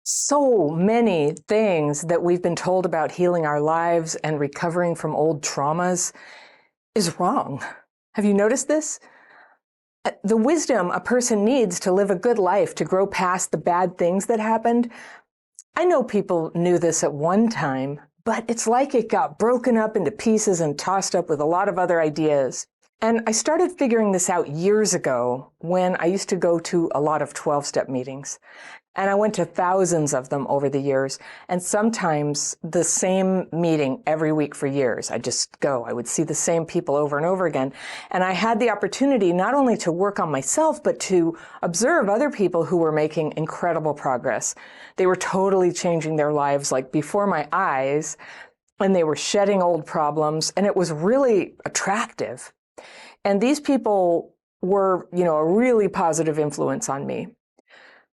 So many things that we've been told about healing our lives and recovering from old traumas is wrong. Have you noticed this? The wisdom a person needs to live a good life, to grow past the bad things that happened. I know people knew this at one time, but it's like it got broken up into pieces and tossed up with a lot of other ideas. And I started figuring this out years ago when I used to go to a lot of 12-step meetings. And I went to thousands of them over the years, and sometimes the same meeting every week for years. I'd just go. I would see the same people over and over again. And I had the opportunity not only to work on myself, but to observe other people who were making incredible progress. They were totally changing their lives like before my eyes, and they were shedding old problems, and it was really attractive. And these people were, a really positive influence on me.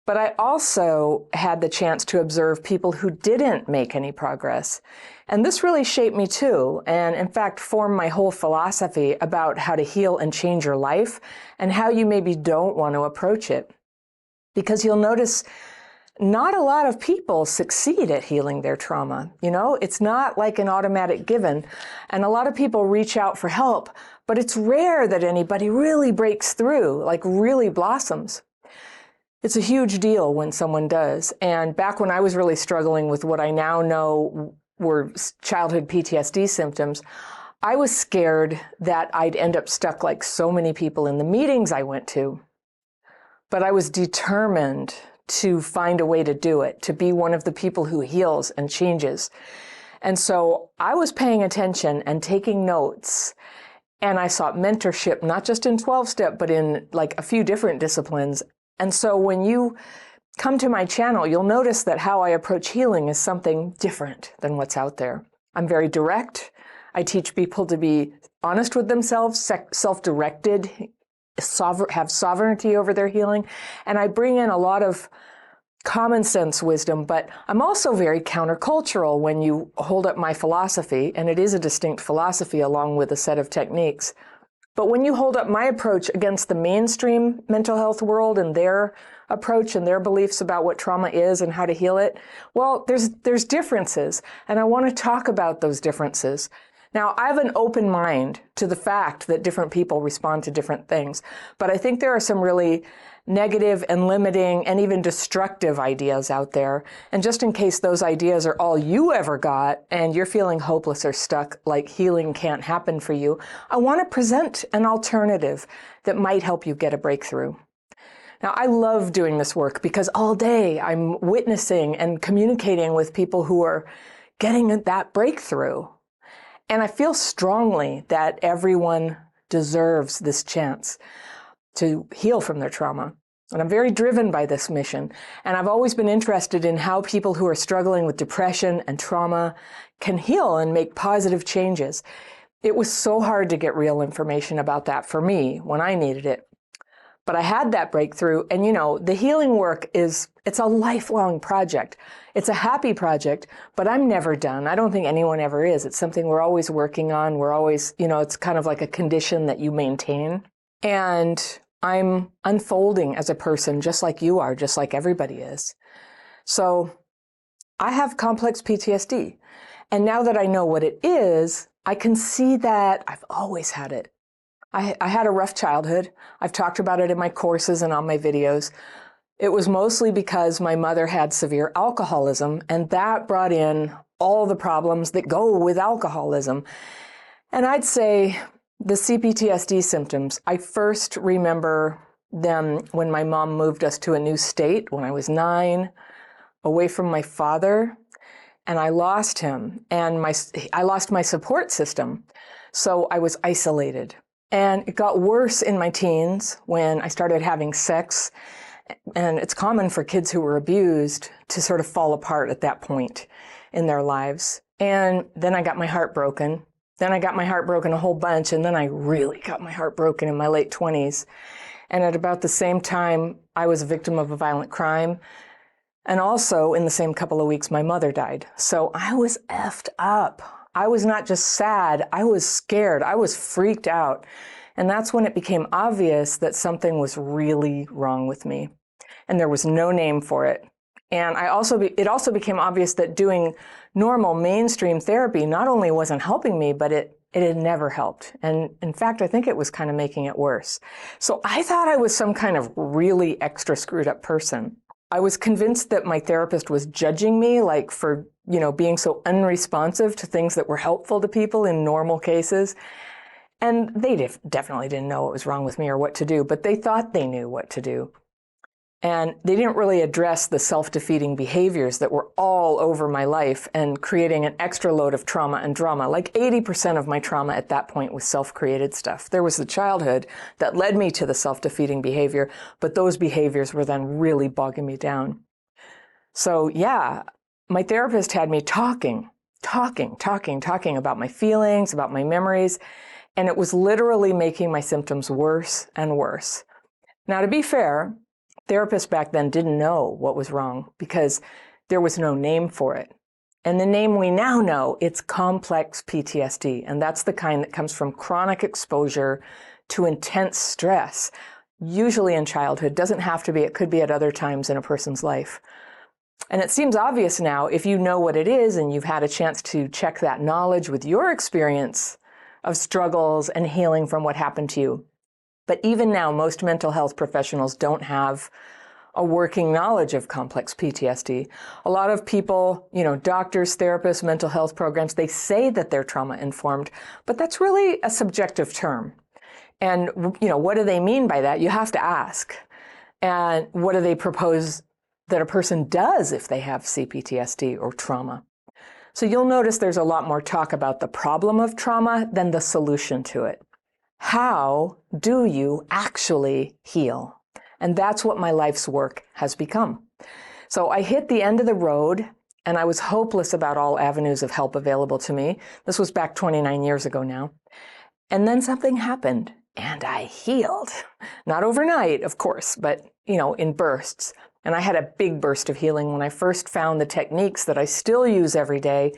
But I also had the chance to observe people who didn't make any progress. And this really shaped me too, and in fact formed my whole philosophy about how to heal and change your life and how you maybe don't want to approach it. Because you'll notice not a lot of people succeed at healing their trauma. It's not like an automatic given. And a lot of people reach out for help, but it's rare that anybody really breaks through, like really blossoms. It's a huge deal when someone does. And back when I was really struggling with what I now know were childhood PTSD symptoms, I was scared that I'd end up stuck like so many people in the meetings I went to. But I was determined to find a way to do it, to be one of the people who heals and changes. And so I was paying attention and taking notes. And I sought mentorship, not just in 12-step, but in like a few different disciplines. And so when you come to my channel, you'll notice that how I approach healing is something different than what's out there. I'm very direct. I teach people to be honest with themselves, self-directed, have sovereignty over their healing. And I bring in a lot of common sense wisdom, but I'm also very countercultural when you hold up my philosophy, and it is a distinct philosophy along with a set of techniques. But when you hold up my approach against the mainstream mental health world and their approach and their beliefs about what trauma is and how to heal it, well, there's differences, and I want to talk about those differences. Now, I have an open mind to the fact that different people respond to different things, but I think there are some really negative and limiting and even destructive ideas out there. And just in case those ideas are all you ever got and you're feeling hopeless or stuck, like healing can't happen for you, I want to present an alternative that might help you get a breakthrough. Now, I love doing this work because all day I'm witnessing and communicating with people who are getting that breakthrough. And I feel strongly that everyone deserves this chance to heal from their trauma. And I'm very driven by this mission. And I've always been interested in how people who are struggling with depression and trauma can heal and make positive changes. It was so hard to get real information about that for me when I needed it. But I had that breakthrough, and the healing work it's a lifelong project. It's a happy project, but I'm never done. I don't think anyone ever is. It's something we're always working on. We're always, it's kind of like a condition that you maintain. And I'm unfolding as a person, just like you are, just like everybody is. So I have complex PTSD. And now that I know what it is, I can see that I've always had it. I had a rough childhood. I've talked about it in my courses and on my videos. It was mostly because my mother had severe alcoholism, and that brought in all the problems that go with alcoholism. And I'd say the CPTSD symptoms, I first remember them when my mom moved us to a new state when I was 9, away from my father, and I lost him, and I lost my support system. So I was isolated. And it got worse in my teens when I started having sex. And it's common for kids who were abused to sort of fall apart at that point in their lives. And then I got my heart broken. Then I got my heart broken a whole bunch, and then I really got my heart broken in my late 20s. And at about the same time, I was a victim of a violent crime. And also, in the same couple of weeks, my mother died. So I was effed up. I was not just sad, I was scared. I was freaked out. And that's when it became obvious that something was really wrong with me. And there was no name for it. And it also became obvious that doing normal mainstream therapy not only wasn't helping me, but it had never helped. And in fact, I think it was kind of making it worse. So I thought I was some kind of really extra screwed up person. I was convinced that my therapist was judging me, like for, being so unresponsive to things that were helpful to people in normal cases. And they definitely didn't know what was wrong with me or what to do, but they thought they knew what to do. And they didn't really address the self-defeating behaviors that were all over my life and creating an extra load of trauma and drama. Like 80% of my trauma at that point was self-created stuff. There was the childhood that led me to the self-defeating behavior, but those behaviors were then really bogging me down. So yeah, my therapist had me talking about my feelings, about my memories, and it was literally making my symptoms worse and worse. Now, to be fair, therapists back then didn't know what was wrong because there was no name for it. And the name we now know, it's complex PTSD. And that's the kind that comes from chronic exposure to intense stress, usually in childhood. Doesn't have to be, it could be at other times in a person's life. And it seems obvious now, if you know what it is and you've had a chance to check that knowledge with your experience of struggles and healing from what happened to you. But even now, most mental health professionals don't have a working knowledge of complex PTSD. A lot of people, doctors, therapists, mental health programs, they say that they're trauma-informed, but that's really a subjective term. And, what do they mean by that? You have to ask. And what do they propose that a person does if they have CPTSD or trauma? So you'll notice there's a lot more talk about the problem of trauma than the solution to it. How do you actually heal? And that's what my life's work has become. So I hit the end of the road and I was hopeless about all avenues of help available to me. This was back 29 years ago now. And then something happened and I healed. Not overnight, of course, but, in bursts. And I had a big burst of healing when I first found the techniques that I still use every day.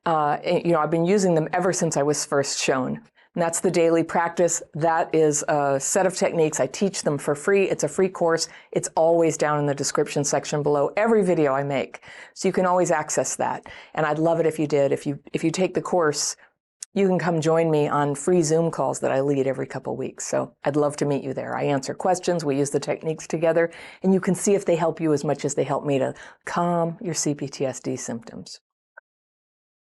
I've been using them ever since I was first shown. And that's the daily practice. That is a set of techniques. I teach them for free. It's a free course. It's always down in the description section below every video I make. So you can always access that. And I'd love it if you did. If you take the course, you can come join me on free Zoom calls that I lead every couple weeks. So I'd love to meet you there. I answer questions. We use the techniques together. And you can see if they help you as much as they help me to calm your CPTSD symptoms.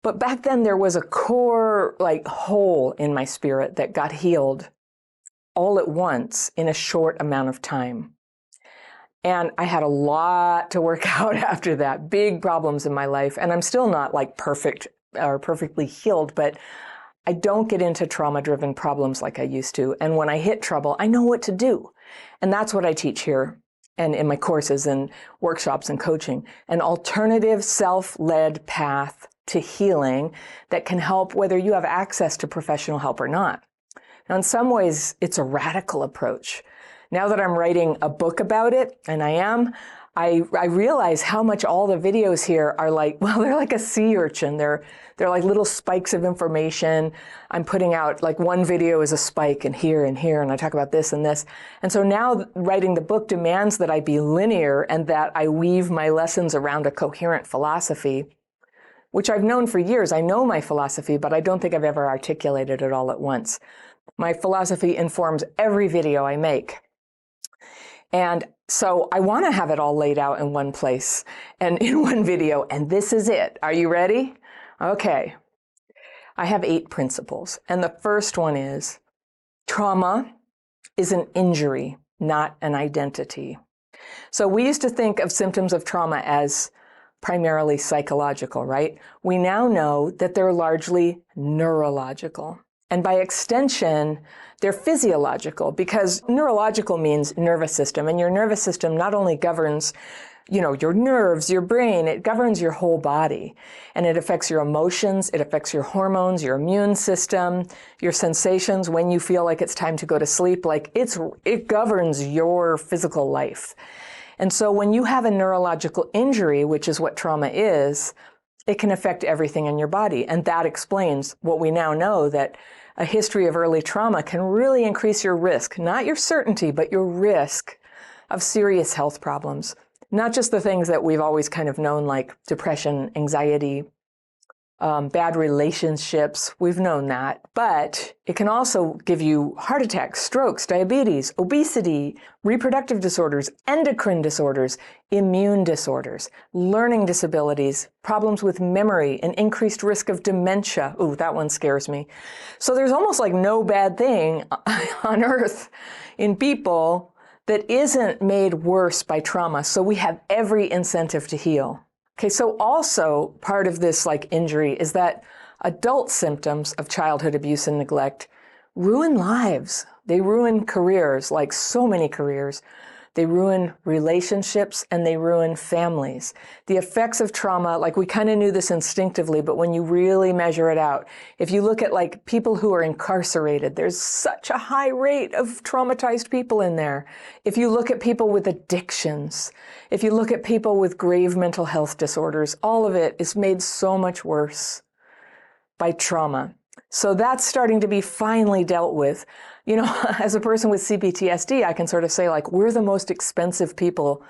But back then there was a core hole in my spirit that got healed all at once in a short amount of time. And I had a lot to work out after that, big problems in my life. And I'm still not perfect or perfectly healed, but I don't get into trauma-driven problems like I used to. And when I hit trouble, I know what to do. And that's what I teach here and in my courses and workshops and coaching, an alternative self-led path to healing that can help whether you have access to professional help or not. Now, in some ways, it's a radical approach. Now that I'm writing a book about it, and I realize how much all the videos here are they're like a sea urchin. They're like little spikes of information. I'm putting out one video is a spike and here, and I talk about this and this. And so now writing the book demands that I be linear and that I weave my lessons around a coherent philosophy, which I've known for years. I know my philosophy, but I don't think I've ever articulated it all at once. My philosophy informs every video I make. And so I want to have it all laid out in one place and in one video, and this is it. Are you ready? Okay. I have 8 principles, and the first one is trauma is an injury, not an identity. So we used to think of symptoms of trauma as primarily psychological, right? We now know that they're largely neurological. And by extension, they're physiological, because neurological means nervous system. And your nervous system not only governs, your nerves, your brain, it governs your whole body. And it affects your emotions, it affects your hormones, your immune system, your sensations when you feel like it's time to go to sleep. It governs your physical life. And so when you have a neurological injury, which is what trauma is, it can affect everything in your body. And that explains what we now know, that a history of early trauma can really increase your risk, not your certainty, but your risk of serious health problems. Not just the things that we've always kind of known, like depression, anxiety, bad relationships, we've known that, but it can also give you heart attacks, strokes, diabetes, obesity, reproductive disorders, endocrine disorders, immune disorders, learning disabilities, problems with memory, an increased risk of dementia. Ooh, that one scares me. So there's almost like no bad thing on earth in people that isn't made worse by trauma. So we have every incentive to heal. Okay, so also part of this like injury is that adult symptoms of childhood abuse and neglect ruin lives. They ruin careers, like so many careers. They ruin relationships and they ruin families. The effects of trauma, like we kind of knew this instinctively, but when you really measure it out, if you look at like people who are incarcerated, there's such a high rate of traumatized people in there. If you look at people with addictions, if you look at people with grave mental health disorders, all of it is made so much worse by trauma. So that's starting to be finally dealt with. You know, as a person with CPTSD, I can sort of say like, we're the most expensive people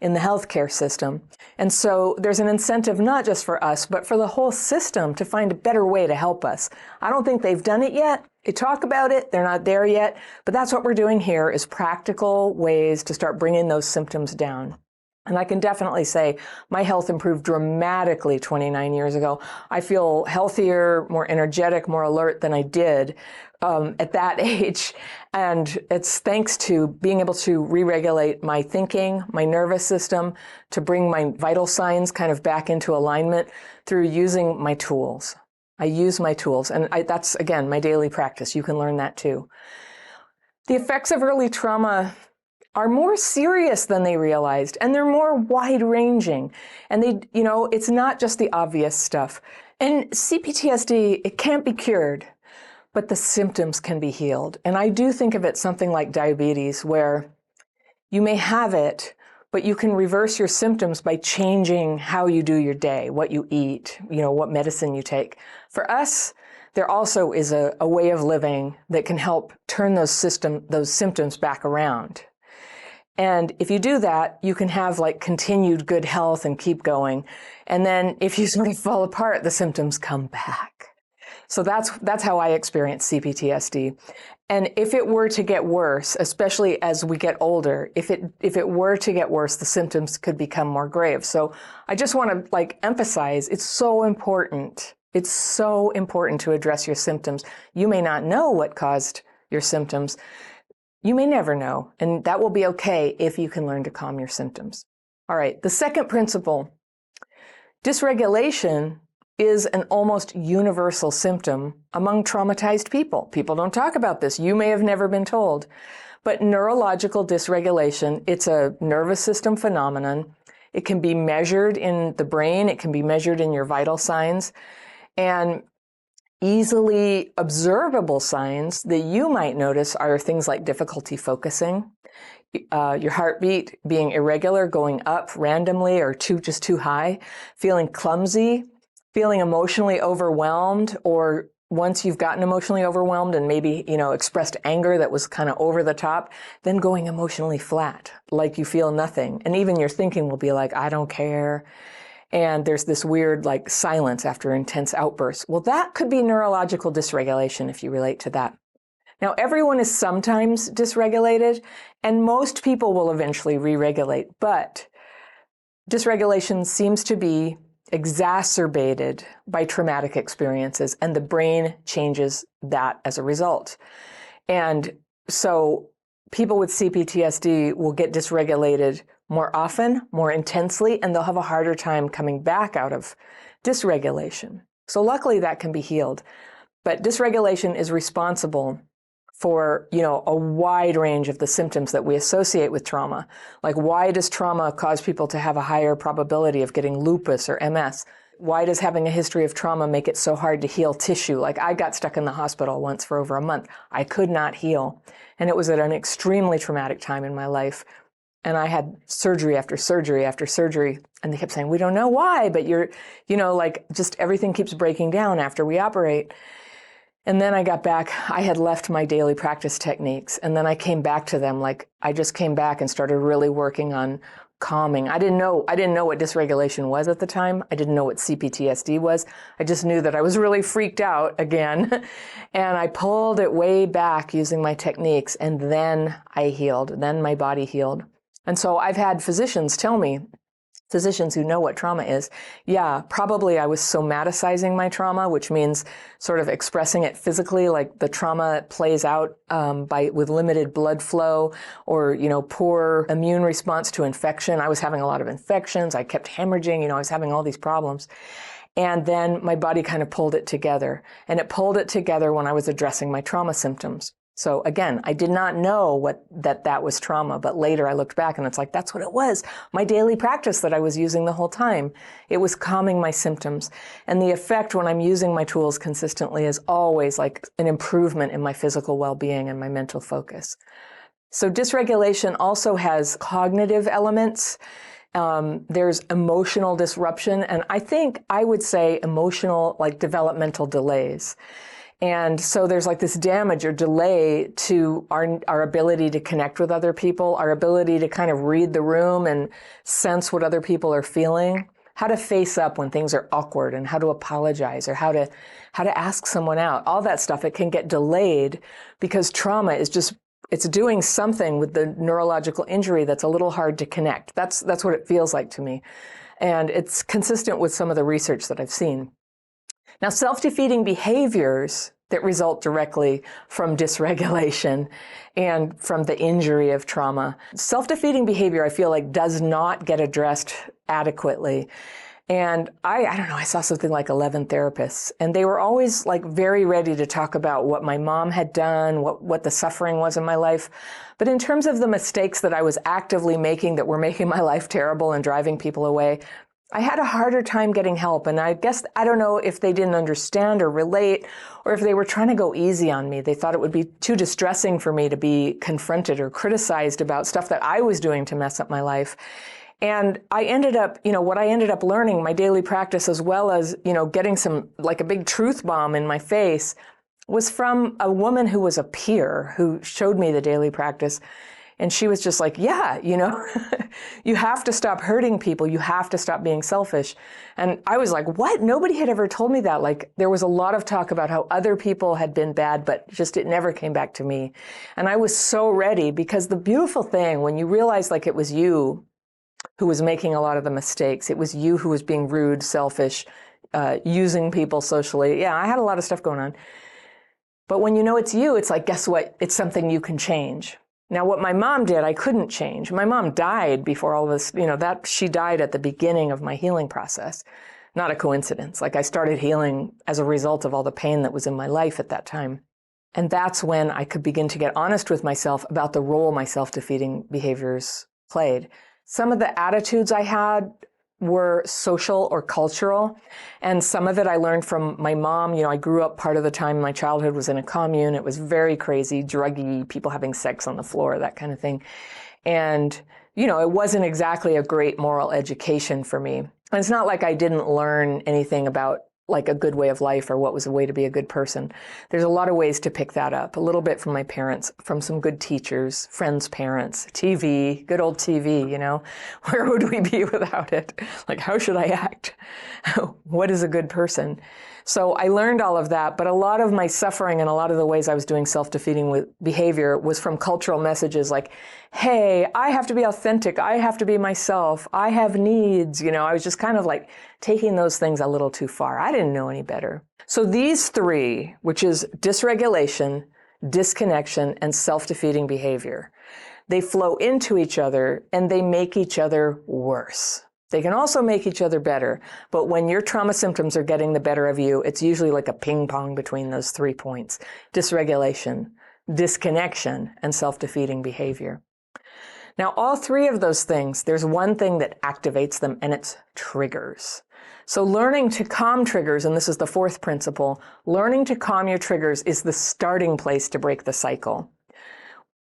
in the healthcare system. And so there's an incentive not just for us, but for the whole system to find a better way to help us. I don't think they've done it yet. They talk about it, they're not there yet, but that's what we're doing here is practical ways to start bringing those symptoms down. And I can definitely say my health improved dramatically 29 years ago. I feel healthier, more energetic, more alert than I did at that age. And it's thanks to being able to re-regulate my thinking, my nervous system, to bring my vital signs kind of back into alignment through using my tools. I use my tools, and that's, again, my daily practice. You can learn that too. The effects of early trauma are more serious than they realized, and they're more wide-ranging. And they, you know, it's not just the obvious stuff. And CPTSD, it can't be cured, but the symptoms can be healed. And I do think of it something like diabetes, where you may have it, but you can reverse your symptoms by changing how you do your day, what you eat, you know, what medicine you take. For us, there also is a way of living that can help turn those symptoms back around. And if you do that, you can have like continued good health and keep going. And then if you sort of fall apart, the symptoms come back. So that's how I experience CPTSD. And if it were to get worse, especially as we get older, if it were to get worse, the symptoms could become more grave. So I just want to like emphasize, it's so important. It's so important to address your symptoms. You may not know what caused your symptoms. You may never know, and that will be okay if you can learn to calm your symptoms. All right, the second principle, dysregulation is an almost universal symptom among traumatized people. People don't talk about this. You may have never been told. But neurological dysregulation, it's a nervous system phenomenon. It can be measured in the brain. It can be measured in your vital signs. And easily observable signs that you might notice are things like difficulty focusing, your heartbeat being irregular, going up randomly or just too high, feeling clumsy, feeling emotionally overwhelmed, or once you've gotten emotionally overwhelmed and maybe, you know, expressed anger that was kind of over the top, then going emotionally flat, like you feel nothing. And even your thinking will be like, I don't care. And there's this weird like silence after intense outbursts. Well, that could be neurological dysregulation if you relate to that. Now, everyone is sometimes dysregulated, and most people will eventually re-regulate, but dysregulation seems to be exacerbated by traumatic experiences, and the brain changes that as a result. And so people with CPTSD will get dysregulated more often, more intensely, and they'll have a harder time coming back out of dysregulation. So luckily that can be healed. But dysregulation is responsible for, you know, a wide range of the symptoms that we associate with trauma. Like, why does trauma cause people to have a higher probability of getting lupus or MS? Why does having a history of trauma make it so hard to heal tissue? Like, I got stuck in the hospital once for over a month. I could not heal. And it was at an extremely traumatic time in my life. And I had surgery after surgery after surgery. And they kept saying, we don't know why, but you're, you know, like just everything keeps breaking down after we operate. And then I got back, I had left my daily practice techniques. And then I came back to them. Like, I just came back and started really working on calming. I didn't know what dysregulation was at the time. I didn't know what CPTSD was. I just knew that I was really freaked out again. And I pulled it way back using my techniques, and then I healed. Then my body healed. And so I've had physicians tell me, physicians who know what trauma is, yeah, probably I was somaticizing my trauma, which means sort of expressing it physically, like the trauma plays out with limited blood flow or, poor immune response to infection. I was having a lot of infections. I kept hemorrhaging. I was having all these problems. And then my body kind of pulled it together. And it pulled it together when I was addressing my trauma symptoms. So again, I did not know that was trauma, but later I looked back and it's like, that's what it was. My daily practice that I was using the whole time. It was calming my symptoms. And the effect when I'm using my tools consistently is always like an improvement in my physical well-being and my mental focus. So dysregulation also has cognitive elements. There's emotional disruption, and I would say emotional, like developmental delays. And so there's like this damage or delay to our ability to connect with other people, our ability to kind of read the room and sense what other people are feeling, how to face up when things are awkward and how to apologize or how to ask someone out. All that stuff, it can get delayed because trauma is it's doing something with the neurological injury that's a little hard to connect. That's what it feels like to me. And it's consistent with some of the research that I've seen. Now, self-defeating behaviors that result directly from dysregulation and from the injury of trauma. Self-defeating behavior, I feel like, does not get addressed adequately. And I don't know, I saw something like 11 therapists, and they were always like very ready to talk about what my mom had done, what the suffering was in my life. But in terms of the mistakes that I was actively making that were making my life terrible and driving people away, I had a harder time getting help. And I don't know if they didn't understand or relate, or if they were trying to go easy on me. They thought it would be too distressing for me to be confronted or criticized about stuff that I was doing to mess up my life. And I ended up, what I ended up learning, my daily practice, as well as, getting some, like a big truth bomb in my face, was from a woman who was a peer who showed me the daily practice. And she was just like, yeah, you have to stop hurting people. You have to stop being selfish. And I was like, what? Nobody had ever told me that. Like, there was a lot of talk about how other people had been bad, but just it never came back to me. And I was so ready, because the beautiful thing, when you realize like it was you who was making a lot of the mistakes, it was you who was being rude, selfish, using people socially. Yeah, I had a lot of stuff going on. But when you know it's you, it's like, guess what? It's something you can change. Now, what my mom did, I couldn't change. My mom died before all this, she died at the beginning of my healing process. Not a coincidence. Like, I started healing as a result of all the pain that was in my life at that time. And that's when I could begin to get honest with myself about the role my self-defeating behaviors played. Some of the attitudes I had were social or cultural, and some of it I learned from my mom. I grew up, part of the time my childhood was in a commune. It was very crazy, druggy, people having sex on the floor, that kind of thing. And, it wasn't exactly a great moral education for me. And it's not like I didn't learn anything about like a good way of life or what was a way to be a good person. There's a lot of ways to pick that up. A little bit from my parents, from some good teachers, friends' parents, TV, good old TV, Where would we be without it? Like, how should I act? What is a good person? So I learned all of that, but a lot of my suffering and a lot of the ways I was doing self-defeating behavior was from cultural messages like, hey, I have to be authentic. I have to be myself. I have needs. I was just kind of like taking those things a little too far. I didn't know any better. So these three, which is dysregulation, disconnection, and self-defeating behavior, they flow into each other and they make each other worse. They can also make each other better, but when your trauma symptoms are getting the better of you, it's usually like a ping pong between those 3 points: dysregulation, disconnection, and self-defeating behavior. Now, all three of those things, there's one thing that activates them, and it's triggers. So learning to calm triggers, and this is the fourth principle, learning to calm your triggers is the starting place to break the cycle.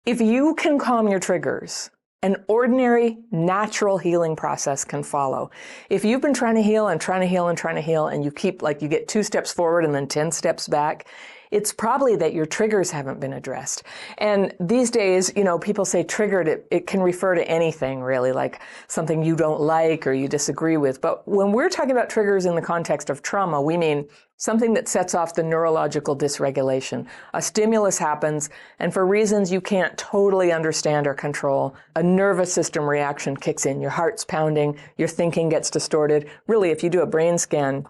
If you can calm your triggers, an ordinary, natural healing process can follow. If you've been trying to heal and trying to heal and trying to heal, and you keep, like, you get 2 steps forward and then 10 steps back, It's probably that your triggers haven't been addressed. And these days, people say triggered, it can refer to anything really, like something you don't like or you disagree with. But when we're talking about triggers in the context of trauma, we mean something that sets off the neurological dysregulation. A stimulus happens, and for reasons you can't totally understand or control, a nervous system reaction kicks in. Your heart's pounding, your thinking gets distorted. Really, if you do a brain scan,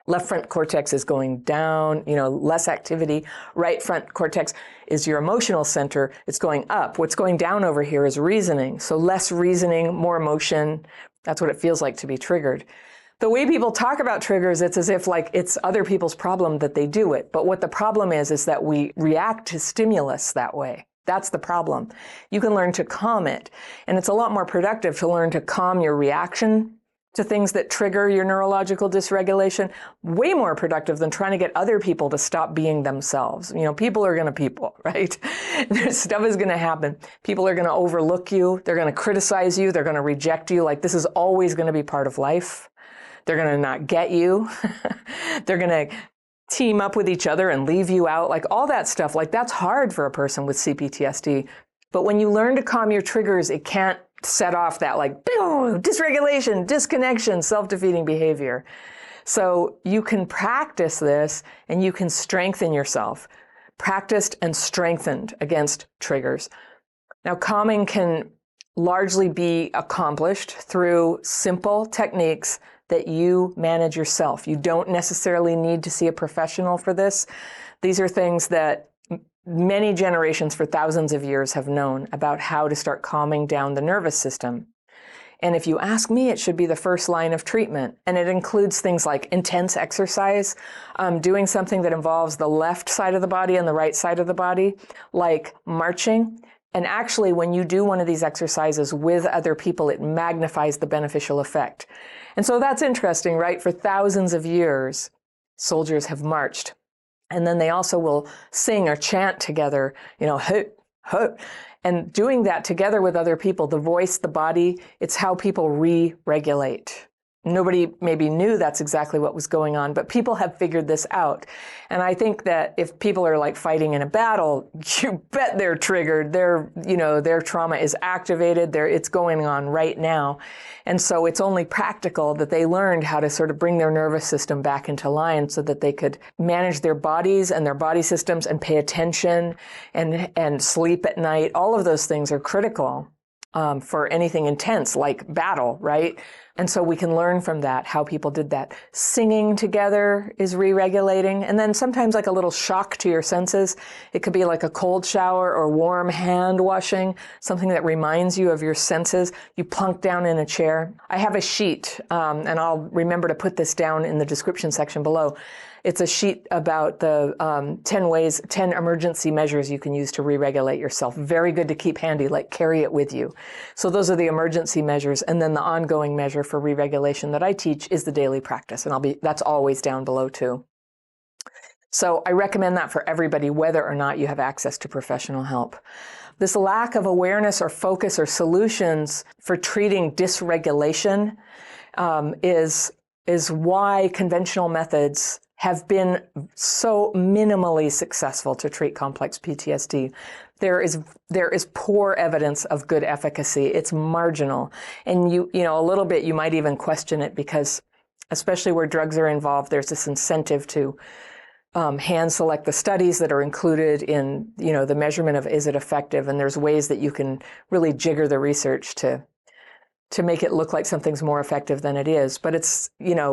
left front cortex is going down, less activity. Right front cortex is your emotional center. It's going up. What's going down over here is reasoning. So less reasoning, more emotion. That's what it feels like to be triggered. The way people talk about triggers, it's as if like it's other people's problem that they do it. But what the problem is that we react to stimulus that way. That's the problem. You can learn to calm it. And it's a lot more productive to learn to calm your reaction to things that trigger your neurological dysregulation. Way more productive than trying to get other people to stop being themselves. People are going to people, right? Stuff is going to happen. People are going to overlook you. They're going to criticize you. They're going to reject you. Like, this is always going to be part of life. They're going to not get you. They're going to team up with each other and leave you out. Like, all that stuff, like, that's hard for a person with CPTSD. But when you learn to calm your triggers, it can't set off that like, boom, dysregulation, disconnection, self-defeating behavior. So you can practice this and you can strengthen yourself. Practiced and strengthened against triggers. Now, calming can largely be accomplished through simple techniques that you manage yourself. You don't necessarily need to see a professional for this. These are things that many generations for thousands of years have known about how to start calming down the nervous system. And if you ask me, it should be the first line of treatment. And it includes things like intense exercise, doing something that involves the left side of the body and the right side of the body, like marching. And actually, when you do one of these exercises with other people, it magnifies the beneficial effect. And so that's interesting, right? For thousands of years, soldiers have marched. And then they also will sing or chant together, hey, hey. And doing that together with other people, the voice, the body, it's how people re-regulate. Nobody maybe knew that's exactly what was going on, but people have figured this out. And I think that if people are like fighting in a battle, you bet they're triggered. Their trauma is activated. It's going on right now. And so it's only practical that they learned how to sort of bring their nervous system back into line so that they could manage their bodies and their body systems and pay attention and sleep at night. All of those things are critical for anything intense like battle, right? And so we can learn from that how people did that. Singing together is re-regulating. And then sometimes like a little shock to your senses. It could be like a cold shower or warm hand washing, something that reminds you of your senses. You plunk down in a chair. I have a sheet, and I'll remember to put this down in the description section below. It's a sheet about the 10 emergency measures you can use to re-regulate yourself. Very good to keep handy, like carry it with you. So those are the emergency measures. And then the ongoing measure for re-regulation that I teach is the daily practice. And that's always down below too. So I recommend that for everybody, whether or not you have access to professional help. This lack of awareness or focus or solutions for treating dysregulation is why conventional methods have been so minimally successful to treat complex PTSD. There is poor evidence of good efficacy. It's marginal. And a little bit, you might even question it because, especially where drugs are involved, there's this incentive to hand select the studies that are included in, the measurement of is it effective. And there's ways that you can really jigger the research to make it look like something's more effective than it is. But it's,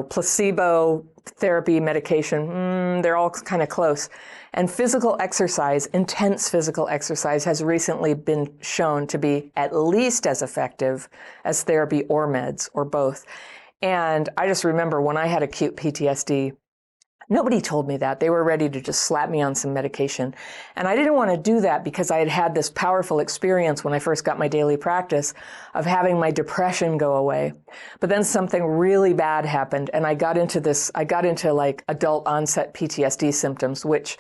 placebo, therapy, medication, they're all kind of close. And physical exercise, intense physical exercise, has recently been shown to be at least as effective as therapy or meds, or both. And I just remember when I had acute PTSD, nobody told me that. They were ready to just slap me on some medication. And I didn't want to do that because I had had this powerful experience when I first got my daily practice of having my depression go away. But then something really bad happened and I got into like adult onset PTSD symptoms, which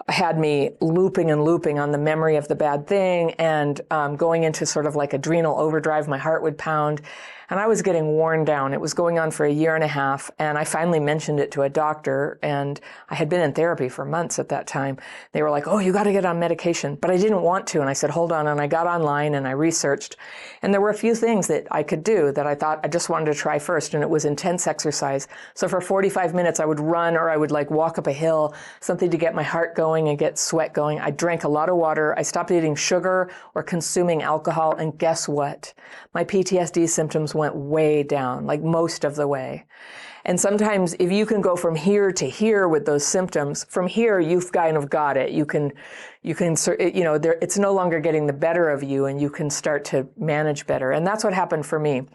had me looping and looping on the memory of the bad thing and going into sort of like adrenal overdrive. My heart would pound. And I was getting worn down. It was going on for a year and a half, and I finally mentioned it to a doctor, and I had been in therapy for months at that time. They were like, oh, you got to get on medication. But I didn't want to, and I said, hold on, and I got online and I researched, and there were a few things that I could do that I thought I just wanted to try first, and it was intense exercise. So for 45 minutes, I would run, or I would like walk up a hill, something to get my heart going and get sweat going. I drank a lot of water. I stopped eating sugar or consuming alcohol, and guess what? My PTSD symptoms went way down, like most of the way. And sometimes if you can go from here to here with those symptoms, from here you've kind of got it. You can, it's no longer getting the better of you, and you can start to manage better. And that's what happened for me.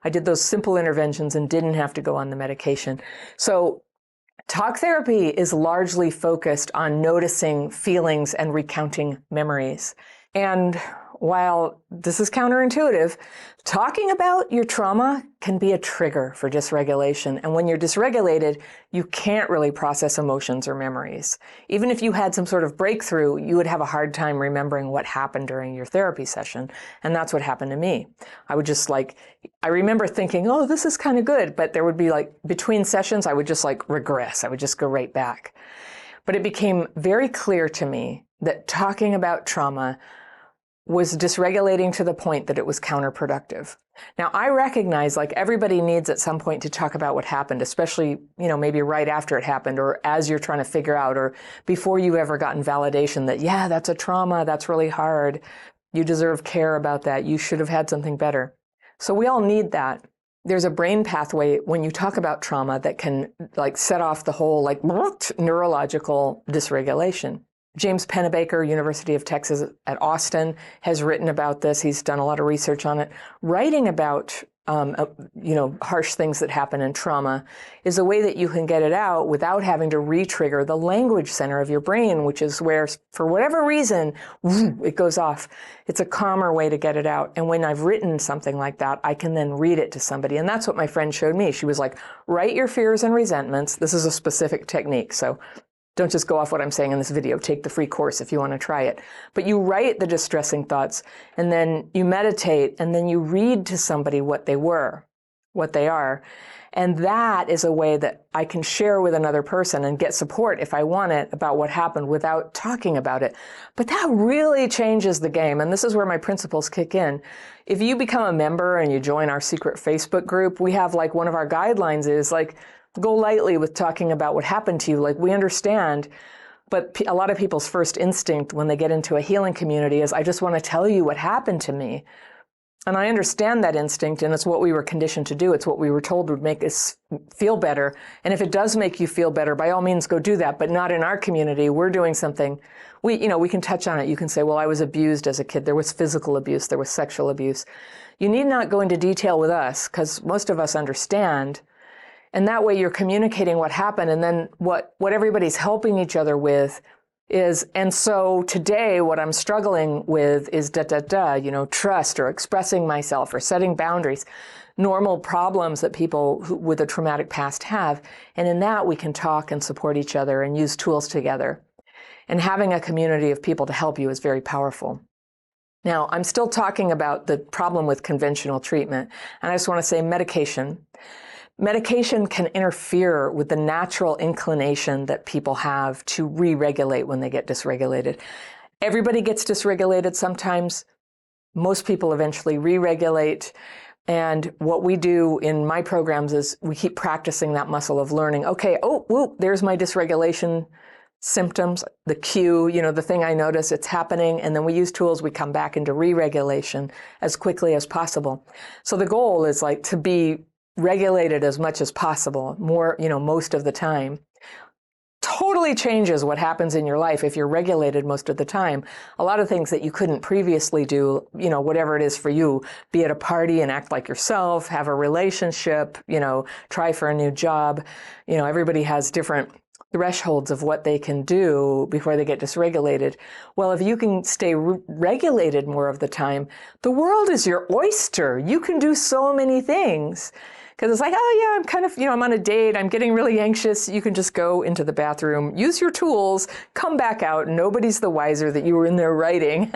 I did those simple interventions and didn't have to go on the medication. So talk therapy is largely focused on noticing feelings and recounting memories. And while this is counterintuitive, talking about your trauma can be a trigger for dysregulation. And when you're dysregulated, you can't really process emotions or memories. Even if you had some sort of breakthrough, you would have a hard time remembering what happened during your therapy session. And that's what happened to me. I would just I remember thinking, oh, this is kind of good. But there would be between sessions, I would just regress. I would just go right back. But it became very clear to me that talking about trauma was dysregulating to the point that it was counterproductive. Now, I recognize everybody needs at some point to talk about what happened, especially, maybe right after it happened, or as you're trying to figure out, or before you've ever gotten validation that, yeah, that's a trauma, that's really hard, you deserve care about that, you should have had something better. So we all need that. There's a brain pathway when you talk about trauma that can set off the whole neurological dysregulation. James Pennebaker, University of Texas at Austin, has written about this. He's done a lot of research on it. Writing about, harsh things that happen in trauma is a way that you can get it out without having to re-trigger the language center of your brain, which is where, for whatever reason, it goes off. It's a calmer way to get it out. And when I've written something like that, I can then read it to somebody. And that's what my friend showed me. She was like, write your fears and resentments. This is a specific technique. So don't just go off what I'm saying in this video. Take the free course if you want to try it. But you write the distressing thoughts, and then you meditate, and then you read to somebody what they are. And that is a way that I can share with another person and get support if I want it about what happened without talking about it. But that really changes the game. And this is where my principles kick in. If you become a member and you join our secret Facebook group, we have one of our guidelines is go lightly with talking about what happened to you. We understand, but a lot of people's first instinct when they get into a healing community is, I just want to tell you what happened to me. And I understand that instinct, and it's what we were conditioned to do. It's what we were told would make us feel better. And if it does make you feel better, by all means, go do that, but not in our community. We're doing something. We can touch on it. You can say, well, I was abused as a kid. There was physical abuse. There was sexual abuse. You need not go into detail with us, because most of us understand. And that way you're communicating what happened, and then what everybody's helping each other with is, and so today what I'm struggling with is trust, or expressing myself, or setting boundaries, normal problems that people with a traumatic past have. And in that we can talk and support each other and use tools together. And having a community of people to help you is very powerful. Now, I'm still talking about the problem with conventional treatment, and I just want to say medication. Medication can interfere with the natural inclination that people have to re-regulate when they get dysregulated. Everybody gets dysregulated sometimes. Most people eventually re-regulate. And what we do in my programs is we keep practicing that muscle of learning. Okay, there's my dysregulation symptoms, the cue, the thing I notice, it's happening. And then we use tools, we come back into re-regulation as quickly as possible. So the goal is to be regulated as much as possible, more, most of the time. Totally changes what happens in your life if you're regulated most of the time. A lot of things that you couldn't previously do, whatever it is for you, be at a party and act like yourself, have a relationship, try for a new job. Everybody has different thresholds of what they can do before they get dysregulated. Well, if you can stay regulated more of the time, the world is your oyster. You can do so many things. Because it's like, oh yeah, I'm kind of, I'm on a date, I'm getting really anxious. You can just go into the bathroom, use your tools, come back out. Nobody's the wiser that you were in there writing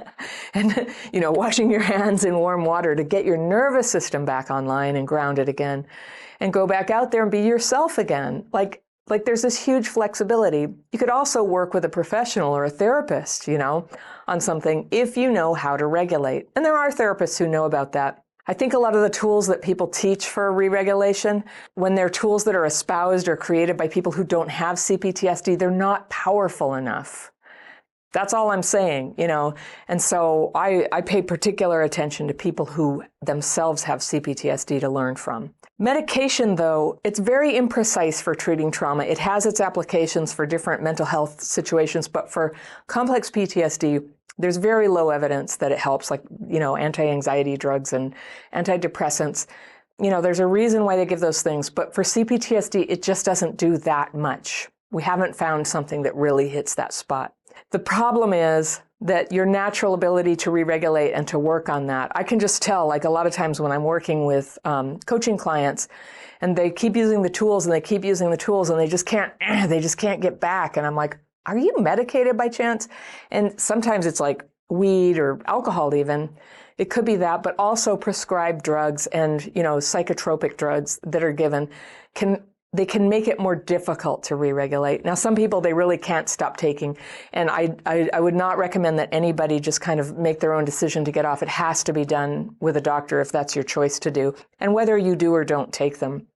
and, washing your hands in warm water to get your nervous system back online and grounded again, and go back out there and be yourself again. Like there's this huge flexibility. You could also work with a professional or a therapist, on something if you know how to regulate. And there are therapists who know about that. I think a lot of the tools that people teach for re-regulation, when they're tools that are espoused or created by people who don't have CPTSD, they're not powerful enough. That's all I'm saying, And so I pay particular attention to people who themselves have CPTSD to learn from. Medication, though, it's very imprecise for treating trauma. It has its applications for different mental health situations, but for complex PTSD, there's very low evidence that it helps, like, anti-anxiety drugs and antidepressants. There's a reason why they give those things, but for CPTSD, it just doesn't do that much. We haven't found something that really hits that spot. The problem is that your natural ability to re-regulate and to work on that, I can just tell, like a lot of times when I'm working with coaching clients and they keep using the tools and they keep using the tools and they just can't get back. And I'm like, are you medicated by chance? And sometimes it's like weed or alcohol even. It could be that, but also prescribed drugs and, psychotropic drugs that are given they can make it more difficult to re-regulate. Now, some people, they really can't stop taking. And I would not recommend that anybody just kind of make their own decision to get off. It has to be done with a doctor if that's your choice to do. And whether you do or don't take them,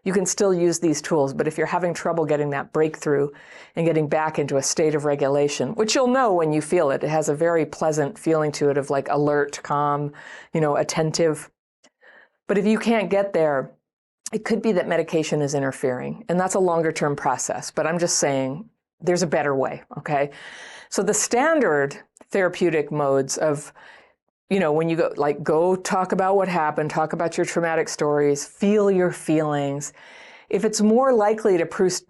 you can still use these tools. But if you're having trouble getting that breakthrough and getting back into a state of regulation, which you'll know when you feel it, it has a very pleasant feeling to it of like alert, calm, attentive. But if you can't get there, it could be that medication is interfering, and that's a longer-term process. But I'm just saying there's a better way, okay? So the standard therapeutic modes of, when you go talk about what happened, talk about your traumatic stories, feel your feelings. If it's more likely to produce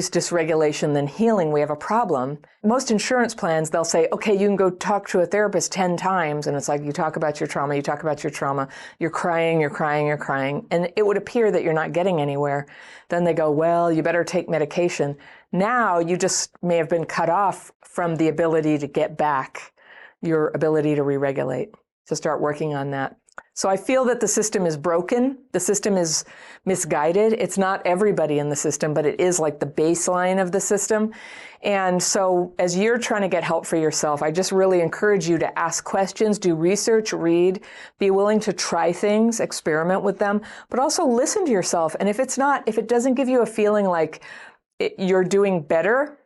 dysregulation than healing, we have a problem. Most insurance plans, they'll say, okay, you can go talk to a therapist 10 times. And it's like, you talk about your trauma, you're crying. And it would appear that you're not getting anywhere. Then they go, well, you better take medication. Now you just may have been cut off from the ability to get back your ability to re-regulate. So start working on that. So I feel that the system is broken. The system is misguided. It's not everybody in the system, but it is like the baseline of the system. And so as you're trying to get help for yourself, I just really encourage you to ask questions, do research, read, be willing to try things, experiment with them, but also listen to yourself. And if it doesn't give you a feeling like you're doing better,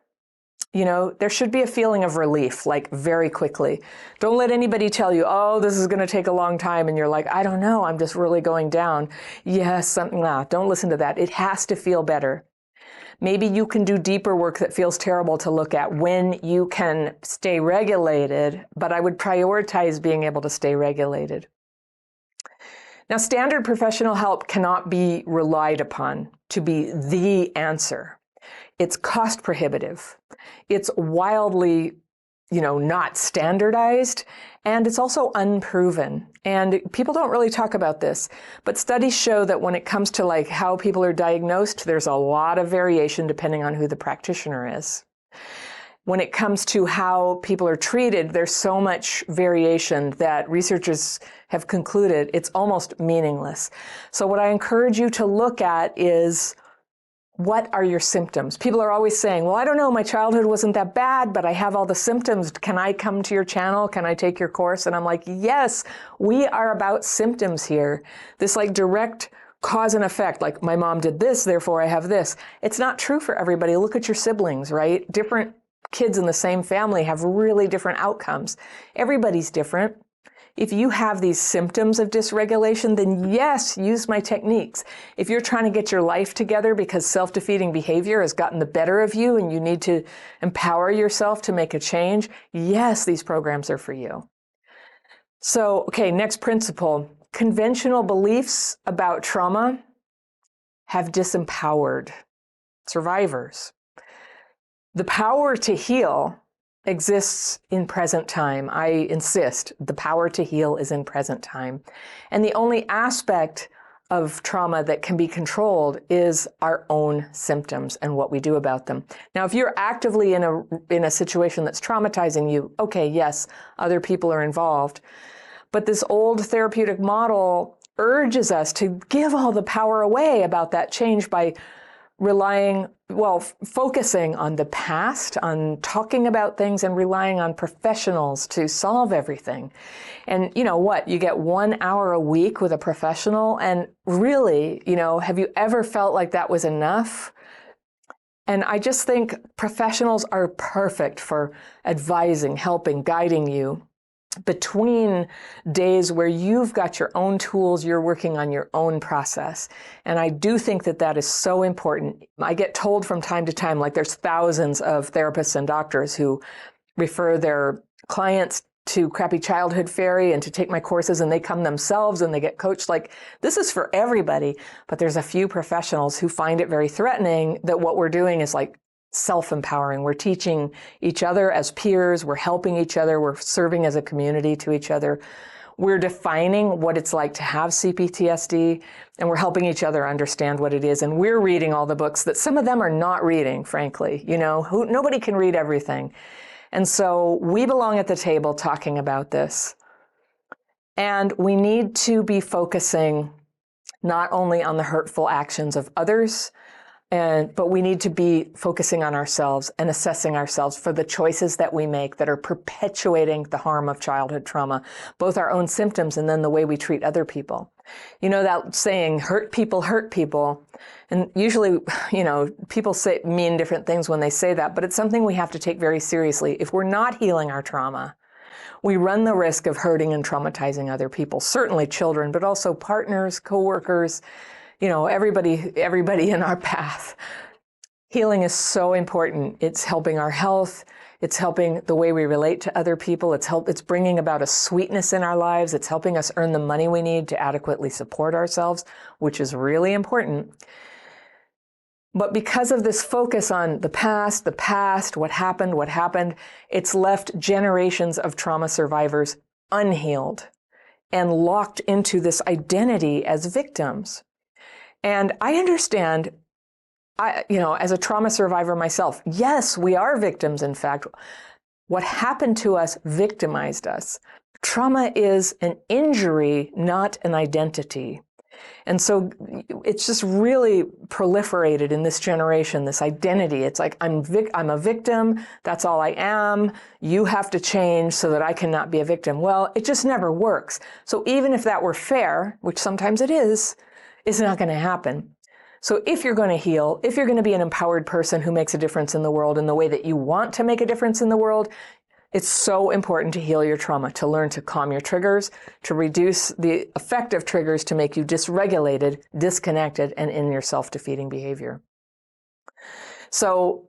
there should be a feeling of relief, like very quickly. Don't let anybody tell you, oh, this is going to take a long time. And you're like, I don't know, I'm just really going down. Yes, don't listen to that. It has to feel better. Maybe you can do deeper work that feels terrible to look at when you can stay regulated, but I would prioritize being able to stay regulated. Now, standard professional help cannot be relied upon to be the answer. It's cost prohibitive. It's wildly, not standardized, and it's also unproven. And people don't really talk about this, but studies show that when it comes to like how people are diagnosed, there's a lot of variation depending on who the practitioner is. When it comes to how people are treated, there's so much variation that researchers have concluded it's almost meaningless. So what I encourage you to look at is, what are your symptoms? People are always saying, well, I don't know, my childhood wasn't that bad, but I have all the symptoms. Can I come to your channel? Can I take your course? And I'm like, yes, we are about symptoms here. This like direct cause and effect, like my mom did this, therefore I have this. It's not true for everybody. Look at your siblings, right? Different kids in the same family have really different outcomes. Everybody's different. If you have these symptoms of dysregulation, then yes, use my techniques. If you're trying to get your life together because self-defeating behavior has gotten the better of you and you need to empower yourself to make a change, yes, these programs are for you. So, okay, next principle. Conventional beliefs about trauma have disempowered survivors. The power to heal exists in present time. I insist, the power to heal is in present time. And the only aspect of trauma that can be controlled is our own symptoms and what we do about them. Now, if you're actively in a situation that's traumatizing you, okay, yes, other people are involved. But this old therapeutic model urges us to give all the power away about that change by focusing on the past, on talking about things, and relying on professionals to solve everything. And you know what? You get 1 hour a week with a professional, and really, have you ever felt like that was enough? And I just think professionals are perfect for advising, helping, guiding you between days where you've got your own tools, you're working on your own process. And I do think that that is so important. I get told from time to time, like there's thousands of therapists and doctors who refer their clients to Crappy Childhood Fairy and to take my courses, and they come themselves and they get coached. Like, this is for everybody. But there's a few professionals who find it very threatening that what we're doing is like self-empowering. We're teaching each other as peers. We're helping each other. We're serving as a community to each other. We're defining what it's like to have CPTSD, and we're helping each other understand what it is. And we're reading all the books that some of them are not reading, frankly. Nobody can read everything. And so we belong at the table talking about this. And we need to be focusing not only on the hurtful actions of others, but we need to be focusing on ourselves and assessing ourselves for the choices that we make that are perpetuating the harm of childhood trauma, both our own symptoms and then the way we treat other people. You know that saying, hurt people, and usually, people mean different things when they say that, but it's something we have to take very seriously. If we're not healing our trauma, we run the risk of hurting and traumatizing other people, certainly children, but also partners, coworkers, everybody in our path. Healing is so important. It's helping our health. It's helping the way we relate to other people. It's bringing about a sweetness in our lives. It's helping us earn the money we need to adequately support ourselves, which is really important. But because of this focus on the past, what happened, it's left generations of trauma survivors unhealed and locked into this identity as victims. And I understand, as a trauma survivor myself, yes, we are victims, in fact. What happened to us victimized us. Trauma is an injury, not an identity. And so it's just really proliferated in this generation, this identity. It's like, I'm a victim, that's all I am, you have to change so that I cannot be a victim. Well, it just never works. So even if that were fair, which sometimes it is, it's not going to happen. So if you're going to heal, if you're going to be an empowered person who makes a difference in the world in the way that you want to make a difference in the world, it's so important to heal your trauma, to learn to calm your triggers, to reduce the effect of triggers to make you dysregulated, disconnected, and in your self-defeating behavior. So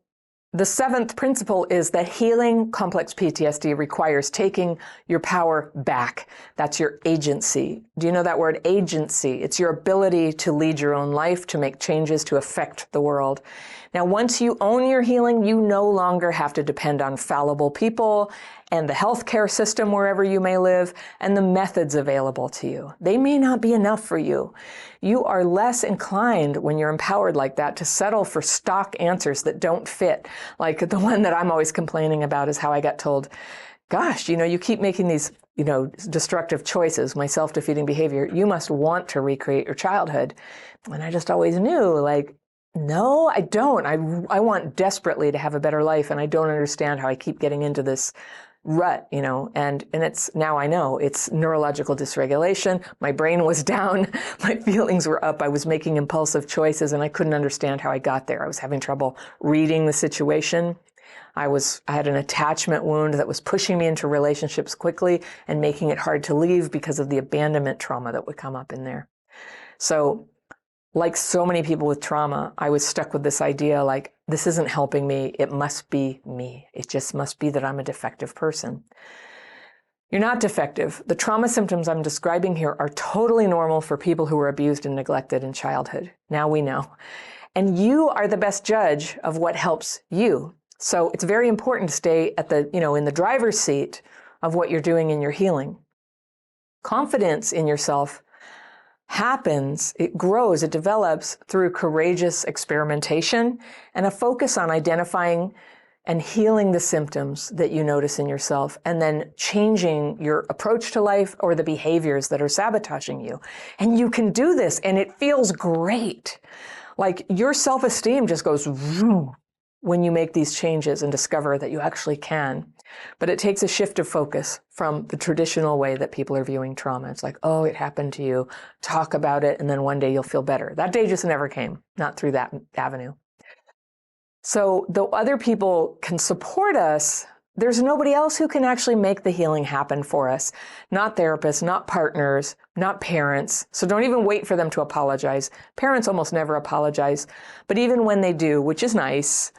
the seventh principle is that healing complex PTSD requires taking your power back. That's your agency. Do you know that word, agency? It's your ability to lead your own life, to make changes, to affect the world. Now, once you own your healing, you no longer have to depend on fallible people and the healthcare system wherever you may live and the methods available to you. They may not be enough for you. You are less inclined when you're empowered like that to settle for stock answers that don't fit. Like the one that I'm always complaining about is how I got told, gosh, you keep making these, destructive choices, my self-defeating behavior. You must want to recreate your childhood. And I just always knew, no, I don't. I want desperately to have a better life, and I don't understand how I keep getting into this rut, and it's, now I know, it's neurological dysregulation. My brain was down, my feelings were up, I was making impulsive choices, and I couldn't understand how I got there. I was having trouble reading the situation. I had an attachment wound that was pushing me into relationships quickly and making it hard to leave because of the abandonment trauma that would come up in there. So, like so many people with trauma, I was stuck with this idea, this isn't helping me, it must be me. It just must be that I'm a defective person. You're not defective. The trauma symptoms I'm describing here are totally normal for people who were abused and neglected in childhood. Now we know. And you are the best judge of what helps you. So it's very important to stay at in the driver's seat of what you're doing in your healing. Confidence in yourself happens, it grows, it develops through courageous experimentation and a focus on identifying and healing the symptoms that you notice in yourself, and then changing your approach to life or the behaviors that are sabotaging you. And you can do this, and it feels great. Like your self-esteem just goes when you make these changes and discover that you actually can. But it takes a shift of focus from the traditional way that people are viewing trauma. It's like, oh, it happened to you, talk about it, and then one day you'll feel better. That day just never came, not through that avenue. So though other people can support us, there's nobody else who can actually make the healing happen for us. Not therapists, not partners, not parents. So don't even wait for them to apologize. Parents almost never apologize. But even when they do, which is nice,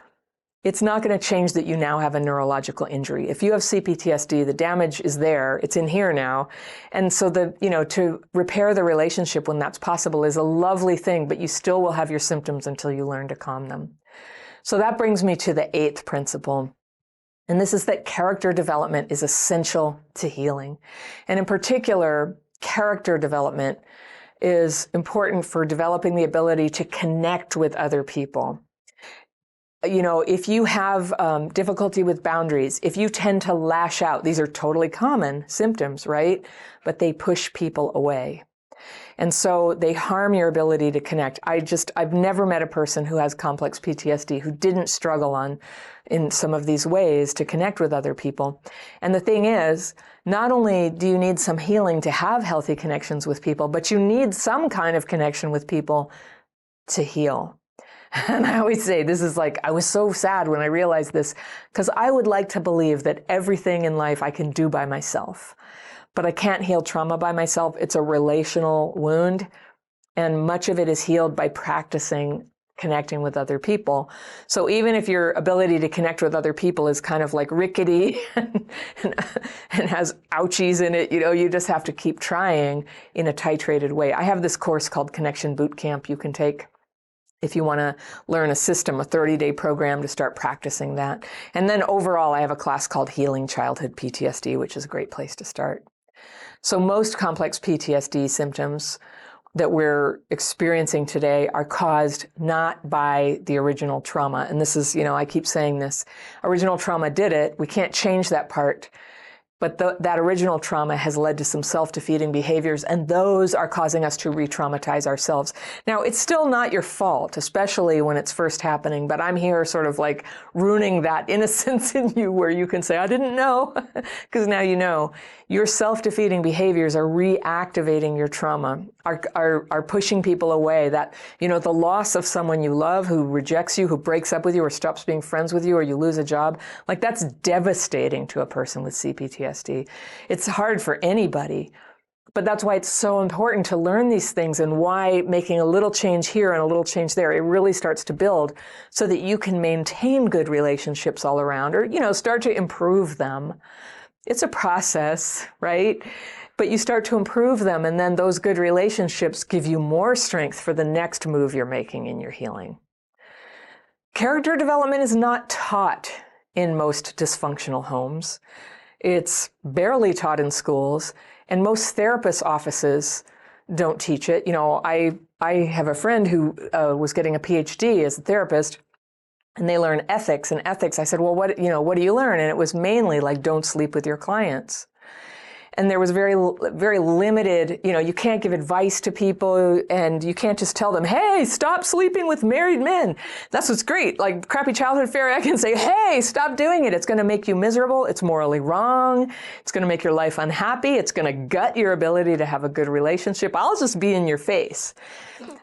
it's not going to change that you now have a neurological injury. If you have CPTSD, the damage is there. It's in here now. And so to repair the relationship when that's possible is a lovely thing, but you still will have your symptoms until you learn to calm them. So that brings me to the 8th principle. And this is that character development is essential to healing. And in particular, character development is important for developing the ability to connect with other people. If you have difficulty with boundaries, if you tend to lash out, these are totally common symptoms, right? But they push people away. And so they harm your ability to connect. I've never met a person who has complex PTSD who didn't struggle in some of these ways to connect with other people. And the thing is, not only do you need some healing to have healthy connections with people, but you need some kind of connection with people to heal. And I always say, this is like, I was so sad when I realized this, because I would like to believe that everything in life I can do by myself. But I can't heal trauma by myself. It's a relational wound, and much of it is healed by practicing connecting with other people. So even if your ability to connect with other people is kind of like rickety and has ouchies in it, you just have to keep trying in a titrated way. I have this course called Connection Bootcamp you can take if you want to learn a system, a 30-day program to start practicing that. And then overall, I have a class called Healing Childhood PTSD, which is a great place to start. So most complex PTSD symptoms that we're experiencing today are caused not by the original trauma. And this is, I keep saying this, original trauma did it. We can't change that part. But that original trauma has led to some self-defeating behaviors, and those are causing us to re-traumatize ourselves. Now, it's still not your fault, especially when it's first happening, but I'm here sort of like ruining that innocence in you where you can say, I didn't know, because now you know. Your self-defeating behaviors are reactivating your trauma, are pushing people away. That, the loss of someone you love who rejects you, who breaks up with you or stops being friends with you, or you lose a job, like that's devastating to a person with CPTSD. It's hard for anybody, but that's why it's so important to learn these things, and why making a little change here and a little change there, it really starts to build so that you can maintain good relationships all around, or, start to improve them. It's a process, right? But you start to improve them, and then those good relationships give you more strength for the next move you're making in your healing. Character development is not taught in most dysfunctional homes. It's barely taught in schools, and most therapist offices don't teach it. I have a friend who was getting a PhD as a therapist, and they learn ethics. And ethics, I said, well, what do you learn? And it was mainly like, don't sleep with your clients. And there was very, very limited, you can't give advice to people, and you can't just tell them, hey, stop sleeping with married men. That's what's great. Like Crappy Childhood Fairy, I can say, hey, stop doing it. It's going to make you miserable. It's morally wrong. It's going to make your life unhappy. It's going to gut your ability to have a good relationship. I'll just be in your face.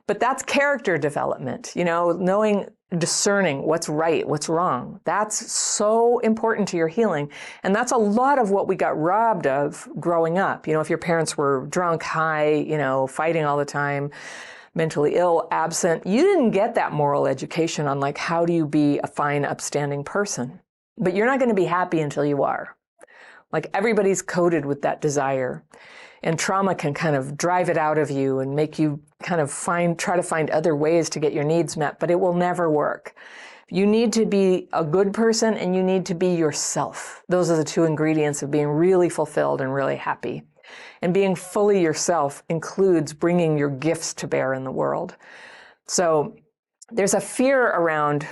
But that's character development, discerning what's right, what's wrong. That's so important to your healing. And that's a lot of what we got robbed of growing up. If your parents were drunk, high, fighting all the time, mentally ill, absent, you didn't get that moral education on like, how do you be a fine, upstanding person? But you're not going to be happy until you are. Like everybody's coded with that desire. And trauma can kind of drive it out of you and make you kind of try to find other ways to get your needs met, but it will never work. You need to be a good person, and you need to be yourself. Those are the two ingredients of being really fulfilled and really happy. And being fully yourself includes bringing your gifts to bear in the world. So there's a fear around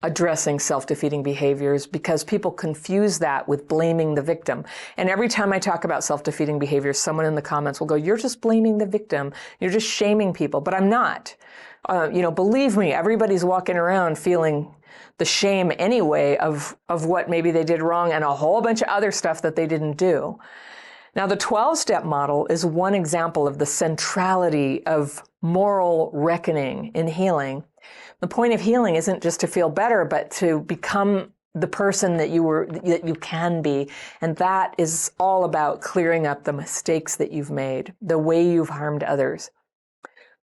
addressing self-defeating behaviors because people confuse that with blaming the victim. And every time I talk about self-defeating behaviors, someone in the comments will go, "You're just blaming the victim. You're just shaming people." But I'm not. Believe me, everybody's walking around feeling the shame anyway of what maybe they did wrong and a whole bunch of other stuff that they didn't do. Now, the 12-step model is one example of the centrality of moral reckoning in healing. The point of healing isn't just to feel better, but to become the person that you can be. And that is all about clearing up the mistakes that you've made, the way you've harmed others.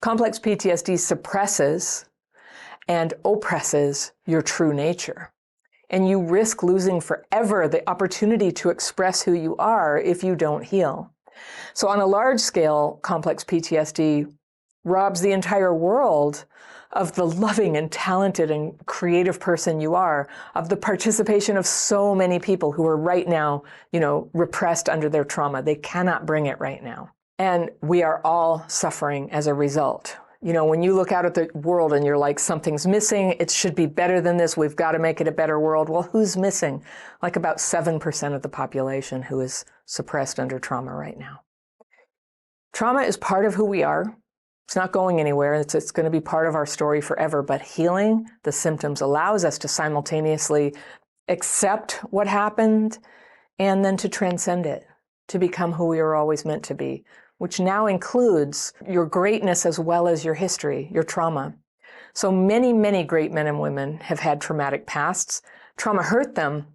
Complex PTSD suppresses and oppresses your true nature. And you risk losing forever the opportunity to express who you are if you don't heal. So on a large scale, complex PTSD robs the entire world of the loving and talented and creative person you are, of the participation of so many people who are right now, repressed under their trauma. They cannot bring it right now. And we are all suffering as a result. When you look out at the world and you're like, something's missing, it should be better than this, we've got to make it a better world. Well, who's missing? Like about 7% of the population who is suppressed under trauma right now. Trauma is part of who we are. It's not going anywhere. It's going to be part of our story forever. But healing the symptoms allows us to simultaneously accept what happened and then to transcend it, to become who we were always meant to be, which now includes your greatness as well as your history, your trauma. So many, many great men and women have had traumatic pasts. Trauma hurt them,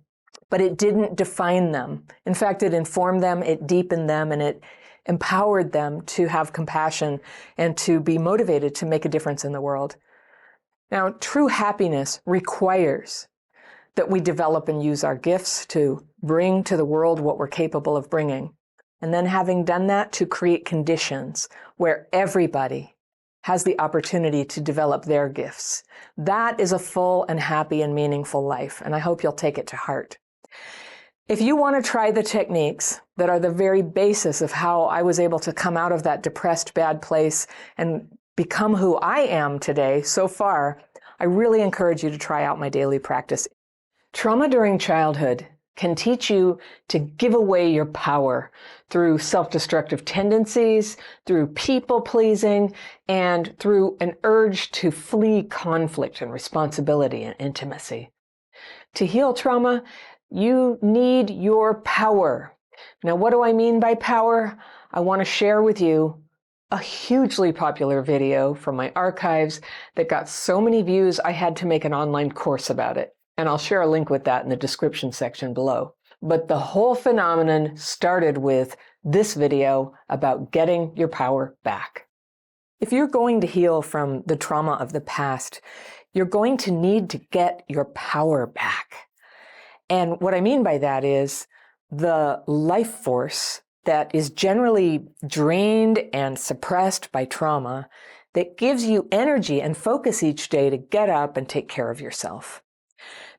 but it didn't define them. In fact, it informed them, it deepened them, and it empowered them to have compassion and to be motivated to make a difference in the world. Now, true happiness requires that we develop and use our gifts to bring to the world what we're capable of bringing. And then having done that, to create conditions where everybody has the opportunity to develop their gifts. That is a full and happy and meaningful life, and I hope you'll take it to heart. If you want to try the techniques that are the very basis of how I was able to come out of that depressed, bad place and become who I am today so far, I really encourage you to try out my daily practice. Trauma during childhood can teach you to give away your power through self-destructive tendencies, through people-pleasing, and through an urge to flee conflict and responsibility and intimacy. To heal trauma, you need your power. Now, what do I mean by power? I want to share with you a hugely popular video from my archives that got so many views I had to make an online course about it. And I'll share a link with that in the description section below. But the whole phenomenon started with this video about getting your power back. If you're going to heal from the trauma of the past, you're going to need to get your power back. And what I mean by that is the life force that is generally drained and suppressed by trauma that gives you energy and focus each day to get up and take care of yourself.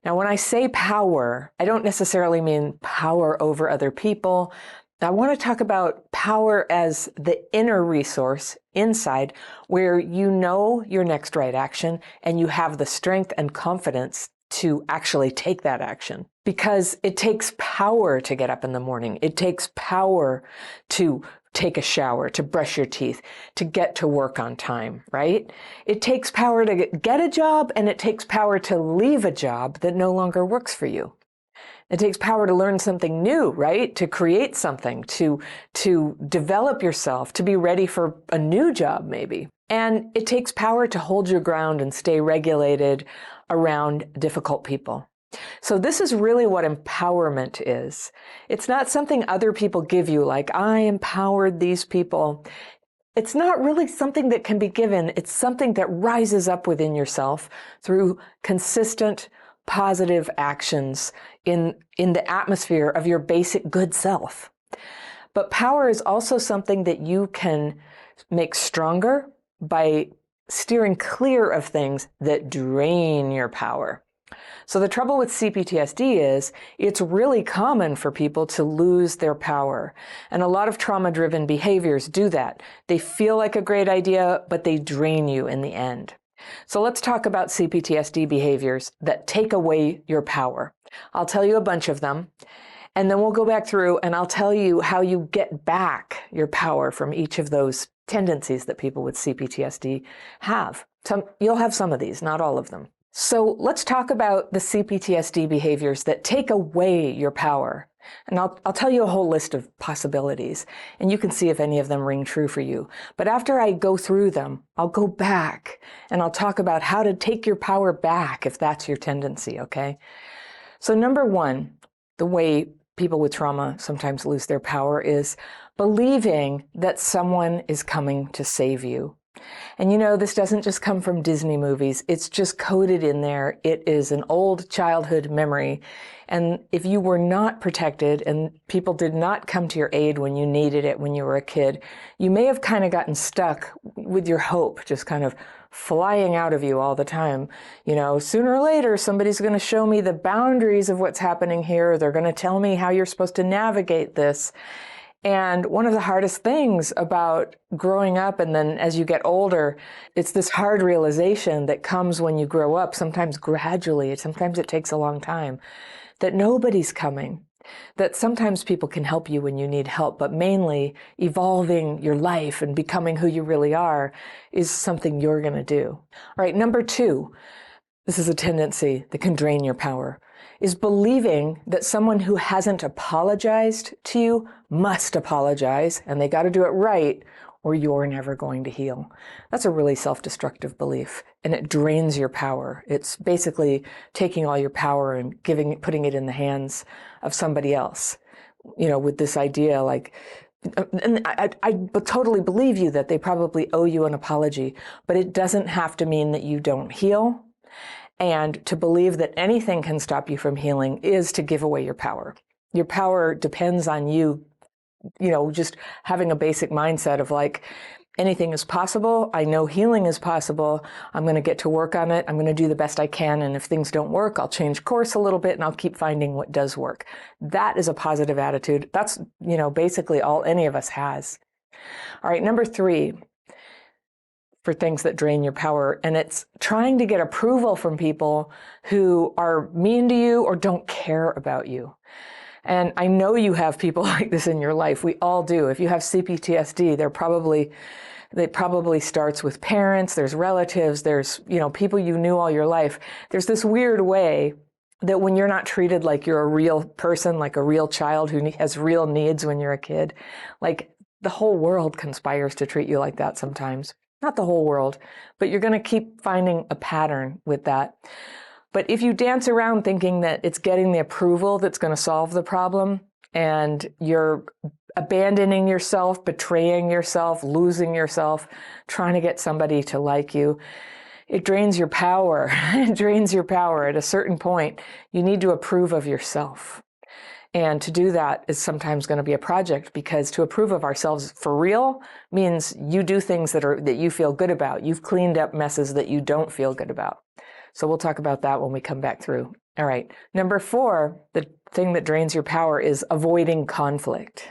Now, when I say power, I don't necessarily mean power over other people. I want to talk about power as the inner resource inside where you know your next right action and you have the strength and confidence to actually take that action. Because it takes power to get up in the morning. It takes power to take a shower, to brush your teeth, to get to work on time, right? It takes power to get a job, and it takes power to leave a job that no longer works for you. It takes power to learn something new, right? To create something, to develop yourself, to be ready for a new job maybe. And it takes power to hold your ground and stay regulated around difficult people. So this is really what empowerment is. It's not something other people give you, like, I empowered these people. It's not really something that can be given. It's something that rises up within yourself through consistent, positive actions in the atmosphere of your basic good self. But power is also something that you can make stronger by steering clear of things that drain your power. So the trouble with CPTSD is it's really common for people to lose their power. And a lot of trauma-driven behaviors do that. They feel like a great idea, but they drain you in the end. So let's talk about CPTSD behaviors that take away your power. I'll tell you a bunch of them, and then we'll go back through and I'll tell you how you get back your power from each of those tendencies that people with CPTSD have. You'll have some of these, not all of them. So let's talk about the CPTSD behaviors that take away your power. And I'll tell you a whole list of possibilities, and you can see if any of them ring true for you. But after I go through them, I'll go back and I'll talk about how to take your power back if that's your tendency, okay? So number one, the way people with trauma sometimes lose their power is believing that someone is coming to save you. And you know, this doesn't just come from Disney movies. It's just coded in there. It is an old childhood memory. And if you were not protected and people did not come to your aid when you needed it when you were a kid, you may have kind of gotten stuck with your hope just kind of flying out of you all the time. You know, sooner or later, somebody's going to show me the boundaries of what's happening here. They're going to tell me how you're supposed to navigate this. And one of the hardest things about growing up and then as you get older, it's this hard realization that comes when you grow up, sometimes gradually, sometimes it takes a long time, that nobody's coming, that sometimes people can help you when you need help, but mainly evolving your life and becoming who you really are is something you're going to do. All right, number two, this is a tendency that can drain your power, is believing that someone who hasn't apologized to you must apologize, and they got to do it right, or you're never going to heal. That's a really self-destructive belief, and it drains your power. It's basically taking all your power and putting it in the hands of somebody else, you know, with this idea like, and I totally believe you that they probably owe you an apology, but it doesn't have to mean that you don't heal. And to believe that anything can stop you from healing is to give away your power. Your power depends on you, you know, just having a basic mindset of like, anything is possible. I know healing is possible. I'm going to get to work on it. I'm going to do the best I can. And if things don't work, I'll change course a little bit and I'll keep finding what does work. That is a positive attitude. That's, you know, basically all any of us has. All right, number three, for things that drain your power, and it's trying to get approval from people who are mean to you or don't care about you. And I know you have people like this in your life. We all do. If you have CPTSD, it probably starts with parents, there's relatives, there's, you know, people you knew all your life. There's this weird way that when you're not treated like you're a real person, like a real child who has real needs when you're a kid, like the whole world conspires to treat you like that sometimes. Not the whole world, but you're going to keep finding a pattern with that. But if you dance around thinking that it's getting the approval that's going to solve the problem, and you're abandoning yourself, betraying yourself, losing yourself, trying to get somebody to like you, it drains your power. It drains your power. At a certain point, you need to approve of yourself. And to do that is sometimes going to be a project, because to approve of ourselves for real means you do things that you feel good about. You've cleaned up messes that you don't feel good about. So we'll talk about that when we come back through. All right. Number four, the thing that drains your power is avoiding conflict.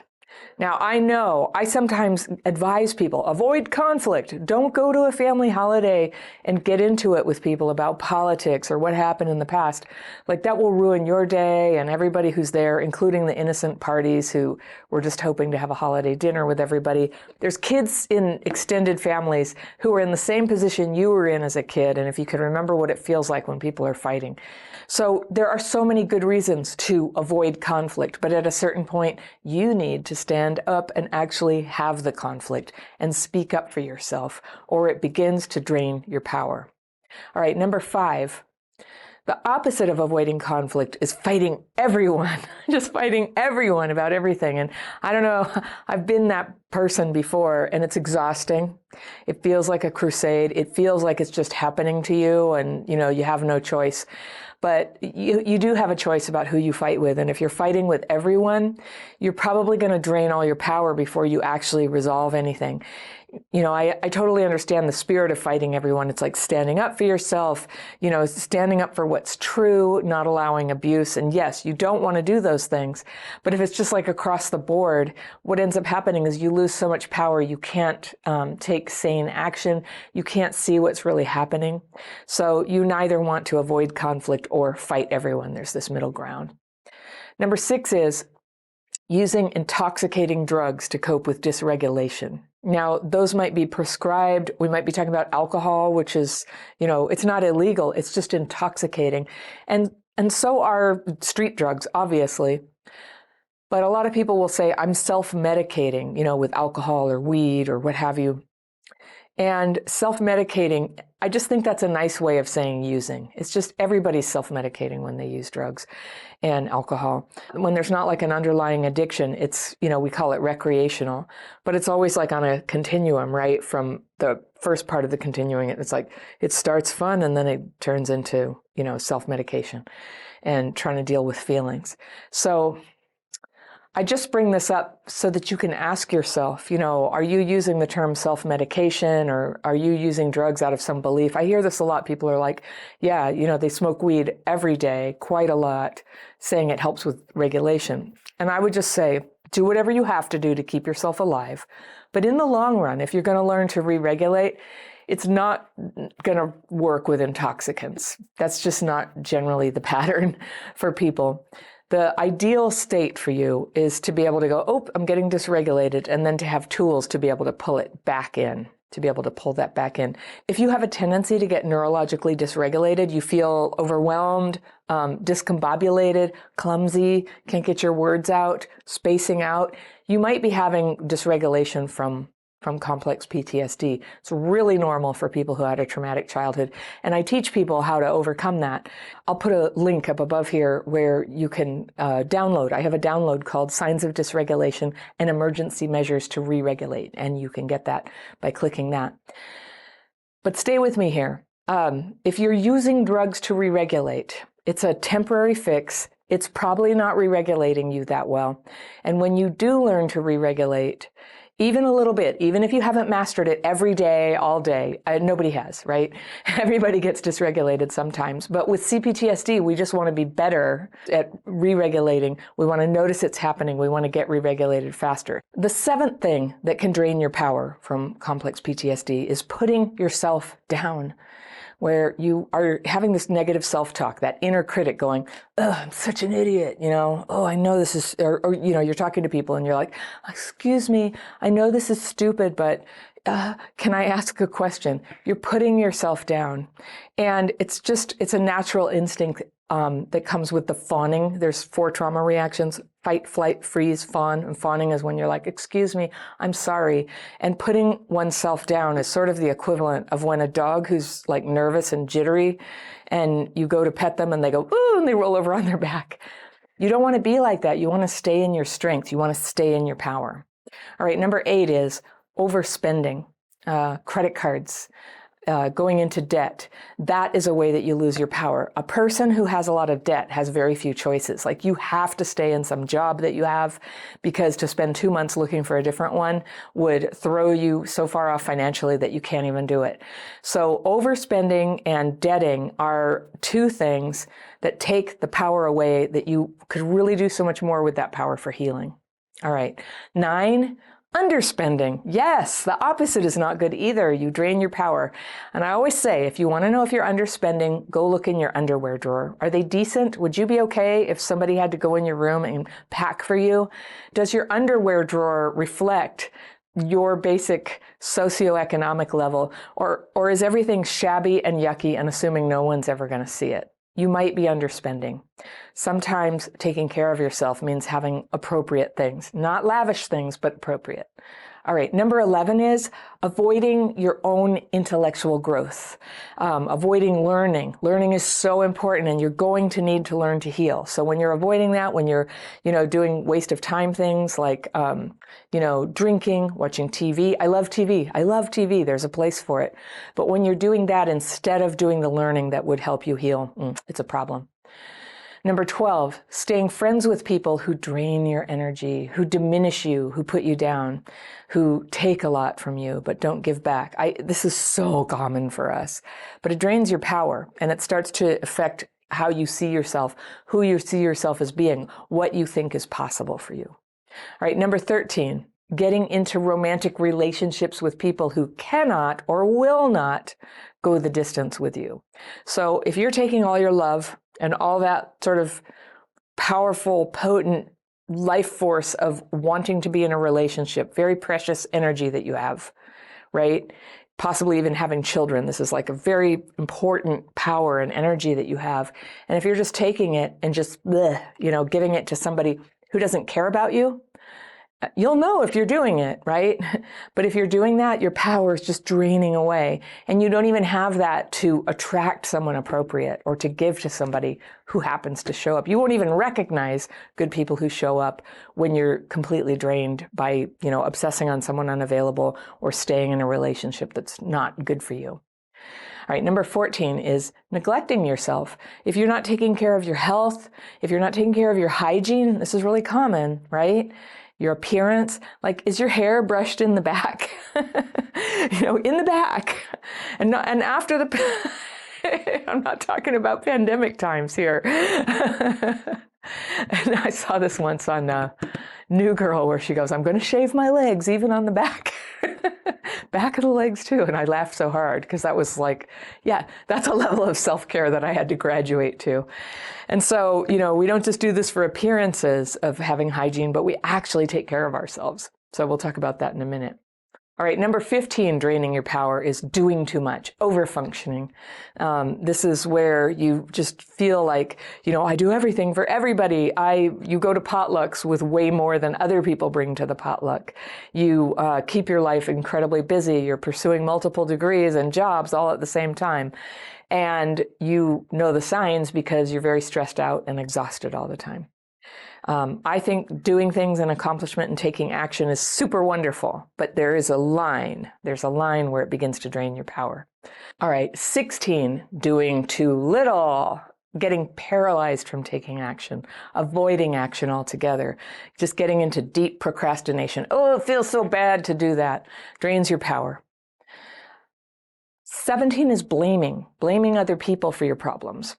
Now, I know I sometimes advise people, avoid conflict. Don't go to a family holiday and get into it with people about politics or what happened in the past. Like, that will ruin your day and everybody who's there, including the innocent parties who were just hoping to have a holiday dinner with everybody. There's kids in extended families who are in the same position you were in as a kid, and if you can remember what it feels like when people are fighting. So there are so many good reasons to avoid conflict, but at a certain point, you need to stand up and actually have the conflict and speak up for yourself, or it begins to drain your power. All right, number five, the opposite of avoiding conflict is fighting everyone, just fighting everyone about everything. And I don't know, I've been that person before, and it's exhausting. It feels like a crusade. It feels like it's just happening to you, and you have no choice. But you do have a choice about who you fight with. And if you're fighting with everyone, you're probably going to drain all your power before you actually resolve anything. I totally understand the spirit of fighting everyone. It's like standing up for yourself, standing up for what's true, not allowing abuse. And yes, you don't want to do those things. But if it's just like across the board, what ends up happening is you lose so much power, you can't take sane action. You can't see what's really happening. So you neither want to avoid conflict or fight everyone. There's this middle ground. Number 6 is using intoxicating drugs to cope with dysregulation. Now, those might be prescribed. We might be talking about alcohol, which is, it's not illegal. It's just intoxicating. And so are street drugs, obviously. But a lot of people will say, I'm self-medicating, with alcohol or weed or what have you. And self-medicating, I just think that's a nice way of saying using. It's just everybody's self-medicating when they use drugs and alcohol. When there's not like an underlying addiction, it's, we call it recreational, but it's always like on a continuum, right? From the first part of the continuing, it's like it starts fun and then it turns into, self-medication and trying to deal with feelings. So I just bring this up so that you can ask yourself, are you using the term self-medication or are you using drugs out of some belief? I hear this a lot. People are like, yeah, they smoke weed every day, quite a lot, saying it helps with regulation. And I would just say, do whatever you have to do to keep yourself alive. But in the long run, if you're going to learn to re-regulate, it's not going to work with intoxicants. That's just not generally the pattern for people. The ideal state for you is to be able to go, oh, I'm getting dysregulated, and then to have tools to be able to pull it back in, to be able to pull that back in. If you have a tendency to get neurologically dysregulated, you feel overwhelmed, discombobulated, clumsy, can't get your words out, spacing out, you might be having dysregulation from complex PTSD. It's really normal for people who had a traumatic childhood. And I teach people how to overcome that. I'll put a link up above here where you can download. I have a download called Signs of Dysregulation and Emergency Measures to Re-Regulate. And you can get that by clicking that. But stay with me here. If you're using drugs to re-regulate, it's a temporary fix. It's probably not re-regulating you that well. And when you do learn to re-regulate, even a little bit, even if you haven't mastered it every day, all day, nobody has, right? Everybody gets dysregulated sometimes. But with CPTSD, we just want to be better at re-regulating. We want to notice it's happening. We want to get re-regulated faster. The 7th thing that can drain your power from complex PTSD is putting yourself down, where you are having this negative self-talk, that inner critic going, oh, I'm such an idiot, oh, I know this is, or you're talking to people and you're like, excuse me, I know this is stupid, but can I ask a question? You're putting yourself down. And it's a natural instinct that comes with the fawning. There's 4 trauma reactions: fight, flight, freeze, fawn. And fawning is when you're like, excuse me, I'm sorry. And putting oneself down is sort of the equivalent of when a dog who's like nervous and jittery, and you go to pet them and they go, ooh, and they roll over on their back. You don't want to be like that. You want to stay in your strength. You want to stay in your power. All right, number 8 is overspending, credit cards, going into debt. That is a way that you lose your power. A person who has a lot of debt has very few choices. Like, you have to stay in some job that you have, because to spend 2 months looking for a different one would throw you so far off financially that you can't even do it. So overspending and debting are 2 things that take the power away, that you could really do so much more with that power for healing. All right. 9, underspending. Yes, the opposite is not good either. You drain your power. And I always say, if you want to know if you're underspending, go look in your underwear drawer. Are they decent? Would you be okay if somebody had to go in your room and pack for you? Does your underwear drawer reflect your basic socioeconomic level? Or is everything shabby and yucky and assuming no one's ever going to see it? You might be underspending. Sometimes taking care of yourself means having appropriate things, not lavish things, but appropriate. All right, number 11 is avoiding your own intellectual growth, avoiding learning. Learning is so important, and you're going to need to learn to heal. So when you're avoiding that, when you're, doing waste of time things like, drinking, watching TV. I love TV. I love TV. There's a place for it. But when you're doing that instead of doing the learning that would help you heal, it's a problem. Number 12, staying friends with people who drain your energy, who diminish you, who put you down, who take a lot from you but don't give back. This is so common for us, but it drains your power, and it starts to affect how you see yourself, who you see yourself as being, what you think is possible for you. All right, number 13, getting into romantic relationships with people who cannot or will not go the distance with you. So if you're taking all your love and all that sort of powerful, potent life force of wanting to be in a relationship, very precious energy that you have, right? Possibly even having children. This is like a very important power and energy that you have. And if you're just taking it and just, giving it to somebody who doesn't care about you, you'll know if you're doing it, right? But if you're doing that, your power is just draining away. And you don't even have that to attract someone appropriate or to give to somebody who happens to show up. You won't even recognize good people who show up when you're completely drained by, obsessing on someone unavailable or staying in a relationship that's not good for you. All right, number 14 is neglecting yourself. If you're not taking care of your health, if you're not taking care of your hygiene, this is really common, right? Your appearance, like, is your hair brushed in the back? In the back. And after the, I'm not talking about pandemic times here. And I saw this once on New Girl where she goes, I'm going to shave my legs, even on the back. Back of the legs too. And I laughed so hard because that was like, yeah, that's a level of self-care that I had to graduate to. And so, we don't just do this for appearances of having hygiene, but we actually take care of ourselves. So we'll talk about that in a minute. All right, number 15, draining your power, is doing too much, overfunctioning. This is where you just feel like, I do everything for everybody. You go to potlucks with way more than other people bring to the potluck. You keep your life incredibly busy. You're pursuing multiple degrees and jobs all at the same time. And you know the signs because you're very stressed out and exhausted all the time. I think doing things and accomplishment and taking action is super wonderful, but there is a line. There's a line where it begins to drain your power. All right, 16, doing too little, getting paralyzed from taking action, avoiding action altogether, just getting into deep procrastination. Oh, it feels so bad to do that. Drains your power. 17 is blaming other people for your problems.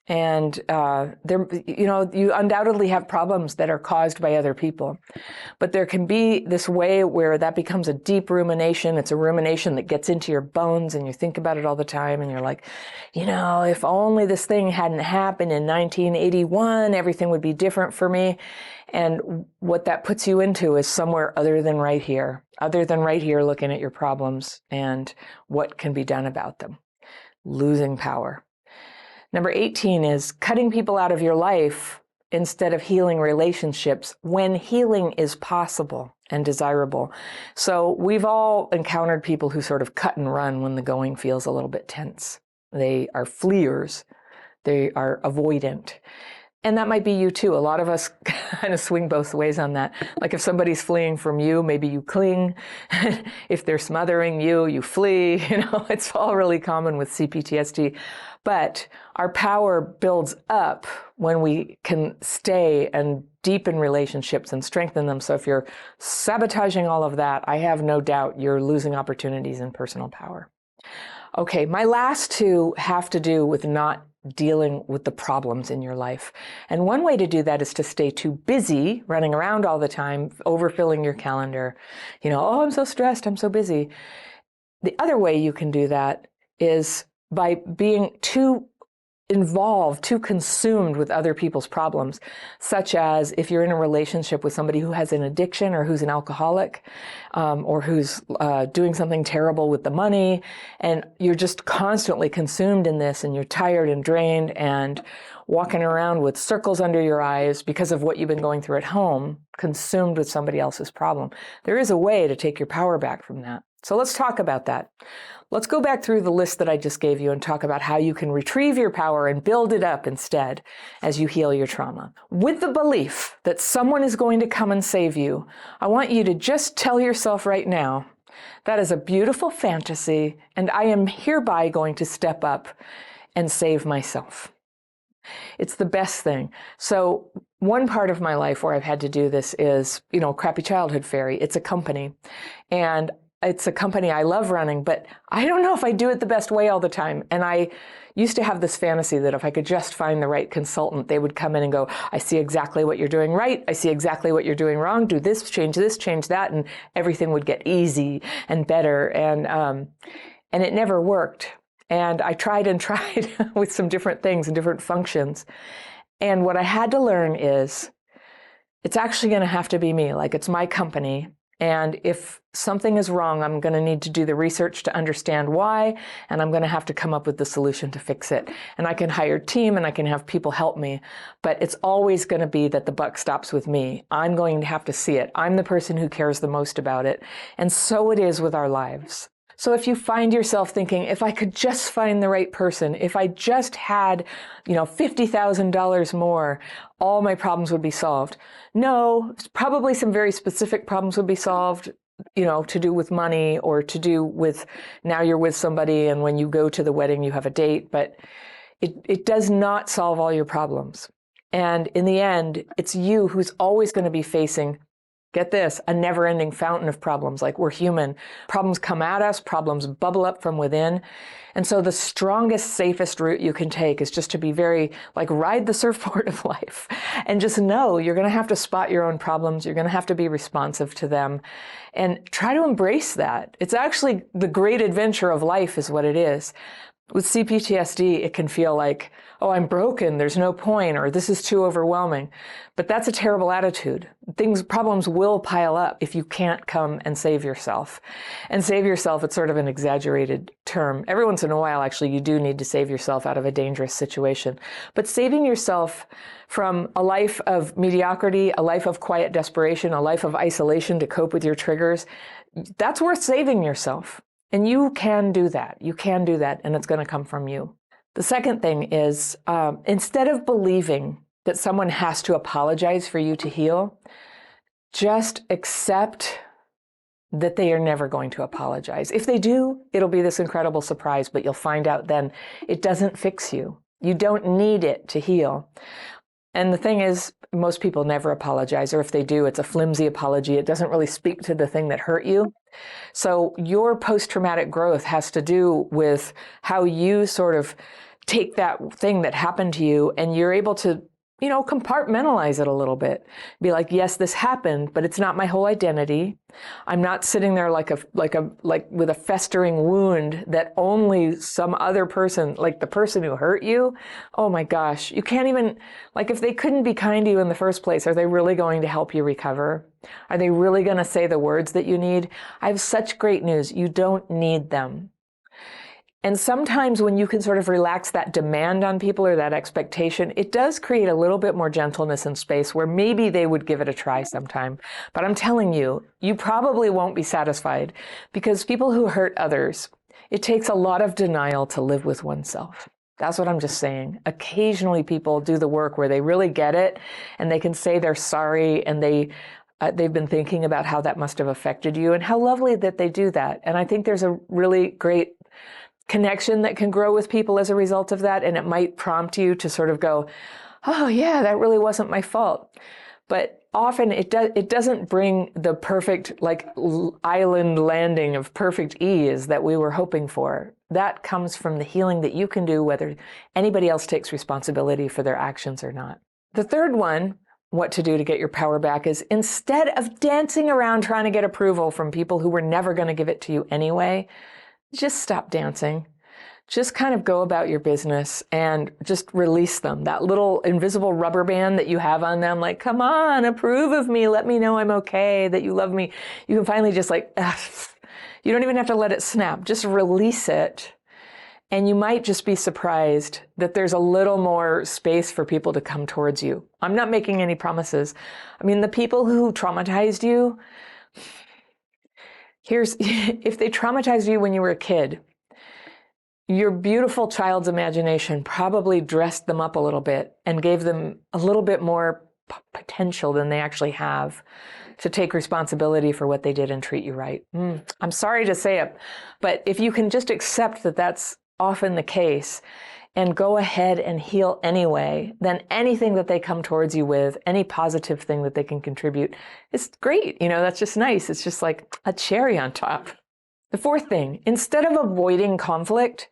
And you undoubtedly have problems that are caused by other people, but there can be this way where that becomes a deep rumination. It's a rumination that gets into your bones, and you think about it all the time, and you're like, if only this thing hadn't happened in 1981, everything would be different for me. And what that puts you into is somewhere other than right here, looking at your problems and what can be done about them. Losing power. Number 18 is cutting people out of your life instead of healing relationships when healing is possible and desirable. So we've all encountered people who sort of cut and run when the going feels a little bit tense. They are fleers. They are avoidant. And that might be you too. A lot of us kind of swing both ways on that. Like if somebody's fleeing from you, maybe you cling. If they're smothering you, you flee. It's all really common with CPTSD. But our power builds up when we can stay and deepen relationships and strengthen them. So if you're sabotaging all of that, I have no doubt you're losing opportunities in personal power. Okay, my last two have to do with not dealing with the problems in your life. And one way to do that is to stay too busy, running around all the time, overfilling your calendar. Oh, I'm so stressed, I'm so busy. The other way you can do that is by being too involved, too consumed with other people's problems, such as if you're in a relationship with somebody who has an addiction or who's an alcoholic, or who's doing something terrible with the money, and you're just constantly consumed in this, and you're tired and drained and walking around with circles under your eyes because of what you've been going through at home, consumed with somebody else's problem. There is a way to take your power back from that. So let's talk about that. Let's go back through the list that I just gave you and talk about how you can retrieve your power and build it up instead as you heal your trauma. With the belief that someone is going to come and save you, I want you to just tell yourself right now, that is a beautiful fantasy, and I am hereby going to step up and save myself. It's the best thing. So one part of my life where I've had to do this is, Crappy Childhood Fairy. It's a company, and it's a company I love running, but I don't know if I do it the best way all the time. And I used to have this fantasy that if I could just find the right consultant, they would come in and go, I see exactly what you're doing right. I see exactly what you're doing wrong. Do this, change that, and everything would get easy and better. And it never worked. And I tried and tried with some different things and different functions. And what I had to learn is it's actually going to have to be me. Like, it's my company. And if something is wrong, I'm going to need to do the research to understand why, and I'm going to have to come up with the solution to fix it. And I can hire a team and I can have people help me, but it's always going to be that the buck stops with me. I'm going to have to see it. I'm the person who cares the most about it. And so it is with our lives. So if you find yourself thinking, if I could just find the right person, if I just had, $50,000 more, all my problems would be solved. No, probably some very specific problems would be solved, to do with money, or to do with now you're with somebody and when you go to the wedding, you have a date, but it does not solve all your problems. And in the end, it's you who's always going to be facing, get this, a never-ending fountain of problems. Like, we're human. Problems come at us, problems bubble up from within. And so the strongest, safest route you can take is just to be very, ride the surfboard of life and just know you're going to have to spot your own problems. You're going to have to be responsive to them and try to embrace that. It's actually the great adventure of life is what it is. With CPTSD, it can feel like, oh, I'm broken, there's no point, or this is too overwhelming. But that's a terrible attitude. Problems will pile up if you can't come and save yourself. And save yourself, it's sort of an exaggerated term. Every once in a while, actually, you do need to save yourself out of a dangerous situation. But saving yourself from a life of mediocrity, a life of quiet desperation, a life of isolation to cope with your triggers, that's worth saving yourself. And you can do that. You can do that, and it's going to come from you. The second thing is, instead of believing that someone has to apologize for you to heal, just accept that they are never going to apologize. If they do, it'll be this incredible surprise, but you'll find out then it doesn't fix you. You don't need it to heal. And the thing is, most people never apologize, or if they do, it's a flimsy apology. It doesn't really speak to the thing that hurt you. So your post-traumatic growth has to do with how you sort of take that thing that happened to you and you're able to, compartmentalize it a little bit. Be like, yes, this happened, but it's not my whole identity. I'm not sitting there like with a festering wound that only some other person, like the person who hurt you. Oh my gosh, you can't even, if they couldn't be kind to you in the first place, are they really going to help you recover? Are they really going to say the words that you need? I have such great news. You don't need them. And sometimes when you can sort of relax that demand on people or that expectation, it does create a little bit more gentleness and space where maybe they would give it a try sometime. But I'm telling you, you probably won't be satisfied because people who hurt others, it takes a lot of denial to live with oneself. That's what I'm just saying. Occasionally people do the work where they really get it and they can say they're sorry and they've been thinking about how that must have affected you and how lovely that they do that. And I think there's a really great connection that can grow with people as a result of that. And it might prompt you to sort of go, oh yeah, that really wasn't my fault. But often it doesn't bring the perfect island landing of perfect ease that we were hoping for. That comes from the healing that you can do whether anybody else takes responsibility for their actions or not. The third one, what to do to get your power back, is instead of dancing around trying to get approval from people who were never going to give it to you anyway, just stop dancing. just kind of go about your business and just release them. That little invisible rubber band that you have on them, like, come on, approve of me, let me know I'm okay, that you love me. You can finally just like, you don't even have to let it snap, just release it. And you might just be surprised that there's a little more space for people to come towards you. I'm not making any promises. I mean, the people who traumatized you, if they traumatized you when you were a kid, your beautiful child's imagination probably dressed them up a little bit and gave them a little bit more potential than they actually have to take responsibility for what they did and treat you right. I'm sorry to say it, but if you can just accept that that's often the case and go ahead and heal anyway, then anything that they come towards you with, any positive thing that they can contribute, is great. That's just nice. It's just like a cherry on top. The fourth thing, instead of avoiding conflict,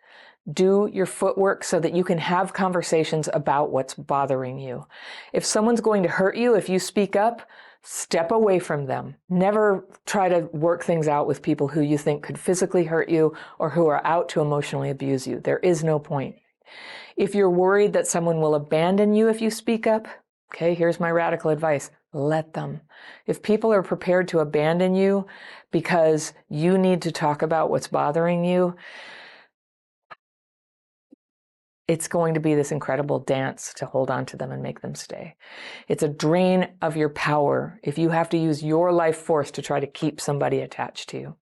do your footwork so that you can have conversations about what's bothering you. If someone's going to hurt you, if you speak up, step away from them. Never try to work things out with people who you think could physically hurt you or who are out to emotionally abuse you. There is no point. If you're worried that someone will abandon you if you speak up, okay, here's my radical advice. Let them. If people are prepared to abandon you because you need to talk about what's bothering you, it's going to be this incredible dance to hold on to them and make them stay. It's a drain of your power if you have to use your life force to try to keep somebody attached to you.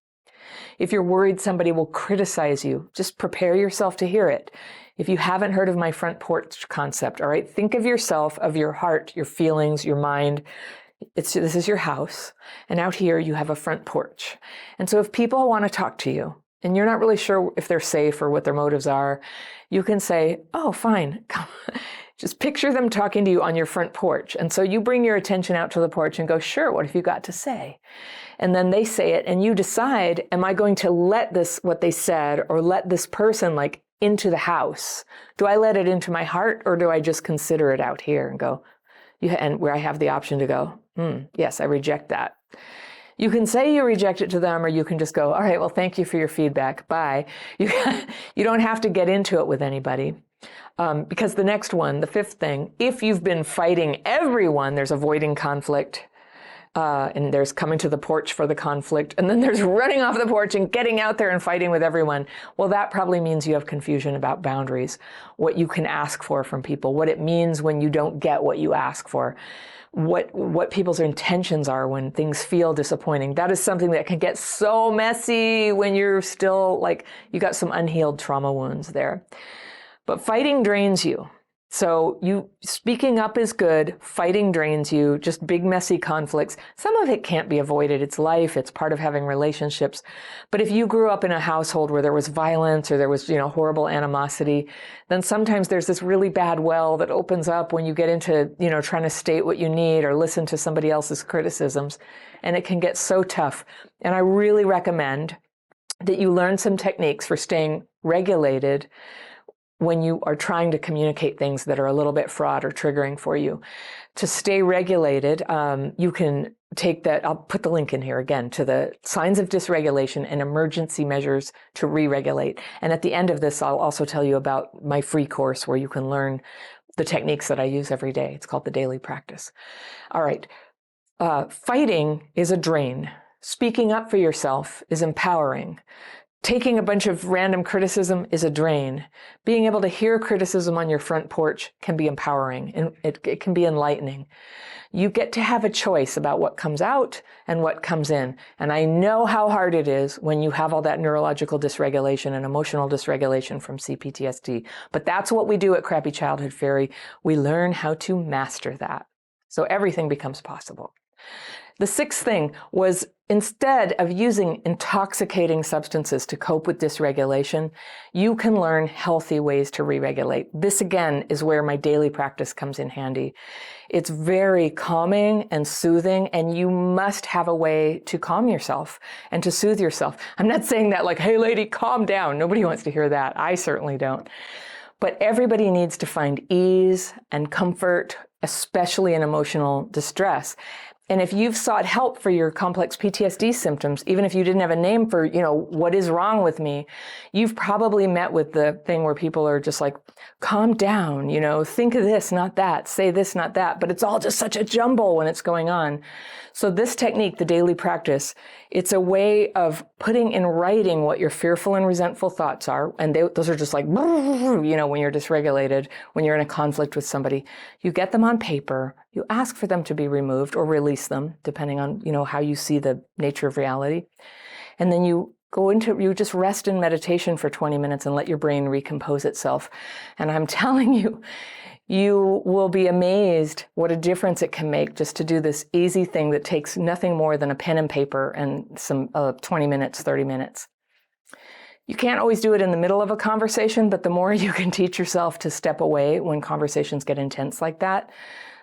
If you're worried somebody will criticize you, just prepare yourself to hear it. If you haven't heard of my front porch concept, all right, think of yourself, of your heart, your feelings, your mind. This is your house, and out here you have a front porch. And so if people want to talk to you, and you're not really sure if they're safe or what their motives are, you can say, oh, fine. Just picture them talking to you on your front porch. And so you bring your attention out to the porch and go, sure, what have you got to say? And then they say it, and you decide, am I going to let what they said, or let this person into the house? Do I let it into my heart, or do I just consider it out here and go, and where I have the option to go, yes, I reject that. You can say you reject it to them, or you can just go, all right, well, thank you for your feedback. Bye. You don't have to get into it with anybody. Because the next one, the fifth thing, if you've been fighting everyone, there's avoiding conflict, and there's coming to the porch for the conflict, and then there's running off the porch and getting out there and fighting with everyone. Well, that probably means you have confusion about boundaries, what you can ask for from people, what it means when you don't get what you ask for. What people's intentions are when things feel disappointing. That is something that can get so messy when you're still you got some unhealed trauma wounds there. But fighting drains you. So speaking up is good, fighting drains you, just big messy conflicts. Some of it can't be avoided. It's life, it's part of having relationships. But if you grew up in a household where there was violence or there was, horrible animosity, then sometimes there's this really bad well that opens up when you get into, trying to state what you need or listen to somebody else's criticisms. And it can get so tough. And I really recommend that you learn some techniques for staying regulated when you are trying to communicate things that are a little bit fraught or triggering for you. To stay regulated, you can take that, I'll put the link in here again, to the signs of dysregulation and emergency measures to re-regulate. And at the end of this, I'll also tell you about my free course where you can learn the techniques that I use every day. It's called the Daily Practice. All right, fighting is a drain. Speaking up for yourself is empowering. Taking a bunch of random criticism is a drain. Being able to hear criticism on your front porch can be empowering, and it can be enlightening. You get to have a choice about what comes out and what comes in. And I know how hard it is when you have all that neurological dysregulation and emotional dysregulation from CPTSD. But that's what we do at Crappy Childhood Fairy. We learn how to master that. So everything becomes possible. The sixth thing was, instead of using intoxicating substances to cope with dysregulation, you can learn healthy ways to re-regulate. This, again, is where my daily practice comes in handy. It's very calming and soothing, and you must have a way to calm yourself and to soothe yourself. I'm not saying that hey, lady, calm down. Nobody wants to hear that. I certainly don't. But everybody needs to find ease and comfort, especially in emotional distress. And if you've sought help for your complex PTSD symptoms, even if you didn't have a name for, what is wrong with me, you've probably met with the thing where people are just like, calm down, think of this, not that, say this, not that. But it's all just such a jumble when it's going on. So this technique, the daily practice, it's a way of putting in writing what your fearful and resentful thoughts are. And those are just like, when you're dysregulated, when you're in a conflict with somebody, you get them on paper, you ask for them to be removed or release them, depending on, how you see the nature of reality. And then you just rest in meditation for 20 minutes and let your brain recompose itself. And I'm telling you, you will be amazed what a difference it can make just to do this easy thing that takes nothing more than a pen and paper and some 20 minutes, 30 minutes. You can't always do it in the middle of a conversation, but the more you can teach yourself to step away when conversations get intense like that,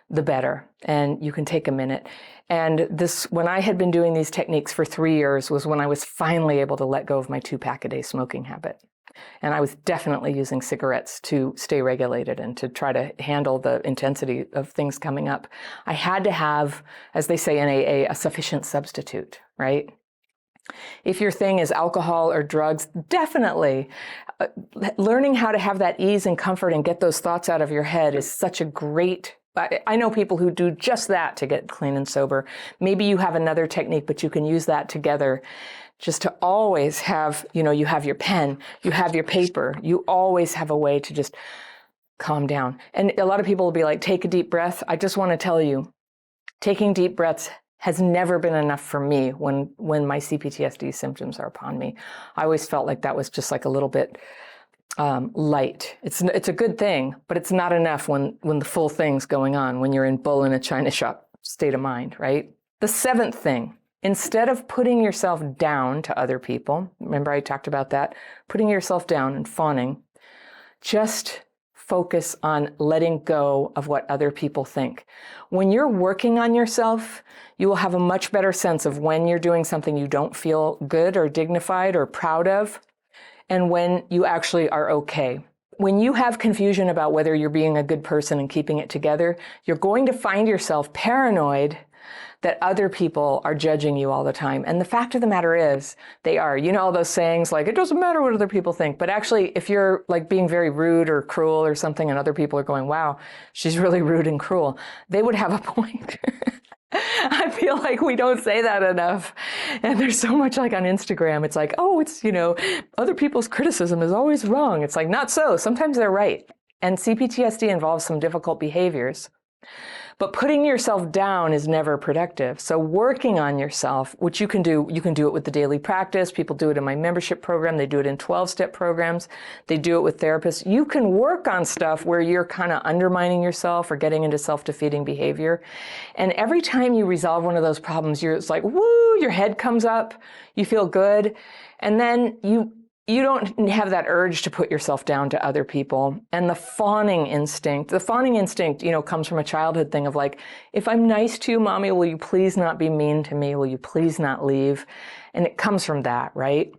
the better. And you can take a minute. And when I had been doing these techniques for 3 years was when I was finally able to let go of my 2-pack-a-day smoking habit. And I was definitely using cigarettes to stay regulated and to try to handle the intensity of things coming up. I had to have, as they say in AA, a sufficient substitute, right? If your thing is alcohol or drugs, definitely learning how to have that ease and comfort and get those thoughts out of your head is such a great. I know people who do just that to get clean and sober. Maybe you have another technique, but you can use that together. Just to always have, you have your pen, you have your paper, you always have a way to just calm down. And a lot of people will be like, take a deep breath. I just want to tell you, taking deep breaths has never been enough for me when my CPTSD symptoms are upon me. I always felt like that was just like a little bit light. It's a good thing, but it's not enough when the full thing's going on, when you're in bull in a china shop state of mind, right? The 7th thing. Instead of putting yourself down to other people, remember I talked about that, putting yourself down and fawning, just focus on letting go of what other people think. When you're working on yourself, you will have a much better sense of when you're doing something you don't feel good or dignified or proud of, and when you actually are okay. When you have confusion about whether you're being a good person and keeping it together, you're going to find yourself paranoid that other people are judging you all the time. And the fact of the matter is, they are. All those sayings like, it doesn't matter what other people think. But actually, if you're like being very rude or cruel or something and other people are going, wow, she's really rude and cruel, they would have a point. I feel like we don't say that enough. And there's so much like on Instagram, it's like, oh, it's, other people's criticism is always wrong. It's like, not so. Sometimes they're right. And CPTSD involves some difficult behaviors. But putting yourself down is never productive. So working on yourself, which you can do it with the daily practice. People do it in my membership program. They do it in 12-step programs. They do it with therapists. You can work on stuff where you're kind of undermining yourself or getting into self-defeating behavior. And every time you resolve one of those problems, it's like, woo, your head comes up, you feel good. And then you don't have that urge to put yourself down to other people. And the fawning instinct, comes from a childhood thing of like, if I'm nice to you, mommy, will you please not be mean to me? Will you please not leave? And it comes from that, right?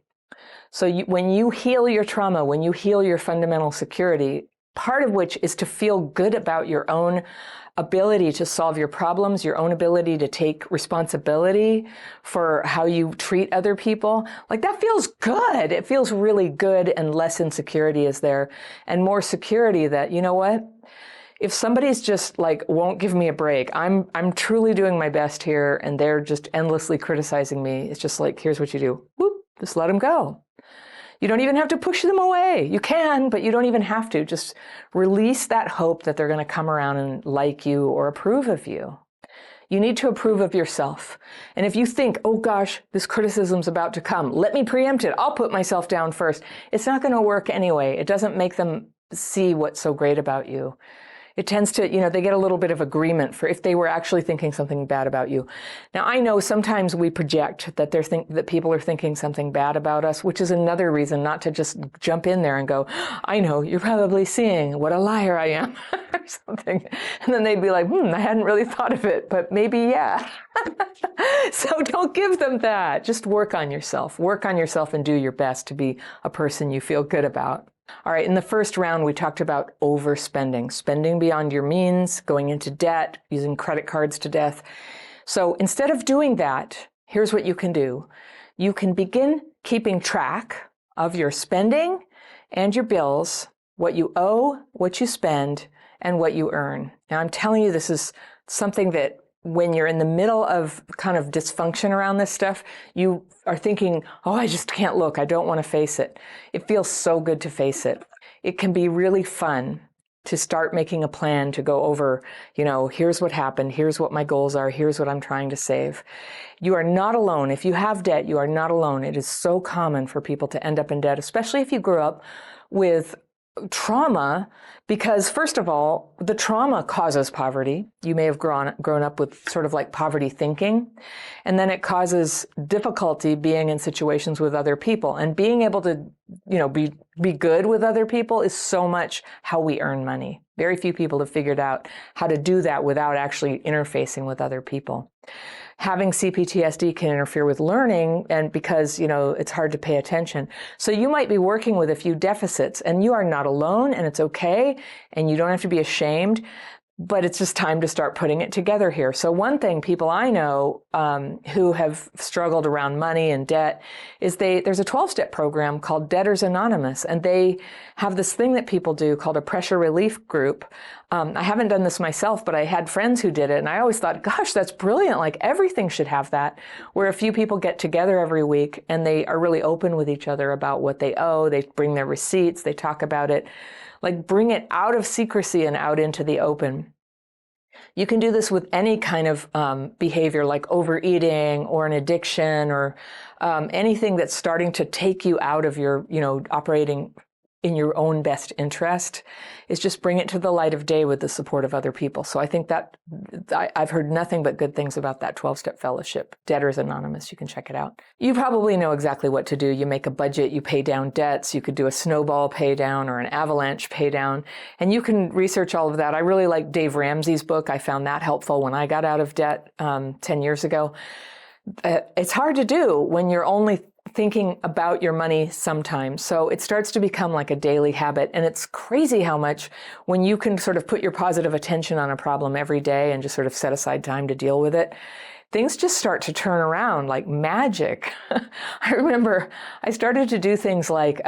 So when you heal your trauma, when you heal your fundamental security, part of which is to feel good about your own ability to solve your problems, your own ability to take responsibility for how you treat other people. Like that feels good. It feels really good, and less insecurity is there and more security that, you know what? If somebody's just like, won't give me a break, I'm truly doing my best here and they're just endlessly criticizing me. It's just like, here's what you do. Whoop, just let them go. You don't even have to push them away. You can, but you don't even have to. Just release that hope that they're going to come around and like you or approve of you. You need to approve of yourself. And if you think, oh gosh, this criticism's about to come, let me preempt it. I'll put myself down first. It's not going to work anyway. It doesn't make them see what's so great about you. It tends to, they get a little bit of agreement for if they were actually thinking something bad about you. Now, I know sometimes we project that that people are thinking something bad about us, which is another reason not to just jump in there and go, I know, you're probably seeing what a liar I am or something. And then they'd be like, I hadn't really thought of it, but maybe, yeah. So don't give them that. Just work on yourself. Work on yourself and do your best to be a person you feel good about. All right, in the first round, we talked about overspending, spending beyond your means, going into debt, using credit cards to death. So instead of doing that, here's what you can do. You can begin keeping track of your spending and your bills, what you owe, what you spend, and what you earn. Now, I'm telling you, this is something that when you're in the middle of kind of dysfunction around this stuff, you are thinking, oh, I just can't look. I don't want to face it. It feels so good to face it. It can be really fun to start making a plan to go over, here's what happened, here's what my goals are, here's what I'm trying to save. You are not alone. If you have debt, you are not alone. It is so common for people to end up in debt, especially if you grew up with trauma, because first of all, the trauma causes poverty. You may have grown up with sort of like poverty thinking, and then it causes difficulty being in situations with other people. And being able to, be good with other people is so much how we earn money. Very few people have figured out how to do that without actually interfacing with other people. Having CPTSD can interfere with learning, and because, it's hard to pay attention. So you might be working with a few deficits, and you are not alone, and it's okay, and you don't have to be ashamed, but it's just time to start putting it together here. So one thing people I know who have struggled around money and debt is there's a 12-step program called Debtors Anonymous, and they have this thing that people do called a pressure relief group. I haven't done this myself, but I had friends who did it, and I always thought, gosh, that's brilliant. Like everything should have that, where a few people get together every week and they are really open with each other about what they owe. They bring their receipts, they talk about it. Like bring it out of secrecy and out into the open. You can do this with any kind of behavior like overeating or an addiction or anything that's starting to take you out of your, operating in your own best interest, is just bring it to the light of day with the support of other people. So I think that I've heard nothing but good things about that 12-step fellowship, Debtors Anonymous. You can check it out. You probably know exactly what to do. You make a budget, you pay down debts, you could do a snowball pay down or an avalanche pay down, and you can research all of that. I really like Dave Ramsey's book. I found that helpful when I got out of debt 10 years ago. It's hard to do when you're only thinking about your money sometimes. So it starts to become like a daily habit. And it's crazy how much when you can sort of put your positive attention on a problem every day and just sort of set aside time to deal with it, things just start to turn around like magic. I remember I started to do things like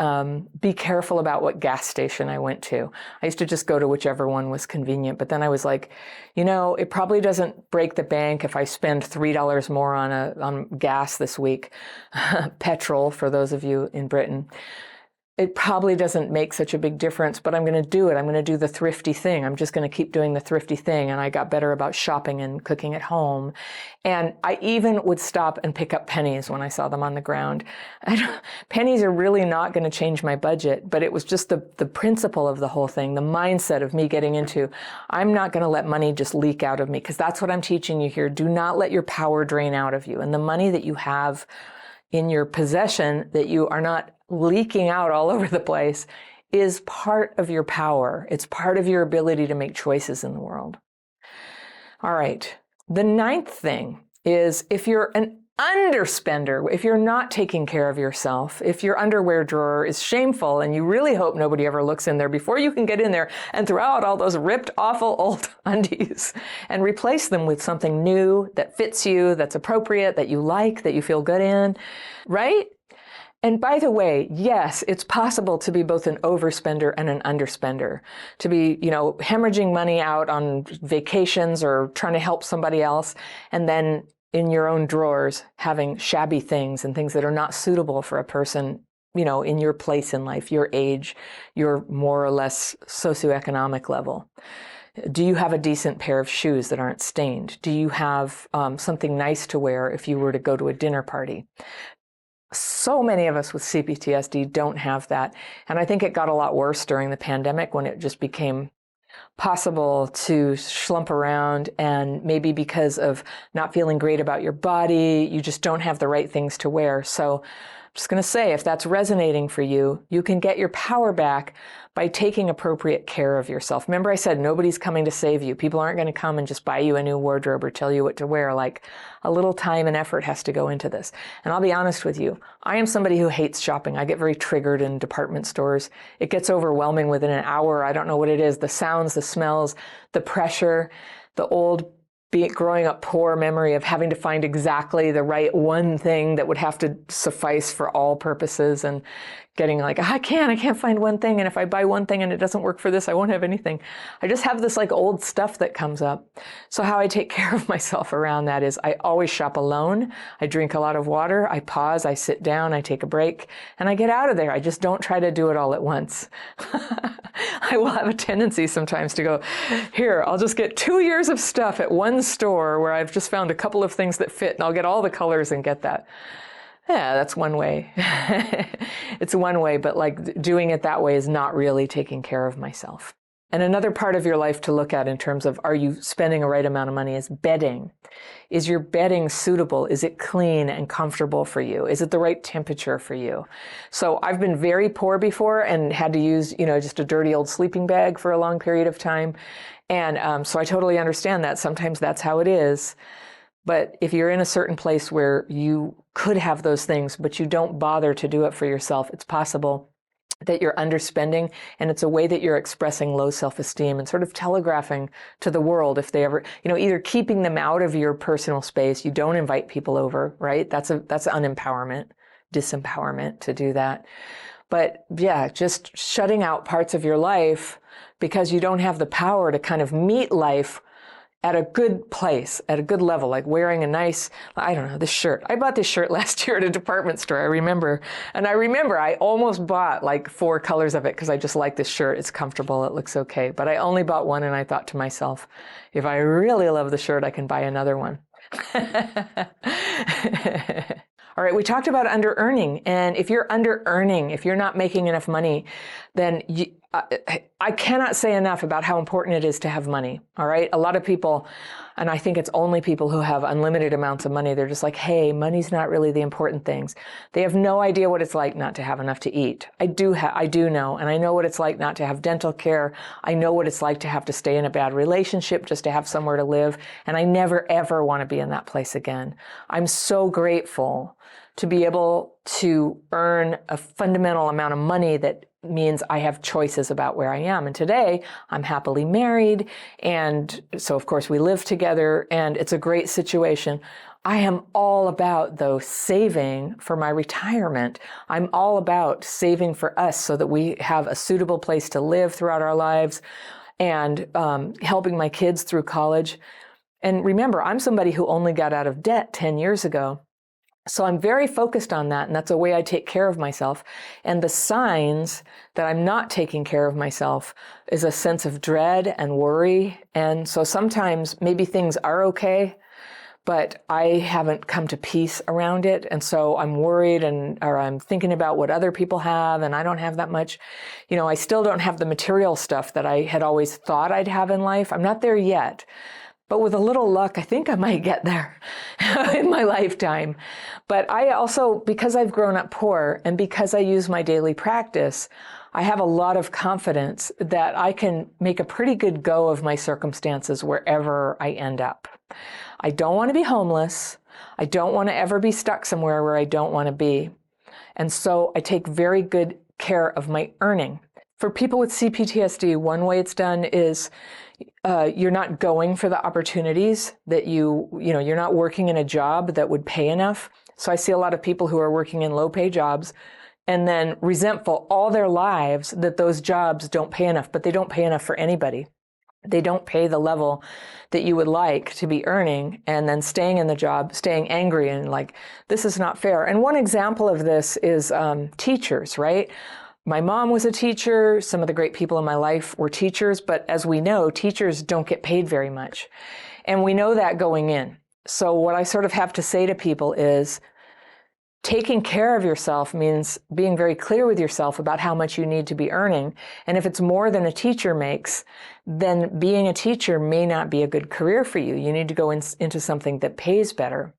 be careful about what gas station I went to. I used to just go to whichever one was convenient, but then I was like, it probably doesn't break the bank if I spend $3 more on gas this week. Petrol, for those of you in Britain. It probably doesn't make such a big difference, but I'm going to do it. I'm going to do the thrifty thing. I'm just going to keep doing the thrifty thing. And I got better about shopping and cooking at home. And I even would stop and pick up pennies when I saw them on the ground. Pennies are really not going to change my budget, but it was just the principle of the whole thing, the mindset of me getting into, I'm not going to let money just leak out of me, because that's what I'm teaching you here. Do not let your power drain out of you. And the money that you have in your possession that you are not leaking out all over the place is part of your power. It's part of your ability to make choices in the world. All right. The 9th thing is if you're an underspender, if you're not taking care of yourself, if your underwear drawer is shameful and you really hope nobody ever looks in there before you can get in there and throw out all those ripped, awful old undies and replace them with something new that fits you, that's appropriate, that you like, that you feel good in, right? And by the way, yes, it's possible to be both an overspender and an underspender, to be, hemorrhaging money out on vacations or trying to help somebody else, and then in your own drawers having shabby things and things that are not suitable for a person, in your place in life, your age, your more or less socioeconomic level. Do you have a decent pair of shoes that aren't stained? Do you have something nice to wear if you were to go to a dinner party? So many of us with CPTSD don't have that. And I think it got a lot worse during the pandemic when it just became possible to slump around, and maybe because of not feeling great about your body, you just don't have the right things to wear. So I'm just going to say, if that's resonating for you, you can get your power back by taking appropriate care of yourself. Remember I said nobody's coming to save you. People aren't going to come and just buy you a new wardrobe or tell you what to wear. Like, a little time and effort has to go into this. And I'll be honest with you, I am somebody who hates shopping. I get very triggered in department stores. It gets overwhelming within an hour. I don't know what it is. The sounds, the smells, the pressure, the old growing up poor memory of having to find exactly the right one thing that would have to suffice for all purposes, and getting like, I can't find one thing, and if I buy one thing and it doesn't work for this, I won't have anything. I just have this like old stuff that comes up. So how I take care of myself around that is I always shop alone. I drink a lot of water. I pause, I sit down, I take a break, and I get out of there. I just don't try to do it all at once. I will have a tendency sometimes to go, here, I'll just get 2 years of stuff at one store where I've just found a couple of things that fit, and I'll get all the colors and get that. Yeah, that's one way. It's one way, but like doing it that way is not really taking care of myself. And another part of your life to look at in terms of, are you spending a right amount of money, is bedding. Is your bedding suitable? Is it clean and comfortable for you? Is it the right temperature for you? So I've been very poor before and had to use, just a dirty old sleeping bag for a long period of time. And so I totally understand that. Sometimes that's how it is. But if you're in a certain place where you could have those things, but you don't bother to do it for yourself, it's possible that you're underspending, and it's a way that you're expressing low self-esteem and sort of telegraphing to the world if they ever, either keeping them out of your personal space. You don't invite people over, right? That's unempowerment, disempowerment to do that. But yeah, just shutting out parts of your life because you don't have the power to kind of meet life at a good place, at a good level, like wearing a nice, this shirt. I bought this shirt last year at a department store, I remember. And I remember I almost bought like 4 colors of it because I just like this shirt. It's comfortable, it looks okay. But I only bought one, and I thought to myself, if I really love the shirt, I can buy another one. All right, we talked about under-earning. And if you're under-earning, if you're not making enough money, then I cannot say enough about how important it is to have money, all right? A lot of people, and I think it's only people who have unlimited amounts of money, they're just like, hey, money's not really the important things. They have no idea what it's like not to have enough to eat. I do know, and I know what it's like not to have dental care. I know what it's like to have to stay in a bad relationship just to have somewhere to live, and I never, ever want to be in that place again. I'm so grateful to be able to earn a fundamental amount of money that means I have choices about where I am. And today I'm happily married. And so of course we live together, and it's a great situation. I am all about, though, saving for my retirement. I'm all about saving for us so that we have a suitable place to live throughout our lives, and helping my kids through college. And remember, I'm somebody who only got out of debt 10 years ago. So I'm very focused on that, and that's a way I take care of myself. And the signs that I'm not taking care of myself is a sense of dread and worry. And so sometimes maybe things are okay, but I haven't come to peace around it. And so I'm worried, or I'm thinking about what other people have, and I don't have that much. I still don't have the material stuff that I had always thought I'd have in life. I'm not there yet. But with a little luck, I think I might get there in my lifetime. But I also, because I've grown up poor and because I use my daily practice, I have a lot of confidence that I can make a pretty good go of my circumstances wherever I end up. I don't want to be homeless. I don't want to ever be stuck somewhere where I don't want to be. And so I take very good care of my earning. For people with CPTSD, one way it's done is you're not going for the opportunities that you're not working in a job that would pay enough. So I see a lot of people who are working in low-pay jobs and then resentful all their lives that those jobs don't pay enough, but they don't pay enough for anybody. They don't pay the level that you would like to be earning, and then staying in the job, staying angry and like, this is not fair. And one example of this is teachers, right? My mom was a teacher. Some of the great people in my life were teachers, but as we know, teachers don't get paid very much. And we know that going in. So what I sort of have to say to people is, taking care of yourself means being very clear with yourself about how much you need to be earning. And if it's more than a teacher makes, then being a teacher may not be a good career for you. You need to go into something that pays better.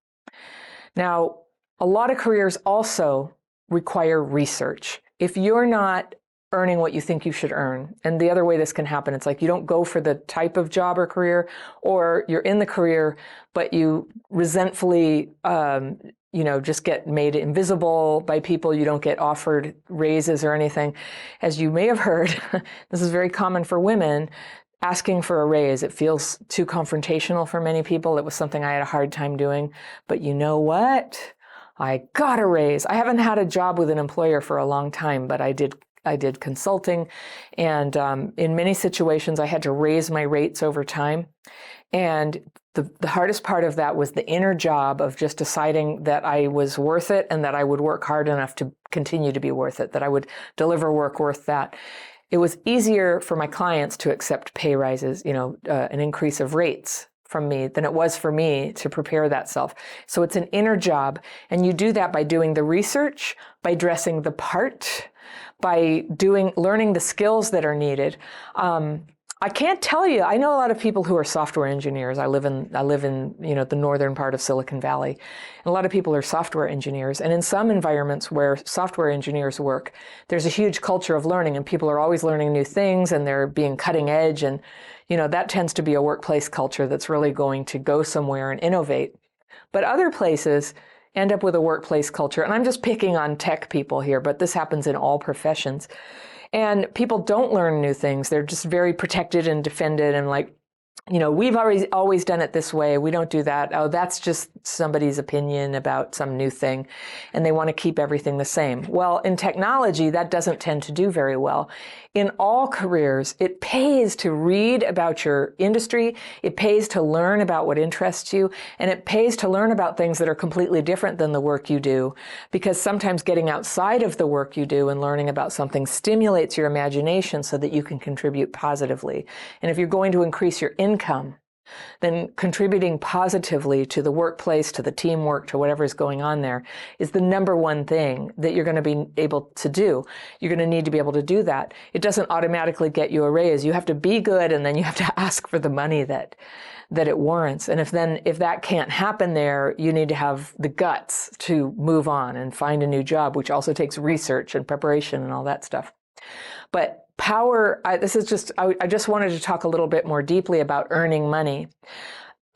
Now, a lot of careers also require research. If you're not earning what you think you should earn, and the other way this can happen, it's like you don't go for the type of job or career, or you're in the career, but you resentfully, just get made invisible by people. You don't get offered raises or anything. As you may have heard, this is very common for women. asking for a raise. It feels too confrontational for many people. It was something I had a hard time doing. But you know what? I got a raise. I haven't had a job with an employer for a long time, but I did consulting. And in many situations, I had to raise my rates over time. And the hardest part of that was the inner job of just deciding that I was worth it and that I would work hard enough to continue to be worth it, that I would deliver work worth that. It was easier for my clients to accept pay rises, an increase of rates from me than it was for me to prepare that self. So it's an inner job. And you do that by doing the research, by dressing the part, by learning the skills that are needed. I can't tell you. I know a lot of people who are software engineers. I live in the northern part of Silicon Valley. And a lot of people are software engineers. And in some environments where software engineers work, there's a huge culture of learning, and people are always learning new things, and they're being cutting edge. And that tends to be a workplace culture that's really going to go somewhere and innovate. But other places end up with a workplace culture, and I'm just picking on tech people here, but this happens in all professions. And people don't learn new things. They're just very protected and defended and like, we've always done it this way. We don't do that. Oh, that's just somebody's opinion about some new thing. And they want to keep everything the same. Well, in technology, that doesn't tend to do very well. In all careers, it pays to read about your industry. It pays to learn about what interests you. And it pays to learn about things that are completely different than the work you do. Because sometimes getting outside of the work you do and learning about something stimulates your imagination so that you can contribute positively. And if you're going to increase your income, then contributing positively to the workplace, to the teamwork, to whatever is going on there is the number one thing that you're going to be able to do. You're going to need to be able to do that. It doesn't automatically get you a raise. You have to be good, and then you have to ask for the money that it warrants. And if that can't happen there, you need to have the guts to move on and find a new job, which also takes research and preparation and all that stuff. But power, I just wanted to talk a little bit more deeply about earning money.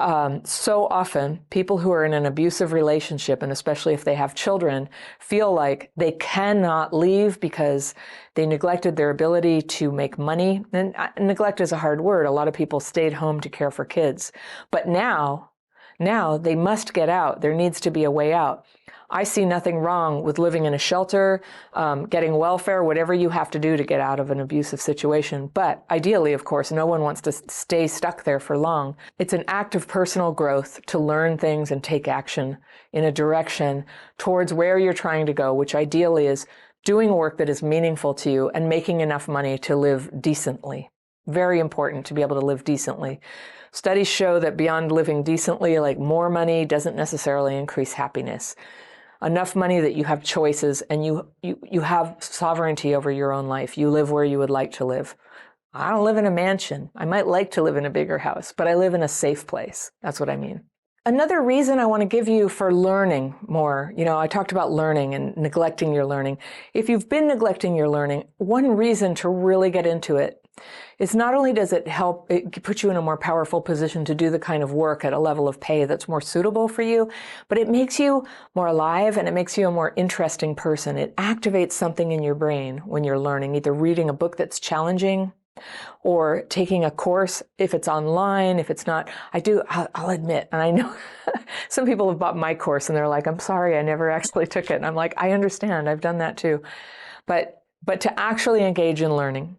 So often, people who are in an abusive relationship, and especially if they have children, feel like they cannot leave because they neglected their ability to make money. And neglect is a hard word. A lot of people stayed home to care for kids. But now they must get out. There needs to be a way out. I see nothing wrong with living in a shelter, getting welfare, whatever you have to do to get out of an abusive situation. But ideally, of course, no one wants to stay stuck there for long. It's an act of personal growth to learn things and take action in a direction towards where you're trying to go, which ideally is doing work that is meaningful to you and making enough money to live decently. Very important to be able to live decently. Studies show that beyond living decently, like more money doesn't necessarily increase happiness. Enough money that you have choices and you have sovereignty over your own life. You live where you would like to live. I don't live in a mansion. I might like to live in a bigger house, but I live in a safe place. That's what I mean. Another reason I want to give you for learning more, I talked about learning and neglecting your learning. If you've been neglecting your learning, one reason to really get into it is not only does it help, it put you in a more powerful position to do the kind of work at a level of pay that's more suitable for you, but it makes you more alive and it makes you a more interesting person. It activates something in your brain when you're learning, either reading a book that's challenging or taking a course, if it's online, if it's not. I'll admit, and I know some people have bought my course and they're like, I'm sorry, I never actually took it. And I'm like, I understand, I've done that too. But to actually engage in learning,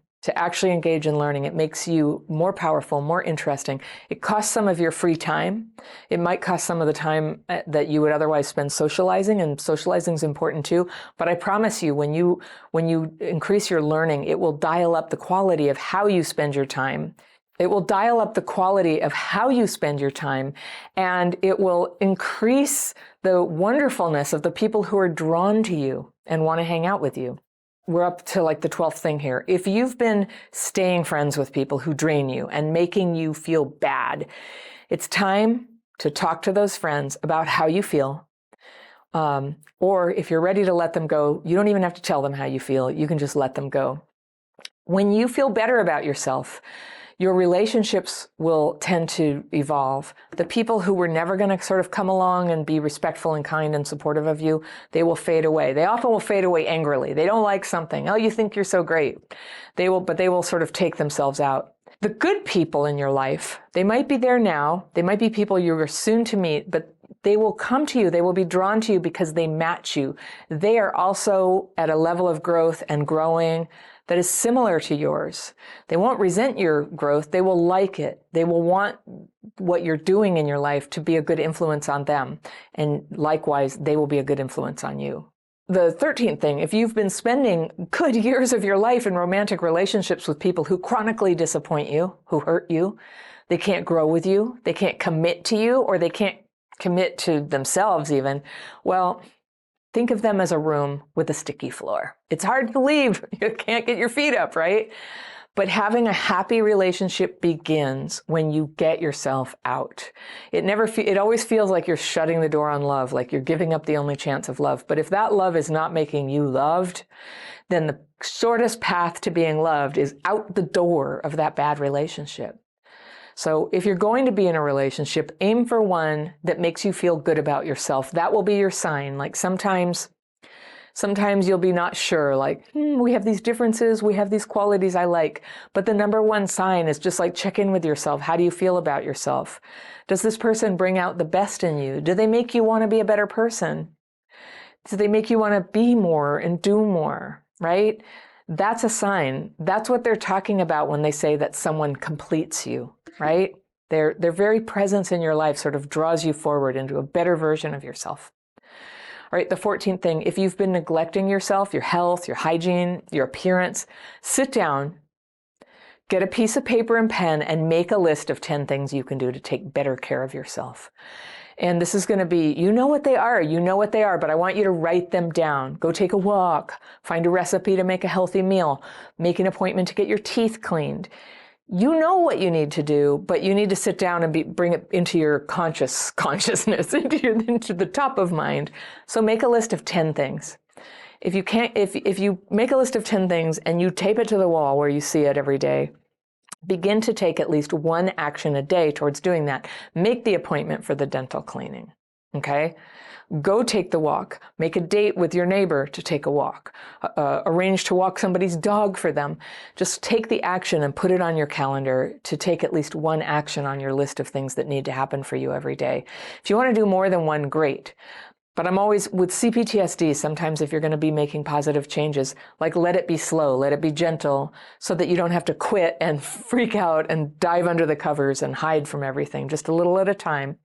it makes you more powerful, more interesting. It costs some of your free time. It might cost some of the time that you would otherwise spend socializing, and socializing is important too. But I promise you, when you increase your learning, it will dial up the quality of how you spend your time. It will dial up the quality of how you spend your time, and it will increase the wonderfulness of the people who are drawn to you and want to hang out with you. We're up to like the 12th thing here. If you've been staying friends with people who drain you and making you feel bad, it's time to talk to those friends about how you feel. Or if you're ready to let them go, you don't even have to tell them how you feel. You can just let them go. When you feel better about yourself, your relationships will tend to evolve. The people who were never going to sort of come along and be respectful and kind and supportive of you, they will fade away. They often will fade away angrily. They don't like something. Oh, you think you're so great. But they will sort of take themselves out. The good people in your life, they might be there now, they might be people you're soon to meet, but they will come to you, they will be drawn to you because they match you. They are also at a level of growth and growing that is similar to yours. They won't resent your growth, they will like it. They will want what you're doing in your life to be a good influence on them. And likewise, they will be a good influence on you. The 13th thing, if you've been spending good years of your life in romantic relationships with people who chronically disappoint you, who hurt you, they can't grow with you, they can't commit to you, or they can't commit to themselves even, well, think of them as a room with a sticky floor. It's hard to leave. You can't get your feet up, right? But having a happy relationship begins when you get yourself out. It always feels like you're shutting the door on love, like you're giving up the only chance of love. But if that love is not making you loved, then the shortest path to being loved is out the door of that bad relationship. So if you're going to be in a relationship, aim for one that makes you feel good about yourself. That will be your sign. Like sometimes you'll be not sure, like, we have these differences, we have these qualities I like. But the number one sign is just like check in with yourself. How do you feel about yourself? Does this person bring out the best in you? Do they make you want to be a better person? Do they make you want to be more and do more, right? That's a sign. That's what they're talking about when they say that someone completes you, right? Their very presence in your life sort of draws you forward into a better version of yourself. All right, the 14th thing, if you've been neglecting yourself, your health, your hygiene, your appearance, sit down, get a piece of paper and pen, and make a list of 10 things you can do to take better care of yourself. And this is going to be, you know what they are, but I want you to write them down. Go take a walk, find a recipe to make a healthy meal, make an appointment to get your teeth cleaned. You know what you need to do, but you need to sit down and bring it into your consciousness, into the top of mind. So make a list of 10 things. If you make a list of 10 things and you tape it to the wall where you see it every day, begin to take at least one action a day towards doing that. Make the appointment for the dental cleaning, okay? Go take the walk. Make a date with your neighbor to take a walk. Arrange to walk somebody's dog for them. Just take the action and put it on your calendar to take at least one action on your list of things that need to happen for you every day. If you want to do more than one, great. But I'm always, with CPTSD, sometimes if you're going to be making positive changes, like let it be slow, let it be gentle, so that you don't have to quit and freak out and dive under the covers and hide from everything. Just a little at a time.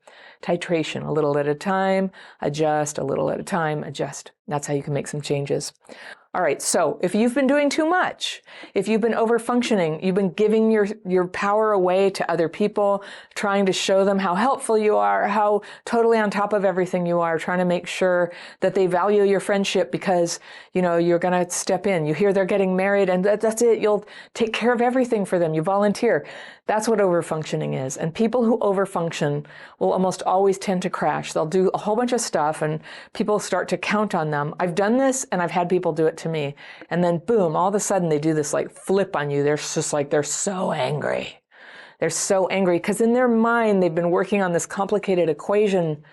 Titration, a little at a time, adjust, a little at a time, adjust. That's how you can make some changes. All right, so if you've been doing too much, if you've been over-functioning, you've been giving your power away to other people, trying to show them how helpful you are, how totally on top of everything you are, trying to make sure that they value your friendship because, you know, you're going to step in. You hear they're getting married and that's it. You'll take care of everything for them. You volunteer. That's what over-functioning is. And people who over-function will almost always tend to crash. They'll do a whole bunch of stuff and people start to count on them. I've done this and I've had people do it to me. And then boom, all of a sudden they do this like flip on you. They're just like, they're so angry. They're so angry because in their mind, they've been working on this complicated equation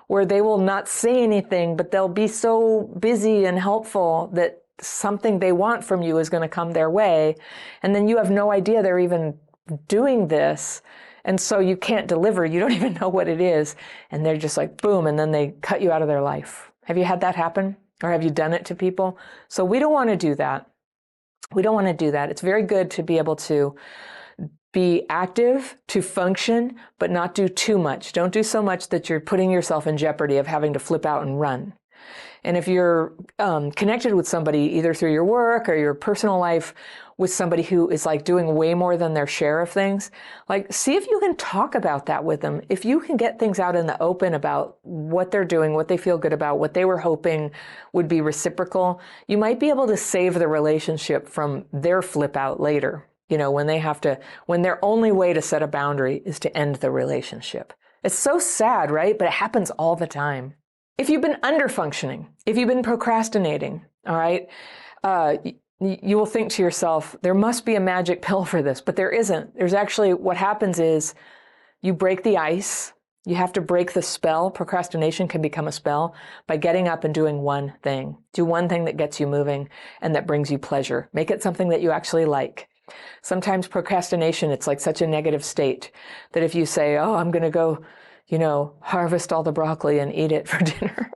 where they will not say anything, but they'll be so busy and helpful that something they want from you is going to come their way. And then you have no idea they're even doing this. And so you can't deliver. You don't even know what it is. And they're just like, boom, and then they cut you out of their life. Have you had that happen? Or have you done it to people? So we don't want to do that. We don't want to do that. It's very good to be able to be active, to function, but not do too much. Don't do so much that you're putting yourself in jeopardy of having to flip out and run. And if you're connected with somebody, either through your work or your personal life, with somebody who is like doing way more than their share of things, like see if you can talk about that with them. If you can get things out in the open about what they're doing, what they feel good about, what they were hoping would be reciprocal, you might be able to save the relationship from their flip out later. You know, when their only way to set a boundary is to end the relationship. It's so sad, right? But it happens all the time. If you've been under-functioning, if you've been procrastinating, all right, you will think to yourself, there must be a magic pill for this, but there isn't. There's actually, what happens is you break the ice. You have to break the spell. Procrastination can become a spell by getting up and doing one thing. Do one thing that gets you moving and that brings you pleasure. Make it something that you actually like. Sometimes procrastination, it's like such a negative state that if you say, oh, I'm going to go, harvest all the broccoli and eat it for dinner,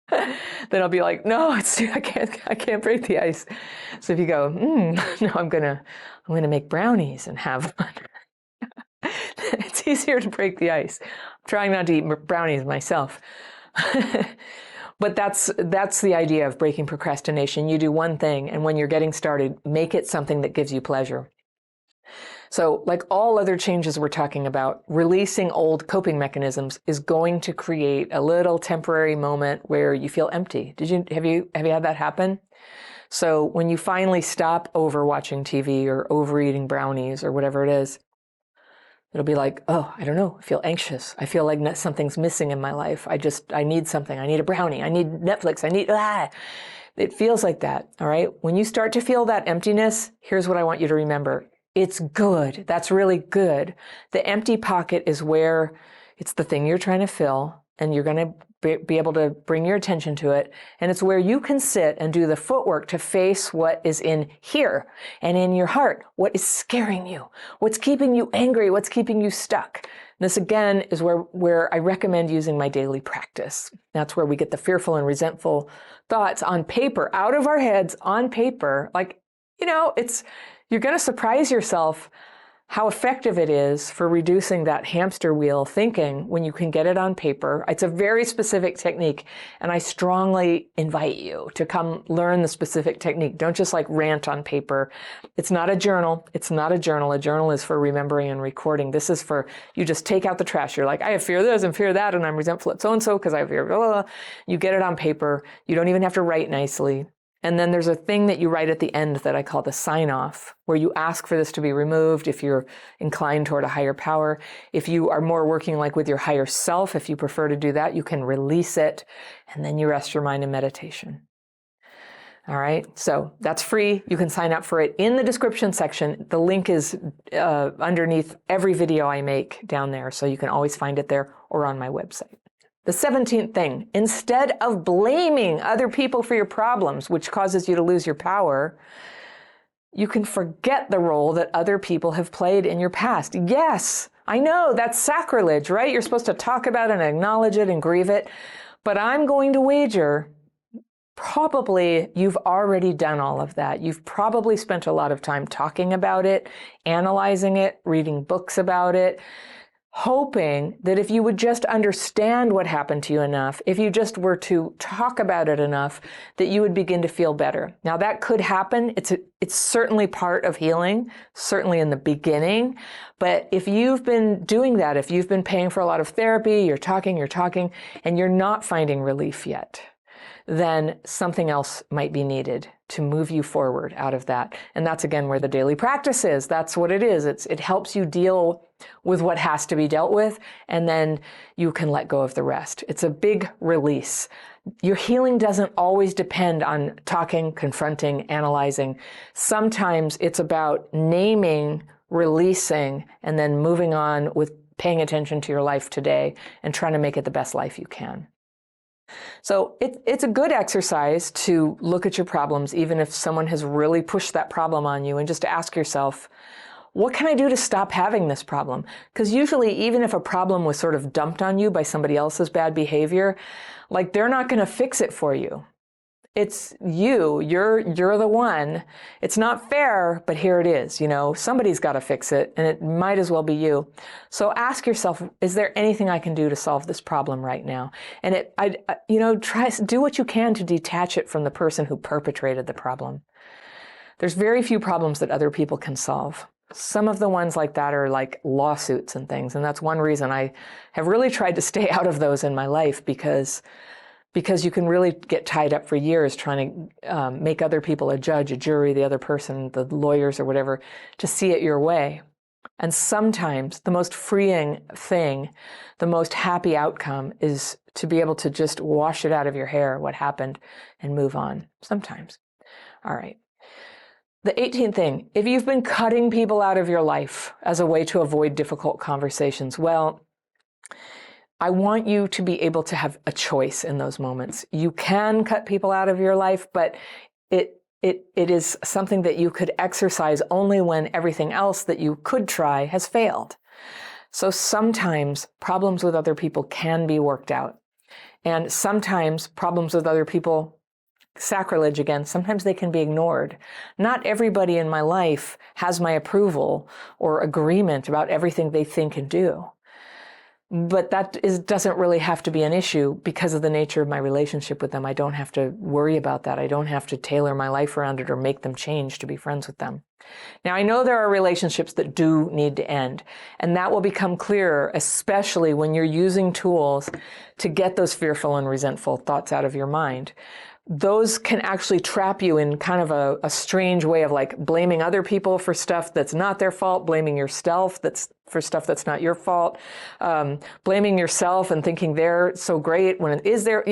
then I'll be like, no, I can't break the ice. So if you go, no, I'm gonna make brownies and have one. It's easier to break the ice. I'm trying not to eat brownies myself. But that's the idea of breaking procrastination. You do one thing, and when you're getting started, make it something that gives you pleasure. So like all other changes we're talking about, releasing old coping mechanisms is going to create a little temporary moment where you feel empty. Have you had that happen? So when you finally stop over watching TV or overeating brownies or whatever it is, it'll be like, oh, I don't know, I feel anxious. I feel like something's missing in my life. I need something. I need a brownie. I need Netflix. It feels like that, all right? When you start to feel that emptiness, here's what I want you to remember. It's good. That's really good. The empty pocket is where it's the thing you're trying to fill, and you're going to be able to bring your attention to it. And it's where you can sit and do the footwork to face what is in here and in your heart, what is scaring you, what's keeping you angry, what's keeping you stuck. This, again, is where I recommend using my daily practice. That's where we get the fearful and resentful thoughts on paper, out of our heads, on paper. You're going to surprise yourself how effective it is for reducing that hamster wheel thinking when you can get it on paper. It's a very specific technique, and I strongly invite you to come learn the specific technique. Don't just rant on paper. It's not a journal. It's not a journal. A journal is for remembering and recording. This is for, you just take out the trash. You're like, I have fear this and fear that, and I'm resentful at so-and-so because I have fear, blah, blah, blah. You get it on paper. You don't even have to write nicely. And then there's a thing that you write at the end that I call the sign-off, where you ask for this to be removed if you're inclined toward a higher power. If you are more working with your higher self, if you prefer to do that, you can release it, and then you rest your mind in meditation. All right, so that's free. You can sign up for it in the description section. The link is underneath every video I make down there, so you can always find it there or on my website. The 17th thing, instead of blaming other people for your problems, which causes you to lose your power, you can forget the role that other people have played in your past. Yes, I know that's sacrilege, right? You're supposed to talk about it and acknowledge it and grieve it. But I'm going to wager probably you've already done all of that. You've probably spent a lot of time talking about it, analyzing it, reading books about it, hoping that if you would just understand what happened to you enough, if you just were to talk about it enough, that you would begin to feel better. Now that could happen. It's certainly part of healing, certainly in the beginning. But if you've been doing that, if you've been paying for a lot of therapy, you're talking, and you're not finding relief yet, then something else might be needed to move you forward out of that. And that's, again, where the daily practice is. That's what it is. It helps you deal with what has to be dealt with, and then you can let go of the rest. It's a big release. Your healing doesn't always depend on talking, confronting, analyzing. Sometimes it's about naming, releasing, and then moving on with paying attention to your life today and trying to make it the best life you can. So it's a good exercise to look at your problems, even if someone has really pushed that problem on you, and just to ask yourself, what can I do to stop having this problem? Because usually, even if a problem was sort of dumped on you by somebody else's bad behavior, they're not going to fix it for you. It's you. You're the one. It's not fair, but here it is. Somebody's got to fix it, and it might as well be you. So ask yourself, is there anything I can do to solve this problem right now? And do what you can to detach it from the person who perpetrated the problem. There's very few problems that other people can solve. Some of the ones like that are like lawsuits and things, and that's one reason I have really tried to stay out of those in my life, because you can really get tied up for years trying to make other people a judge, a jury, the other person, the lawyers or whatever, to see it your way. And sometimes the most freeing thing, the most happy outcome is to be able to just wash it out of your hair, what happened, and move on sometimes. All right. The 18th thing, if you've been cutting people out of your life as a way to avoid difficult conversations, well, I want you to be able to have a choice in those moments. You can cut people out of your life, but It is something that you could exercise only when everything else that you could try has failed. So sometimes problems with other people can be worked out. And sometimes problems with other people, sacrilege again, sometimes they can be ignored. Not everybody in my life has my approval or agreement about everything they think and do. But that doesn't really have to be an issue because of the nature of my relationship with them. I don't have to worry about that. I don't have to tailor my life around it or make them change to be friends with them. Now, I know there are relationships that do need to end, and that will become clearer, especially when you're using tools to get those fearful and resentful thoughts out of your mind. Those can actually trap you in kind of a strange way of like blaming other people for stuff that's not their fault, blaming yourself for stuff that's not your fault, blaming yourself and thinking they're so great when it is their,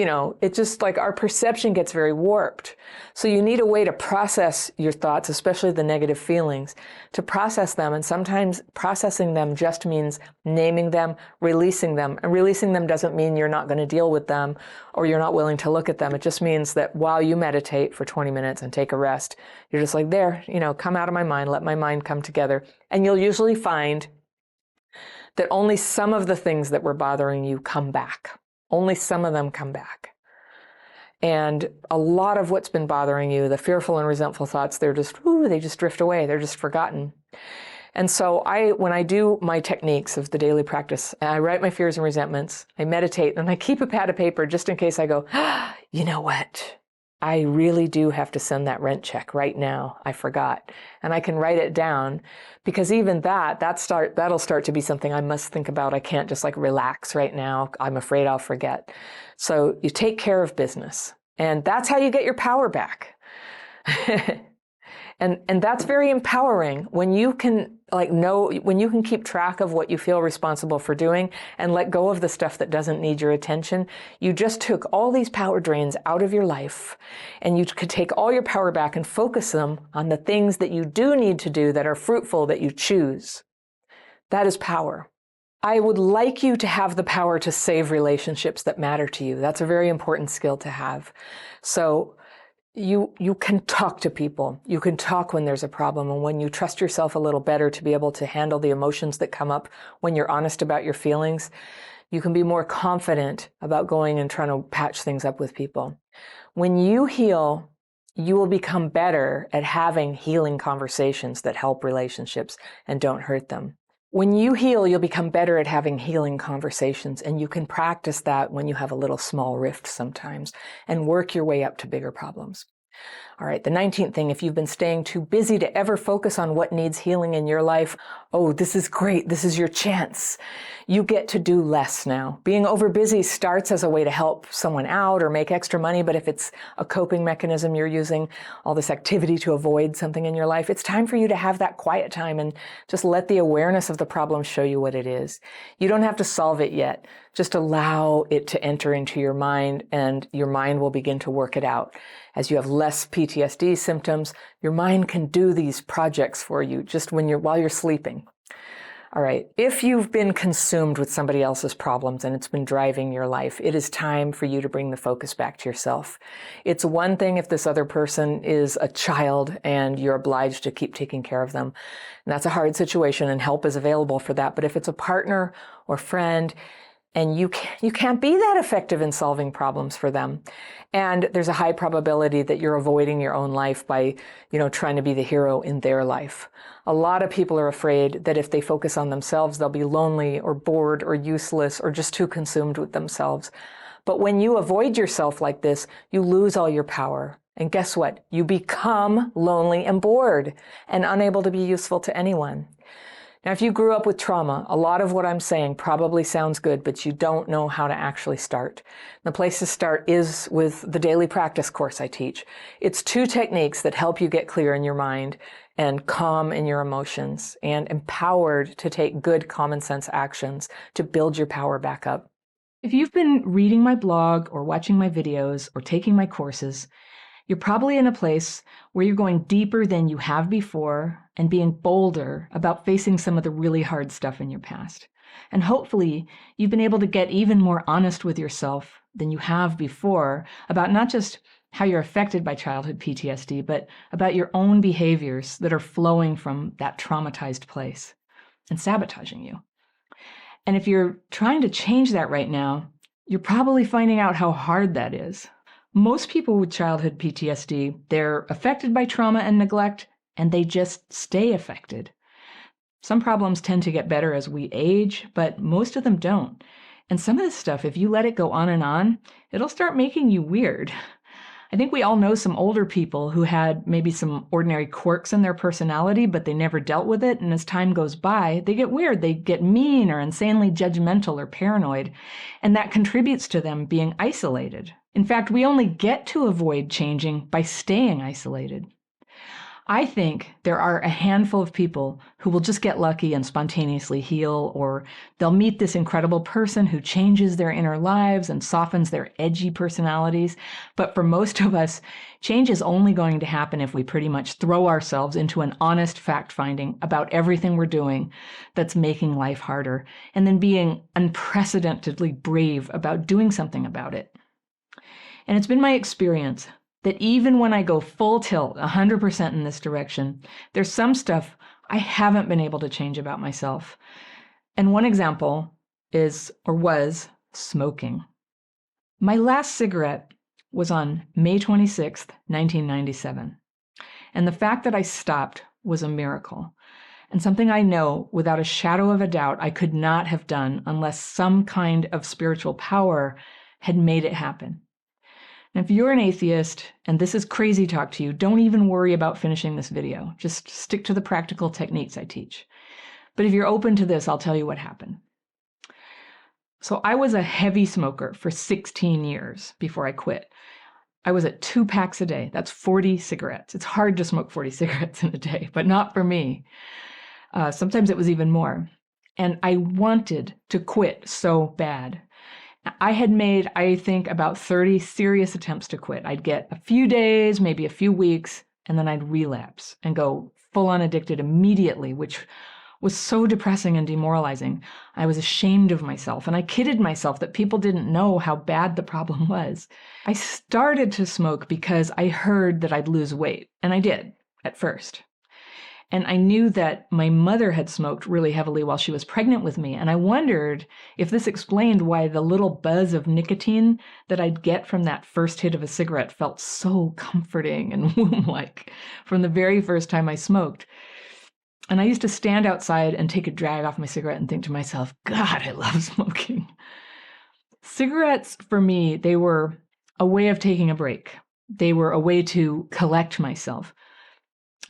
it's just like our perception gets very warped. So you need a way to process your thoughts, especially the negative feelings, to process them. And sometimes processing them just means naming them, releasing them. And releasing them doesn't mean you're not going to deal with them or you're not willing to look at them. It just means that while you meditate for 20 minutes and take a rest, you're just like, there, come out of my mind, let my mind come together. And you'll usually find that only some of the things that were bothering you come back. Only some of them come back. And a lot of what's been bothering you, the fearful and resentful thoughts, they just drift away. They're just forgotten. And so when I do my techniques of the daily practice, I write my fears and resentments, I meditate, and I keep a pad of paper just in case I go, you know what? I really do have to send that rent check right now. I forgot. And I can write it down because even that'll start to be something I must think about. I can't just like relax right now. I'm afraid I'll forget. So you take care of business, and that's how you get your power back. And that's very empowering when you can when you can keep track of what you feel responsible for doing and let go of the stuff that doesn't need your attention. You just took all these power drains out of your life, and you could take all your power back and focus them on the things that you do need to do that are fruitful, that you choose. That is power. I would like you to have the power to save relationships that matter to you. That's a very important skill to have. So you can talk to people. You can talk when there's a problem, and when you trust yourself a little better to be able to handle the emotions that come up when you're honest about your feelings, you can be more confident about going and trying to patch things up with people. When you heal, you will become better at having healing conversations that help relationships and don't hurt them. When you heal, you'll become better at having healing conversations, and you can practice that when you have a little small rift sometimes and work your way up to bigger problems. All right, the 19th thing, if you've been staying too busy to ever focus on what needs healing in your life, oh, this is great. This is your chance. You get to do less now. Being overbusy starts as a way to help someone out or make extra money, but if it's a coping mechanism you're using, all this activity to avoid something in your life, it's time for you to have that quiet time and just let the awareness of the problem show you what it is. You don't have to solve it yet. Just allow it to enter into your mind, and your mind will begin to work it out. As you have less PTSD symptoms, your mind can do these projects for you just while you're sleeping. All right, if you've been consumed with somebody else's problems and it's been driving your life, it is time for you to bring the focus back to yourself. It's one thing if this other person is a child and you're obliged to keep taking care of them. And that's a hard situation, and help is available for that. But if it's a partner or friend, and you can't be that effective in solving problems for them, and there's a high probability that you're avoiding your own life by, trying to be the hero in their life. A lot of people are afraid that if they focus on themselves, they'll be lonely or bored or useless or just too consumed with themselves. But when you avoid yourself like this, you lose all your power. And guess what? You become lonely and bored and unable to be useful to anyone. Now, if you grew up with trauma, a lot of what I'm saying probably sounds good, but you don't know how to actually start. The place to start is with the daily practice course I teach. It's 2 techniques that help you get clear in your mind and calm in your emotions and empowered to take good common sense actions to build your power back up. If you've been reading my blog or watching my videos or taking my courses, you're probably in a place where you're going deeper than you have before and being bolder about facing some of the really hard stuff in your past. And hopefully, you've been able to get even more honest with yourself than you have before about not just how you're affected by childhood PTSD, but about your own behaviors that are flowing from that traumatized place and sabotaging you. And if you're trying to change that right now, you're probably finding out how hard that is. Most people with childhood PTSD, they're affected by trauma and neglect, and they just stay affected. Some problems tend to get better as we age, but most of them don't. And some of this stuff, if you let it go on and on, it'll start making you weird. I think we all know some older people who had maybe some ordinary quirks in their personality, but they never dealt with it. And as time goes by, they get weird. They get mean or insanely judgmental or paranoid. And that contributes to them being isolated. In fact, we only get to avoid changing by staying isolated. I think there are a handful of people who will just get lucky and spontaneously heal, or they'll meet this incredible person who changes their inner lives and softens their edgy personalities. But for most of us, change is only going to happen if we pretty much throw ourselves into an honest fact-finding about everything we're doing that's making life harder, and then being unprecedentedly brave about doing something about it. And it's been my experience that even when I go full tilt, 100% in this direction, there's some stuff I haven't been able to change about myself. And one example was smoking. My last cigarette was on May 26th, 1997. And the fact that I stopped was a miracle, and something I know without a shadow of a doubt I could not have done unless some kind of spiritual power had made it happen. And if you're an atheist and this is crazy talk to you, don't even worry about finishing this video. Just stick to the practical techniques I teach. But if you're open to this, I'll tell you what happened. So I was a heavy smoker for 16 years before I quit. I was at 2 packs a day. That's 40 cigarettes. It's hard to smoke 40 cigarettes in a day, but not for me. Sometimes it was even more. And I wanted to quit so bad. I had made, I think, about 30 serious attempts to quit. I'd get a few days, maybe a few weeks, and then I'd relapse and go full-on addicted immediately, which was so depressing and demoralizing. I was ashamed of myself, and I kidded myself that people didn't know how bad the problem was. I started to smoke because I heard that I'd lose weight, and I did at first. And I knew that my mother had smoked really heavily while she was pregnant with me. And I wondered if this explained why the little buzz of nicotine that I'd get from that first hit of a cigarette felt so comforting and womb-like from the very first time I smoked. And I used to stand outside and take a drag off my cigarette and think to myself, God, I love smoking. Cigarettes, for me, they were a way of taking a break. They were a way to collect myself.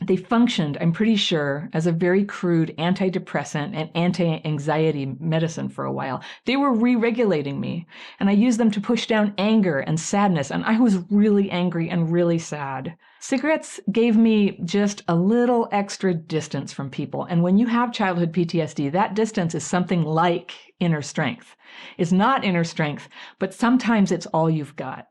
They functioned, I'm pretty sure, as a very crude antidepressant and anti-anxiety medicine for a while. They were re-regulating me, and I used them to push down anger and sadness, and I was really angry and really sad. Cigarettes gave me just a little extra distance from people, and when you have childhood PTSD, that distance is something like inner strength. It's not inner strength, but sometimes it's all you've got.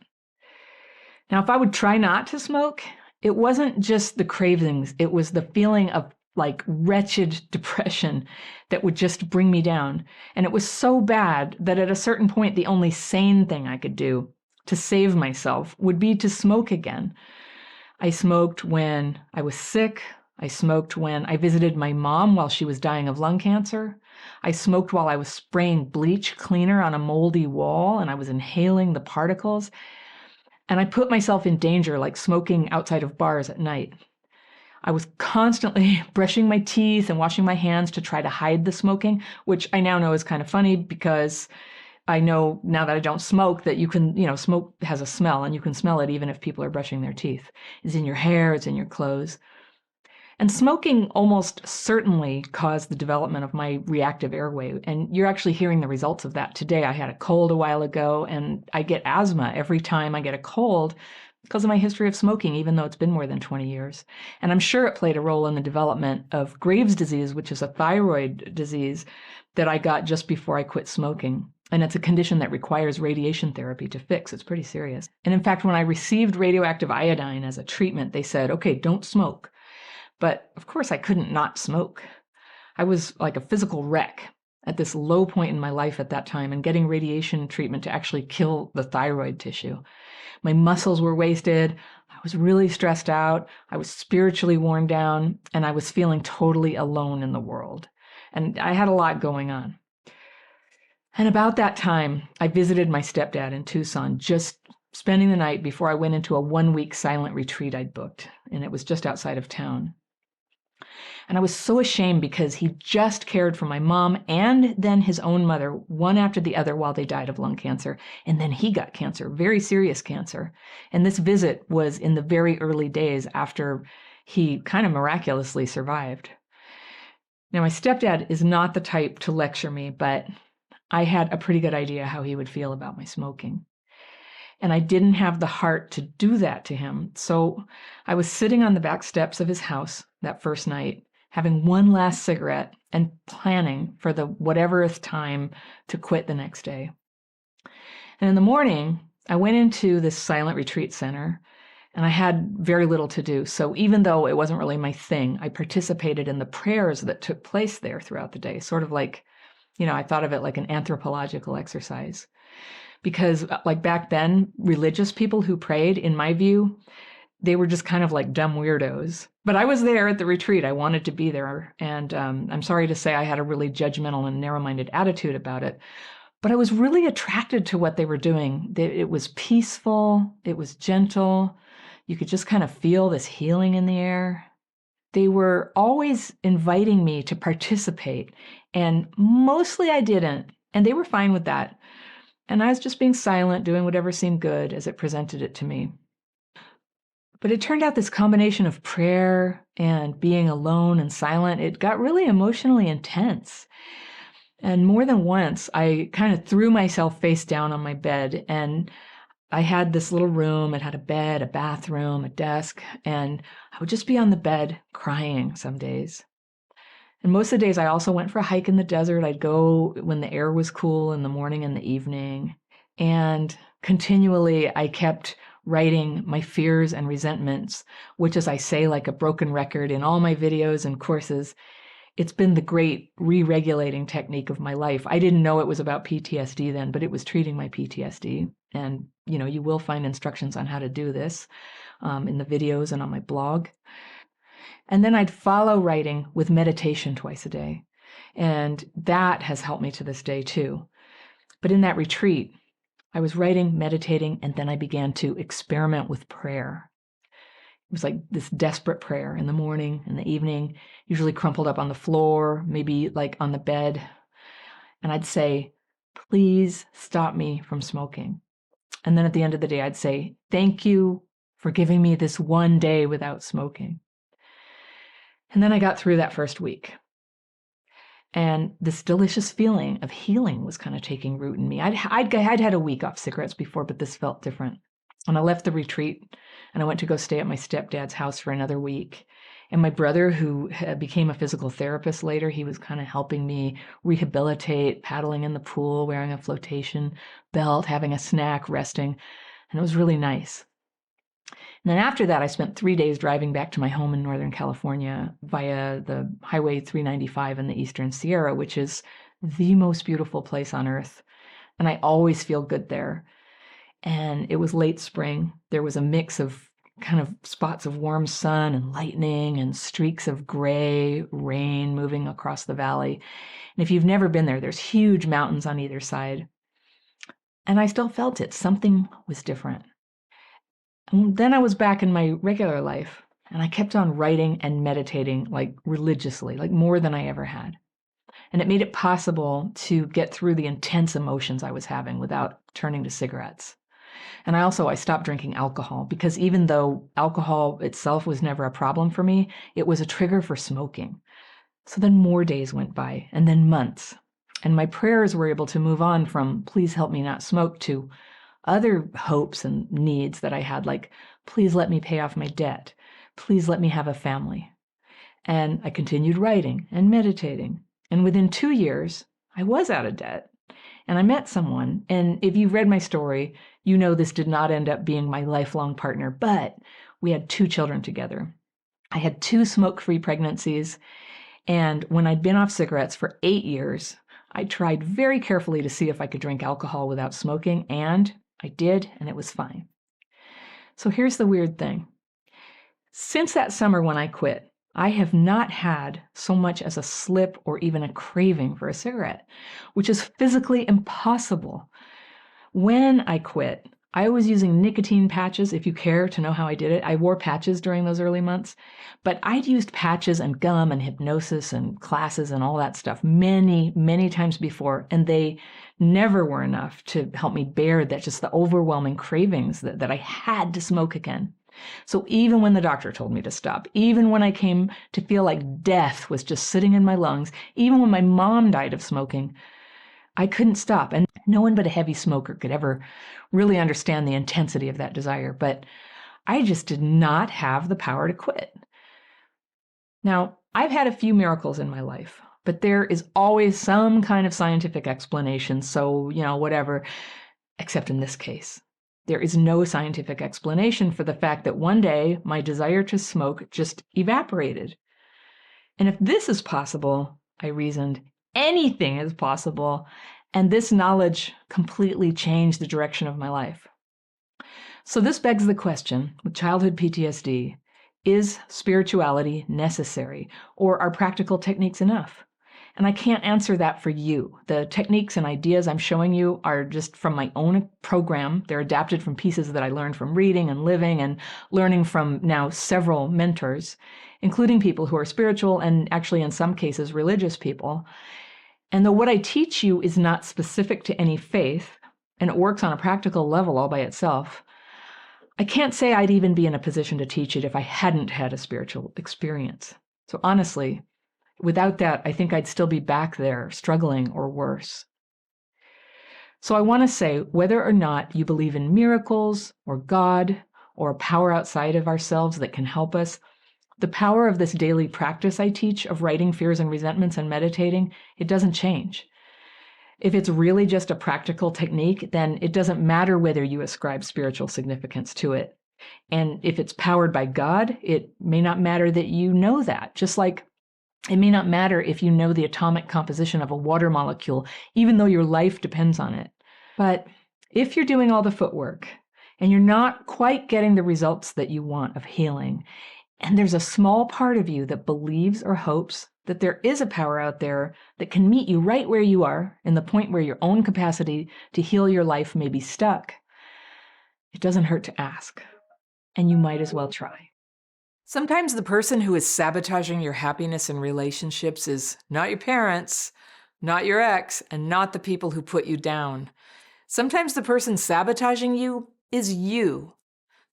Now, if I would try not to smoke, it wasn't just the cravings, it was the feeling of like wretched depression that would just bring me down. And it was so bad that at a certain point, the only sane thing I could do to save myself would be to smoke again. I smoked when I was sick. I smoked when I visited my mom while she was dying of lung cancer. I smoked while I was spraying bleach cleaner on a moldy wall and I was inhaling the particles. And I put myself in danger, like smoking outside of bars at night. I was constantly brushing my teeth and washing my hands to try to hide the smoking, which I now know is kind of funny because I know now that I don't smoke that you can, smoke has a smell and you can smell it even if people are brushing their teeth. It's in your hair, it's in your clothes. And smoking almost certainly caused the development of my reactive airway. And you're actually hearing the results of that today. I had a cold a while ago, and I get asthma every time I get a cold because of my history of smoking, even though it's been more than 20 years. And I'm sure it played a role in the development of Graves' disease, which is a thyroid disease that I got just before I quit smoking. And it's a condition that requires radiation therapy to fix. It's pretty serious. And in fact, when I received radioactive iodine as a treatment, they said, okay, don't smoke. But of course, I couldn't not smoke. I was like a physical wreck. at this low point in my life at that time and getting radiation treatment to actually kill the thyroid tissue. My muscles were wasted. I was really stressed out. I was spiritually worn down, and I was feeling totally alone in the world. And I had a lot going on. And about that time, I visited my stepdad in Tucson, just spending the night before I went into a 1-week silent retreat I'd booked, and it was just outside of town. And I was so ashamed because he just cared for my mom and then his own mother, one after the other, while they died of lung cancer. And then he got cancer, very serious cancer. And this visit was in the very early days after he kind of miraculously survived. Now, my stepdad is not the type to lecture me, but I had a pretty good idea how he would feel about my smoking. And I didn't have the heart to do that to him. So I was sitting on the back steps of his house that first night, having one last cigarette and planning for the whateverth time to quit the next day. And in the morning, I went into this silent retreat center, and I had very little to do. So even though it wasn't really my thing, I participated in the prayers that took place there throughout the day, sort of like, I thought of it like an anthropological exercise. Because like back then, religious people who prayed, in my view, they were just kind of like dumb weirdos. But I was there at the retreat. I wanted to be there. And I'm sorry to say I had a really judgmental and narrow-minded attitude about it. But I was really attracted to what they were doing. It was peaceful. It was gentle. You could just kind of feel this healing in the air. They were always inviting me to participate. And mostly I didn't. And they were fine with that. And I was just being silent, doing whatever seemed good as it presented it to me. But it turned out this combination of prayer and being alone and silent, it got really emotionally intense. And more than once, I kind of threw myself face down on my bed. And I had this little room. It had a bed, a bathroom, a desk. And I would just be on the bed crying some days. And most of the days, I also went for a hike in the desert. I'd go when the air was cool in the morning and the evening. And continually, I kept writing my fears and resentments, which, as I say, like a broken record in all my videos and courses, it's been the great re-regulating technique of my life. I didn't know it was about PTSD then, but it was treating my PTSD. And, you will find instructions on how to do this in the videos and on my blog. And then I'd follow writing with meditation twice a day. And that has helped me to this day too. But in that retreat, I was writing, meditating, and then I began to experiment with prayer. It was like this desperate prayer in the morning, in the evening, usually crumpled up on the floor, maybe like on the bed. And I'd say, please stop me from smoking. And then at the end of the day, I'd say, thank you for giving me this one day without smoking. And then I got through that first week. And this delicious feeling of healing was kind of taking root in me. I'd had a week off cigarettes before, but this felt different. And I left the retreat and I went to go stay at my stepdad's house for another week. And my brother, who became a physical therapist later, he was kind of helping me rehabilitate, paddling in the pool, wearing a flotation belt, having a snack, resting. And it was really nice. And then after that, I spent 3 days driving back to my home in Northern California via the Highway 395 in the Eastern Sierra, which is the most beautiful place on earth. And I always feel good there. And it was late spring. There was a mix of kind of spots of warm sun and lightning and streaks of gray rain moving across the valley. And if you've never been there, there's huge mountains on either side. And I still felt it. Something was different. And then I was back in my regular life, and I kept on writing and meditating like religiously, like more than I ever had. And it made it possible to get through the intense emotions I was having without turning to cigarettes. And I stopped drinking alcohol because even though alcohol itself was never a problem for me, it was a trigger for smoking. So then more days went by, and then months. And my prayers were able to move on from please help me not smoke to other hopes and needs that I had, like, please let me pay off my debt. Please let me have a family. And I continued writing and meditating. And within 2 years, I was out of debt. And I met someone. And if you've read my story, you know this did not end up being my lifelong partner, but we had 2 children together. I had 2 smoke-free pregnancies. And when I'd been off cigarettes for 8 years, I tried very carefully to see if I could drink alcohol without smoking, and I did, and it was fine. So here's the weird thing. Since that summer when I quit, I have not had so much as a slip or even a craving for a cigarette, which is physically impossible. When I quit, I was using nicotine patches, if you care to know how I did it. I wore patches during those early months, but I'd used patches and gum and hypnosis and classes and all that stuff many, many times before, and they never were enough to help me bear that just the overwhelming cravings that I had to smoke again. So even when the doctor told me to stop, even when I came to feel like death was just sitting in my lungs, even when my mom died of smoking, I couldn't stop. And no one but a heavy smoker could ever really understand the intensity of that desire. But I just did not have the power to quit. Now, I've had a few miracles in my life, but there is always some kind of scientific explanation. So, whatever, except in this case. There is no scientific explanation for the fact that one day my desire to smoke just evaporated. And if this is possible, I reasoned, anything is possible. And this knowledge completely changed the direction of my life. So this begs the question, with childhood PTSD, is spirituality necessary, or are practical techniques enough? And I can't answer that for you. The techniques and ideas I'm showing you are just from my own program. They're adapted from pieces that I learned from reading and living and learning from now several mentors, including people who are spiritual and actually in some cases religious people. And though what I teach you is not specific to any faith, and it works on a practical level all by itself, I can't say I'd even be in a position to teach it if I hadn't had a spiritual experience. So honestly, without that, I think I'd still be back there struggling or worse. So I want to say, whether or not you believe in miracles or God or a power outside of ourselves that can help us, the power of this daily practice I teach of writing fears and resentments and meditating, it doesn't change. If it's really just a practical technique, then it doesn't matter whether you ascribe spiritual significance to it. And if it's powered by God, it may not matter that you know that. Just like it may not matter if you know the atomic composition of a water molecule, even though your life depends on it. But if you're doing all the footwork and you're not quite getting the results that you want of healing, and there's a small part of you that believes or hopes that there is a power out there that can meet you right where you are, in the point where your own capacity to heal your life may be stuck, it doesn't hurt to ask, and you might as well try. Sometimes the person who is sabotaging your happiness in relationships is not your parents, not your ex, and not the people who put you down. Sometimes the person sabotaging you is you.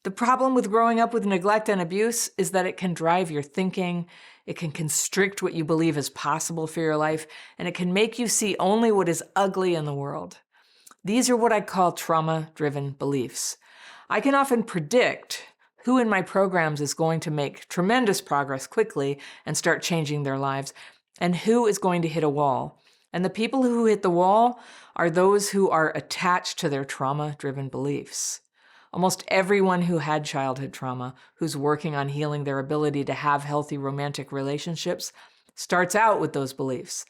The problem with growing up with neglect and abuse is that it can drive your thinking, it can constrict what you believe is possible for your life, and it can make you see only what is ugly in the world. These are what I call trauma-driven beliefs. I can often predict who in my programs is going to make tremendous progress quickly and start changing their lives, and who is going to hit a wall. And the people who hit the wall are those who are attached to their trauma-driven beliefs. Almost everyone who had childhood trauma, who's working on healing their ability to have healthy romantic relationships, starts out with those beliefs.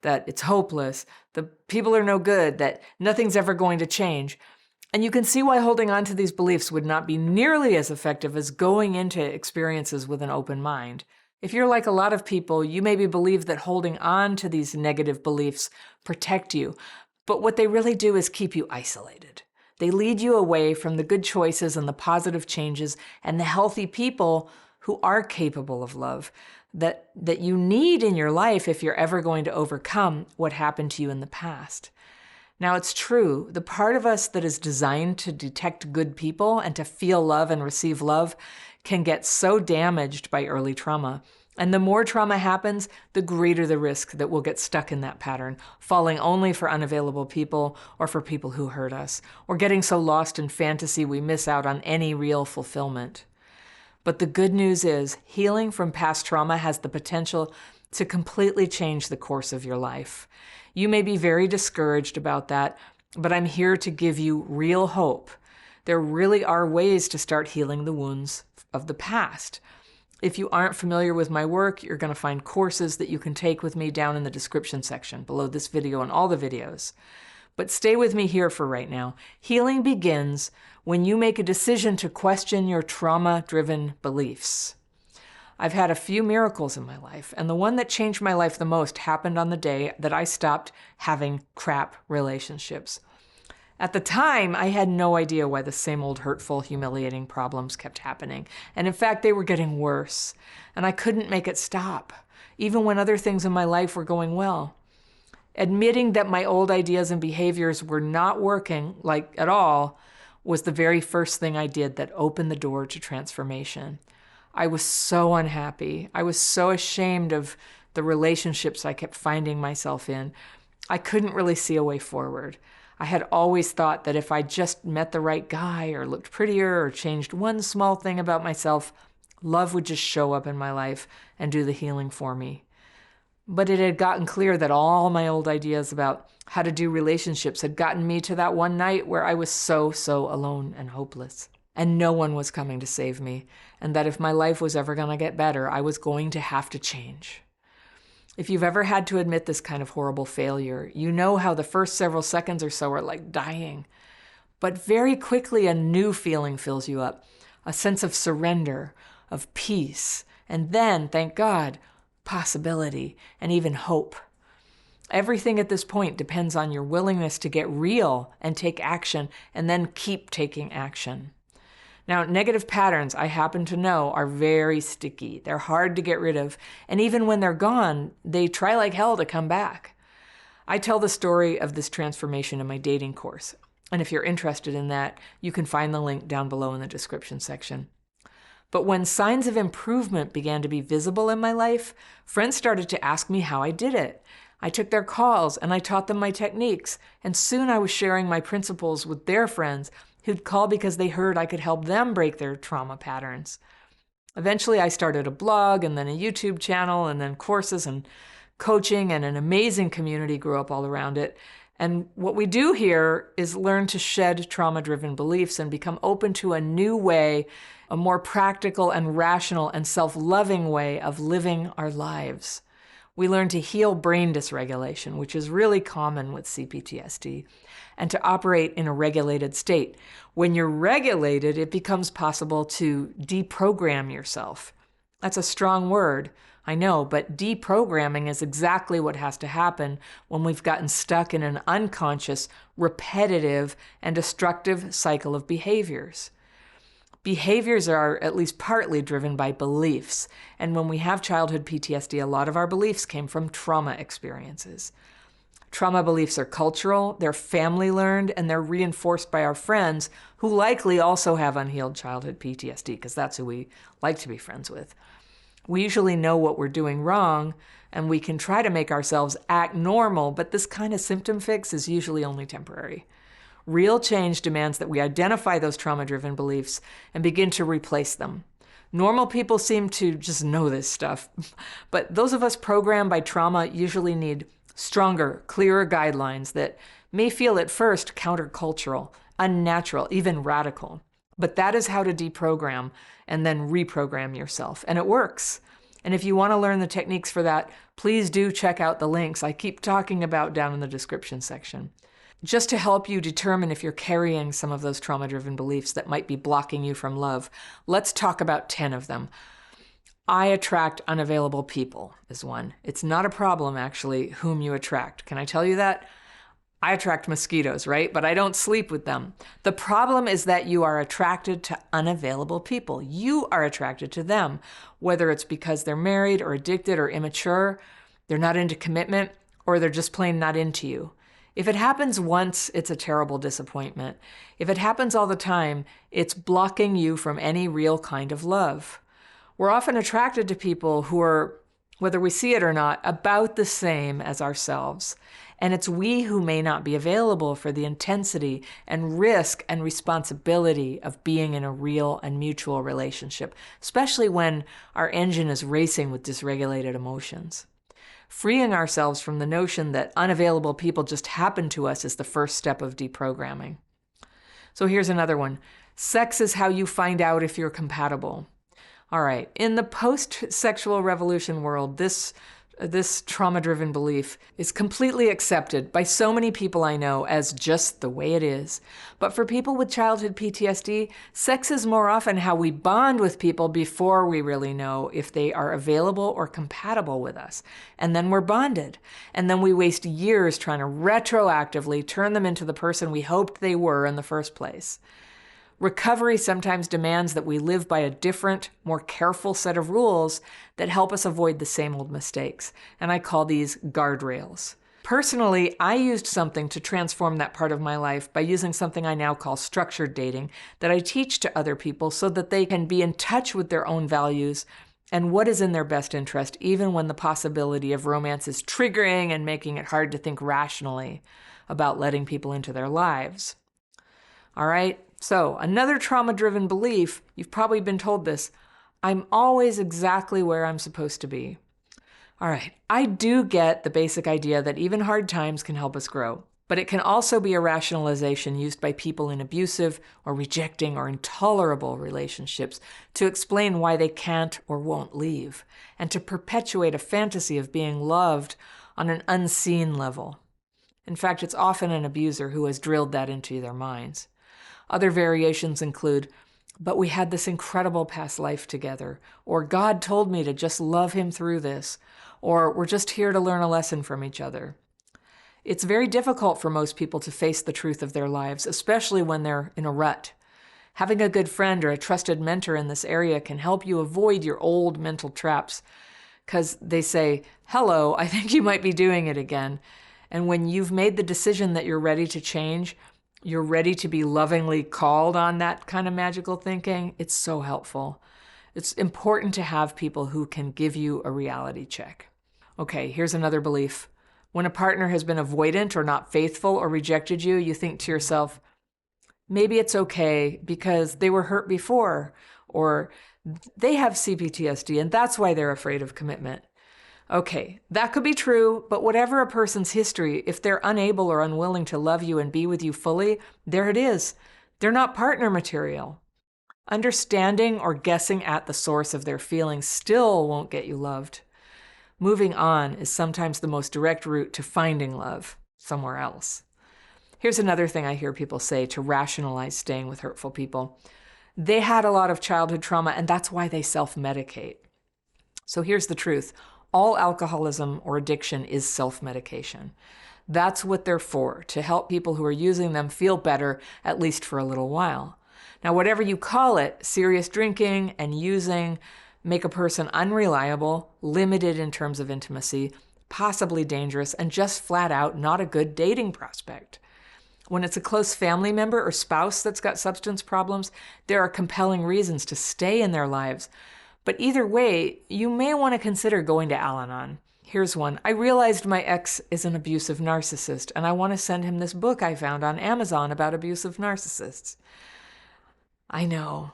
That it's hopeless, the people are no good, that nothing's ever going to change. And you can see why holding on to these beliefs would not be nearly as effective as going into experiences with an open mind. If you're like a lot of people, you maybe believe that holding on to these negative beliefs protect you, but what they really do is keep you isolated. They lead you away from the good choices and the positive changes and the healthy people who are capable of love that you need in your life if you're ever going to overcome what happened to you in the past. Now, it's true, the part of us that is designed to detect good people and to feel love and receive love can get so damaged by early trauma. And the more trauma happens, the greater the risk that we'll get stuck in that pattern, falling only for unavailable people or for people who hurt us, or getting so lost in fantasy we miss out on any real fulfillment. But the good news is, healing from past trauma has the potential to completely change the course of your life. You may be very discouraged about that, but I'm here to give you real hope. There really are ways to start healing the wounds of the past. If you aren't familiar with my work, you're going to find courses that you can take with me down in the description section below this video and all the videos. But stay with me here for right now. Healing begins when you make a decision to question your trauma-driven beliefs. I've had a few miracles in my life, and the one that changed my life the most happened on the day that I stopped having crap relationships. At the time, I had no idea why the same old hurtful, humiliating problems kept happening. And in fact, they were getting worse. And I couldn't make it stop, even when other things in my life were going well. Admitting that my old ideas and behaviors were not working, like at all, was the very first thing I did that opened the door to transformation. I was so unhappy. I was so ashamed of the relationships I kept finding myself in. I couldn't really see a way forward. I had always thought that if I just met the right guy or looked prettier or changed one small thing about myself, love would just show up in my life and do the healing for me. But it had gotten clear that all my old ideas about how to do relationships had gotten me to that one night where I was so alone and hopeless. And no one was coming to save me. And that if my life was ever going to get better, I was going to have to change. If you've ever had to admit this kind of horrible failure, you know how the first several seconds or so are like dying. But very quickly, a new feeling fills you up, a sense of surrender, of peace, and then, thank God, possibility and even hope. Everything at this point depends on your willingness to get real and take action, and then keep taking action. Now, negative patterns, I happen to know, are very sticky. They're hard to get rid of. And even when they're gone, they try like hell to come back. I tell the story of this transformation in my dating course. And if you're interested in that, you can find the link down below in the description section. But when signs of improvement began to be visible in my life, friends started to ask me how I did it. I took their calls and I taught them my techniques. And soon I was sharing my principles with their friends who'd call because they heard I could help them break their trauma patterns. Eventually, I started a blog and then a YouTube channel and then courses and coaching, and an amazing community grew up all around it. And what we do here is learn to shed trauma-driven beliefs and become open to a new way, a more practical and rational and self-loving way of living our lives. We learn to heal brain dysregulation, which is really common with CPTSD, and to operate in a regulated state. When you're regulated, it becomes possible to deprogram yourself. That's a strong word, I know, but deprogramming is exactly what has to happen when we've gotten stuck in an unconscious, repetitive, and destructive cycle of behaviors. Behaviors are at least partly driven by beliefs, and when we have childhood PTSD, a lot of our beliefs came from trauma experiences. Trauma beliefs are cultural, they're family learned, and they're reinforced by our friends who likely also have unhealed childhood PTSD, because that's who we like to be friends with. We usually know what we're doing wrong, and we can try to make ourselves act normal, but this kind of symptom fix is usually only temporary. Real change demands that we identify those trauma-driven beliefs and begin to replace them. Normal people seem to just know this stuff, but those of us programmed by trauma usually need stronger, clearer guidelines that may feel at first countercultural, unnatural, even radical. But that is how to deprogram and then reprogram yourself, and it works. And if you want to learn the techniques for that, please do check out the links I keep talking about down in the description section. Just to help you determine if you're carrying some of those trauma-driven beliefs that might be blocking you from love, let's talk about 10 of them. I attract unavailable people is one. It's not a problem, actually, whom you attract. Can I tell you that? I attract mosquitoes, right? But I don't sleep with them. The problem is that you are attracted to unavailable people. You are attracted to them, whether it's because they're married or addicted or immature, they're not into commitment, or they're just plain not into you. If it happens once, it's a terrible disappointment. If it happens all the time, it's blocking you from any real kind of love. We're often attracted to people who are, whether we see it or not, about the same as ourselves. And it's we who may not be available for the intensity and risk and responsibility of being in a real and mutual relationship, especially when our engine is racing with dysregulated emotions. Freeing ourselves from the notion that unavailable people just happen to us is the first step of deprogramming. So here's another one. Sex is how you find out if you're compatible. All right, in the post-sexual revolution world, this trauma-driven belief is completely accepted by so many people I know as just the way it is. But for people with childhood PTSD, sex is more often how we bond with people before we really know if they are available or compatible with us. And then we're bonded. And then we waste years trying to retroactively turn them into the person we hoped they were in the first place. Recovery sometimes demands that we live by a different, more careful set of rules that help us avoid the same old mistakes, and I call these guardrails. Personally, I used something to transform that part of my life by using something I now call structured dating that I teach to other people so that they can be in touch with their own values and what is in their best interest, even when the possibility of romance is triggering and making it hard to think rationally about letting people into their lives. All right? So another trauma-driven belief, you've probably been told this, I'm always exactly where I'm supposed to be. All right, I do get the basic idea that even hard times can help us grow, but it can also be a rationalization used by people in abusive or rejecting or intolerable relationships to explain why they can't or won't leave, and to perpetuate a fantasy of being loved on an unseen level. In fact, it's often an abuser who has drilled that into their minds. Other variations include, but we had this incredible past life together, or God told me to just love him through this, or we're just here to learn a lesson from each other. It's very difficult for most people to face the truth of their lives, especially when they're in a rut. Having a good friend or a trusted mentor in this area can help you avoid your old mental traps, because they say, hello, I think you might be doing it again. And when you've made the decision that you're ready to change, you're ready to be lovingly called on that kind of magical thinking, it's so helpful. It's important to have people who can give you a reality check. Okay, here's another belief. When a partner has been avoidant or not faithful or rejected you, you think to yourself, maybe it's okay because they were hurt before, or they have CPTSD and that's why they're afraid of commitment. Okay, that could be true, but whatever a person's history, if they're unable or unwilling to love you and be with you fully, there it is. They're not partner material. Understanding or guessing at the source of their feelings still won't get you loved. Moving on is sometimes the most direct route to finding love somewhere else. Here's another thing I hear people say to rationalize staying with hurtful people. They had a lot of childhood trauma and that's why they self-medicate. So here's the truth. All alcoholism or addiction is self-medication. That's what they're for, to help people who are using them feel better, at least for a little while. Now, whatever you call it, serious drinking and using make a person unreliable, limited in terms of intimacy, possibly dangerous, and just flat out not a good dating prospect. When it's a close family member or spouse that's got substance problems, there are compelling reasons to stay in their lives. But either way, you may want to consider going to Al-Anon. Here's one. I realized my ex is an abusive narcissist, and I want to send him this book I found on Amazon about abusive narcissists. I know.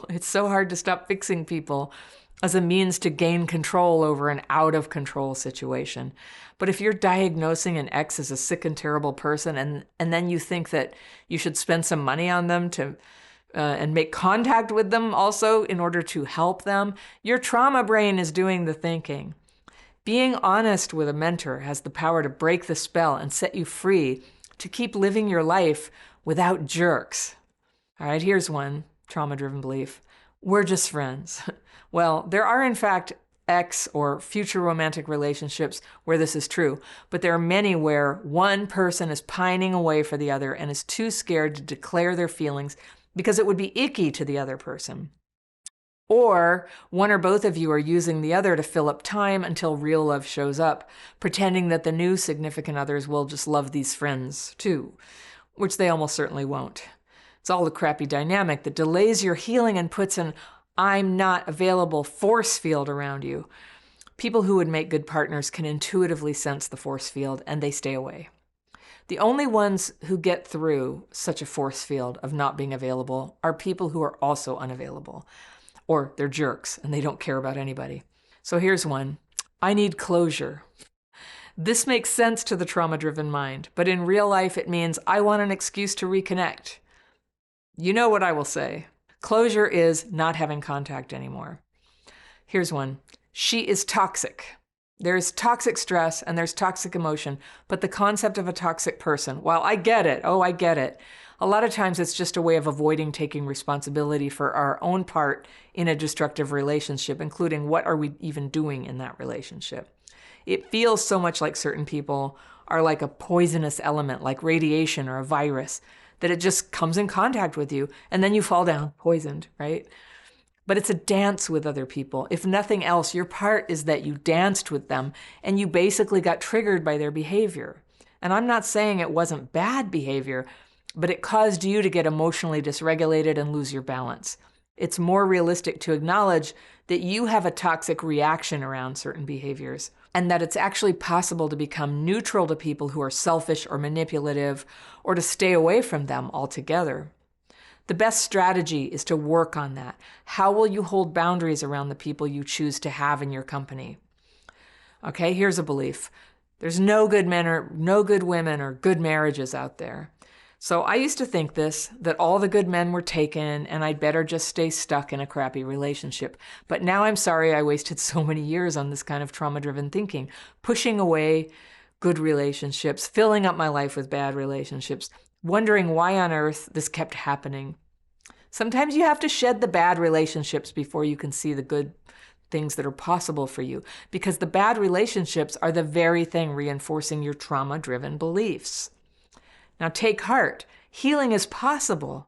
It's so hard to stop fixing people as a means to gain control over an out-of-control situation. But if you're diagnosing an ex as a sick and terrible person, and then you think that you should spend some money on them and make contact with them also in order to help them, your trauma brain is doing the thinking. Being honest with a mentor has the power to break the spell and set you free to keep living your life without jerks. All right, here's one trauma-driven belief. We're just friends. Well, there are in fact ex or future romantic relationships where this is true, but there are many where one person is pining away for the other and is too scared to declare their feelings because it would be icky to the other person. Or one or both of you are using the other to fill up time until real love shows up, pretending that the new significant others will just love these friends too, which they almost certainly won't. It's all a crappy dynamic that delays your healing and puts an I'm not available force field around you. People who would make good partners can intuitively sense the force field and they stay away. The only ones who get through such a force field of not being available are people who are also unavailable, or they're jerks and they don't care about anybody. So here's one. I need closure. This makes sense to the trauma-driven mind, but in real life it means I want an excuse to reconnect. You know what I will say. Closure is not having contact anymore. Here's one. She is toxic. There's toxic stress and there's toxic emotion, but the concept of a toxic person, while I get it, I get it, a lot of times it's just a way of avoiding taking responsibility for our own part in a destructive relationship, including what are we even doing in that relationship. It feels so much like certain people are like a poisonous element, like radiation or a virus, that it just comes in contact with you and then you fall down poisoned, right? But it's a dance with other people. If nothing else, your part is that you danced with them and you basically got triggered by their behavior. And I'm not saying it wasn't bad behavior, but it caused you to get emotionally dysregulated and lose your balance. It's more realistic to acknowledge that you have a toxic reaction around certain behaviors and that it's actually possible to become neutral to people who are selfish or manipulative or to stay away from them altogether. The best strategy is to work on that. How will you hold boundaries around the people you choose to have in your company? Okay, here's a belief. There's no good men or no good women or good marriages out there. So I used to think this, that all the good men were taken and I'd better just stay stuck in a crappy relationship. But now I'm sorry I wasted so many years on this kind of trauma-driven thinking, pushing away good relationships, filling up my life with bad relationships, wondering why on earth this kept happening. Sometimes you have to shed the bad relationships before you can see the good things that are possible for you, because the bad relationships are the very thing reinforcing your trauma-driven beliefs. Now take heart. Healing is possible.